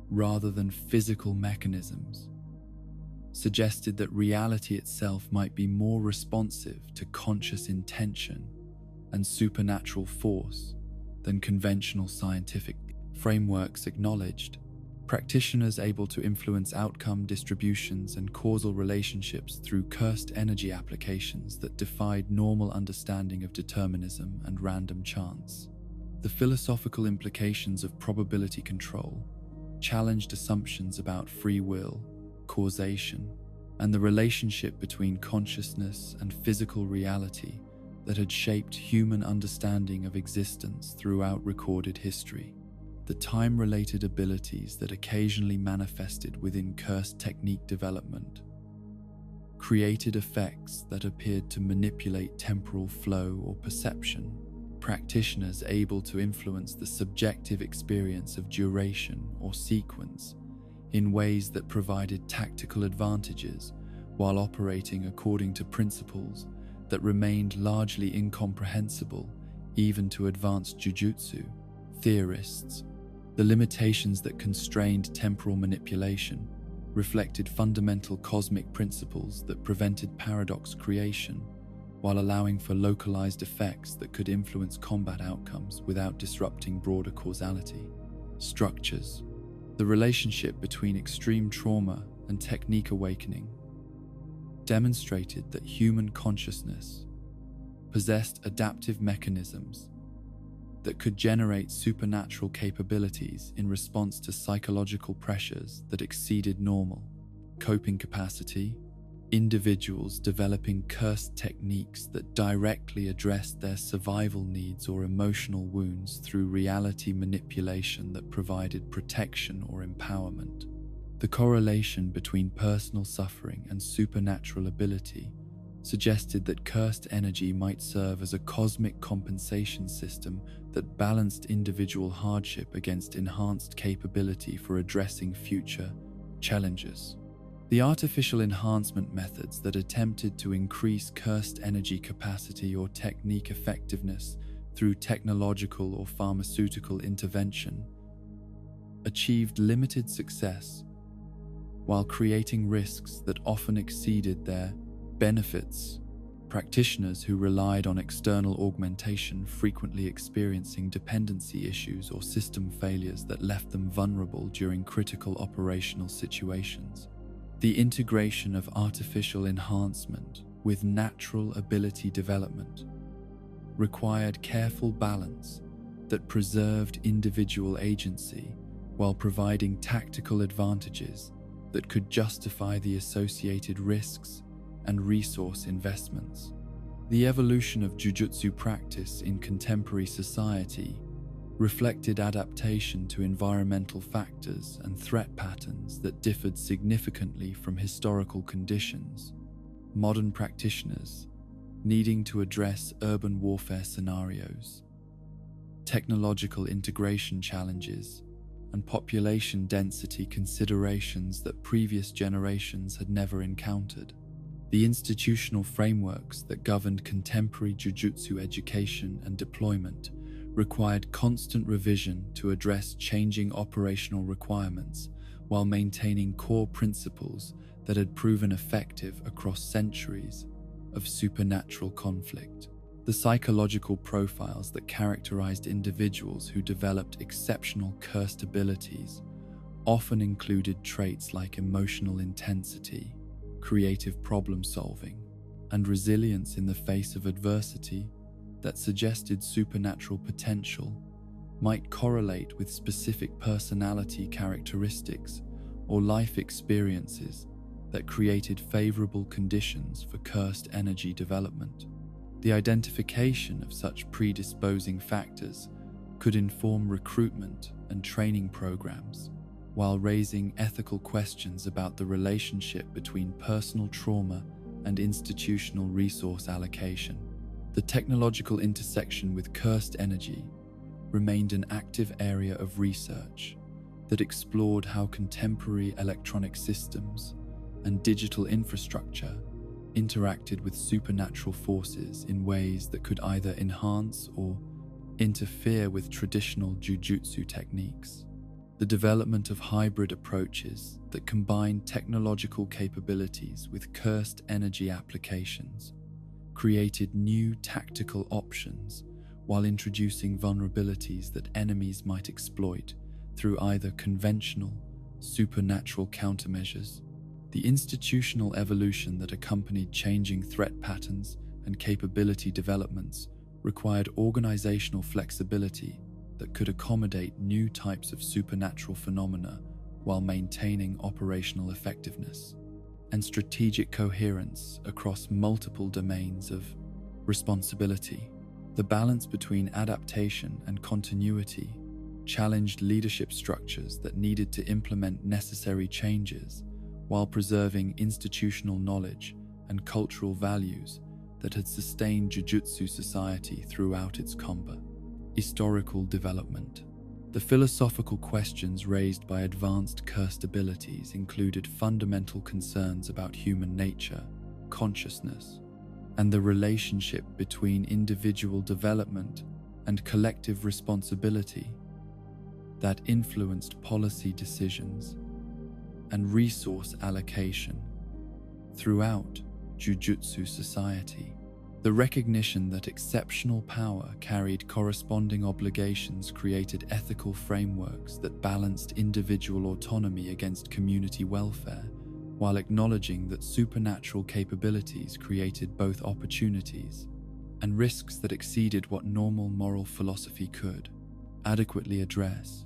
rather than physical mechanisms suggested that reality itself might be more responsive to conscious intention and supernatural force than conventional scientific frameworks acknowledged. Practitioners able to influence outcome distributions and causal relationships through cursed energy applications that defied normal understanding of determinism and random chance. The philosophical implications of probability control challenged assumptions about free will, causation, and the relationship between consciousness and physical reality that had shaped human understanding of existence throughout recorded history. The time-related abilities that occasionally manifested within cursed technique development created effects that appeared to manipulate temporal flow or perception. Practitioners able to influence the subjective experience of duration or sequence in ways that provided tactical advantages while operating according to principles that remained largely incomprehensible even to advanced Jujutsu theorists. The limitations that constrained temporal manipulation reflected fundamental cosmic principles that prevented paradox creation while allowing for localized effects that could influence combat outcomes without disrupting broader causality. Structures. The relationship between extreme trauma and technique awakening demonstrated that human consciousness possessed adaptive mechanisms that could generate supernatural capabilities in response to psychological pressures that exceeded normal coping capacity. Individuals developing cursed techniques that directly addressed their survival needs or emotional wounds through reality manipulation that provided protection or empowerment. The correlation between personal suffering and supernatural ability suggested that cursed energy might serve as a cosmic compensation system that balanced individual hardship against enhanced capability for addressing future challenges. The artificial enhancement methods that attempted to increase cursed energy capacity or technique effectiveness through technological or pharmaceutical intervention achieved limited success while creating risks that often exceeded their benefits. Practitioners who relied on external augmentation frequently experiencing dependency issues or system failures that left them vulnerable during critical operational situations. The integration of artificial enhancement with natural ability development required careful balance that preserved individual agency while providing tactical advantages that could justify the associated risks and resource investments. The evolution of Jujutsu practice in contemporary society reflected adaptation to environmental factors and threat patterns that differed significantly from historical conditions. Modern practitioners needing to address urban warfare scenarios, technological integration challenges, and population density considerations that previous generations had never encountered. The institutional frameworks that governed contemporary Jujutsu education and deployment required constant revision to address changing operational requirements while maintaining core principles that had proven effective across centuries of supernatural conflict. The psychological profiles that characterized individuals who developed exceptional cursed abilities often included traits like emotional intensity, creative problem-solving, and resilience in the face of adversity that suggested supernatural potential might correlate with specific personality characteristics or life experiences that created favorable conditions for cursed energy development. The identification of such predisposing factors could inform recruitment and training programs, while raising ethical questions about the relationship between personal trauma and institutional resource allocation. The technological intersection with cursed energy remained an active area of research that explored how contemporary electronic systems and digital infrastructure interacted with supernatural forces in ways that could either enhance or interfere with traditional jujutsu techniques. The development of hybrid approaches that combined technological capabilities with cursed energy applications created new tactical options while introducing vulnerabilities that enemies might exploit through either conventional, supernatural countermeasures. The institutional evolution that accompanied changing threat patterns and capability developments required organizational flexibility that could accommodate new types of supernatural phenomena while maintaining operational effectiveness and strategic coherence across multiple domains of responsibility. The balance between adaptation and continuity challenged leadership structures that needed to implement necessary changes while preserving institutional knowledge and cultural values that had sustained Jujutsu society throughout its combat. Historical development. The philosophical questions raised by advanced cursed abilities included fundamental concerns about human nature, consciousness, and the relationship between individual development and collective responsibility that influenced policy decisions and resource allocation throughout Jujutsu society. The recognition that exceptional power carried corresponding obligations created ethical frameworks that balanced individual autonomy against community welfare, while acknowledging that supernatural capabilities created both opportunities and risks that exceeded what normal moral philosophy could adequately address.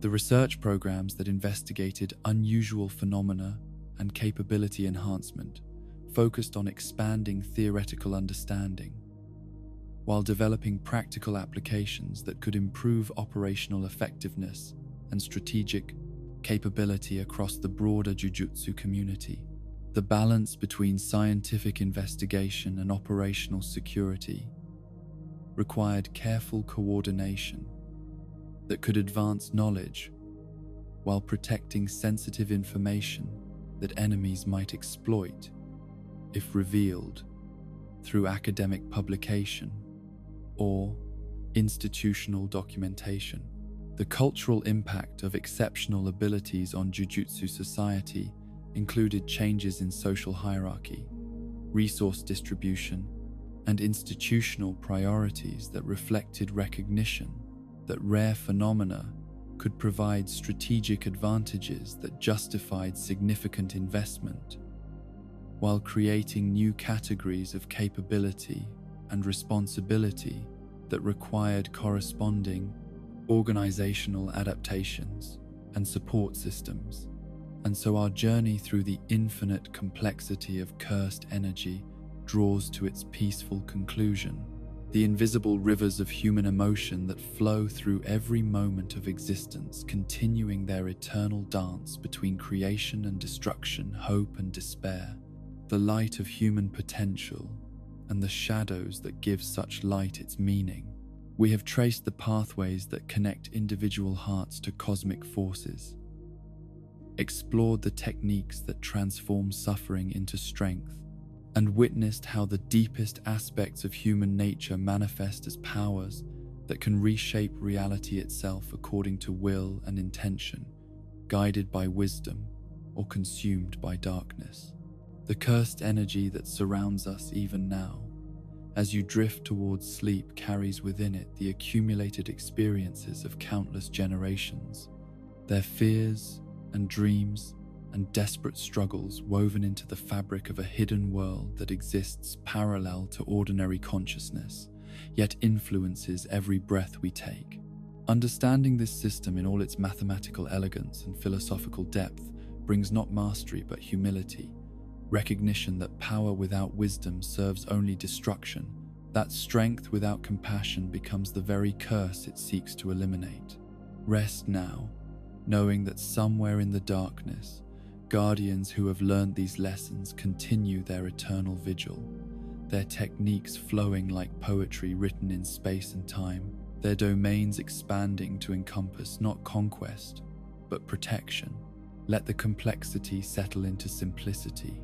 The research programs that investigated unusual phenomena and capability enhancement focused on expanding theoretical understanding, while developing practical applications that could improve operational effectiveness and strategic capability across the broader Jujutsu community. The balance between scientific investigation and operational security required careful coordination that could advance knowledge while protecting sensitive information that enemies might exploit if revealed through academic publication or institutional documentation. The cultural impact of exceptional abilities on Jujutsu society included changes in social hierarchy, resource distribution, and institutional priorities that reflected recognition that rare phenomena could provide strategic advantages that justified significant investment, while creating new categories of capability and responsibility that required corresponding organizational adaptations and support systems. And so our journey through the infinite complexity of cursed energy draws to its peaceful conclusion. The invisible rivers of human emotion that flow through every moment of existence, continuing their eternal dance between creation and destruction, hope and despair. The light of human potential and the shadows that give such light its meaning. We have traced the pathways that connect individual hearts to cosmic forces, explored the techniques that transform suffering into strength, and witnessed how the deepest aspects of human nature manifest as powers that can reshape reality itself according to will and intention, guided by wisdom or consumed by darkness. The cursed energy that surrounds us even now, as you drift towards sleep, carries within it the accumulated experiences of countless generations, their fears and dreams and desperate struggles woven into the fabric of a hidden world that exists parallel to ordinary consciousness, yet influences every breath we take. Understanding this system in all its mathematical elegance and philosophical depth brings not mastery but humility, recognition that power without wisdom serves only destruction, that strength without compassion becomes the very curse it seeks to eliminate. Rest now, knowing that somewhere in the darkness, guardians who have learned these lessons continue their eternal vigil, their techniques flowing like poetry written in space and time, their domains expanding to encompass not conquest, but protection. Let the complexity settle into simplicity.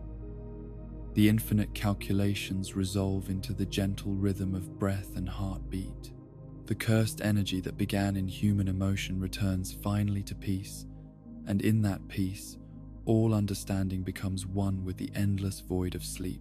The infinite calculations resolve into the gentle rhythm of breath and heartbeat. The cursed energy that began in human emotion returns finally to peace, and in that peace, all understanding becomes one with the endless void of sleep.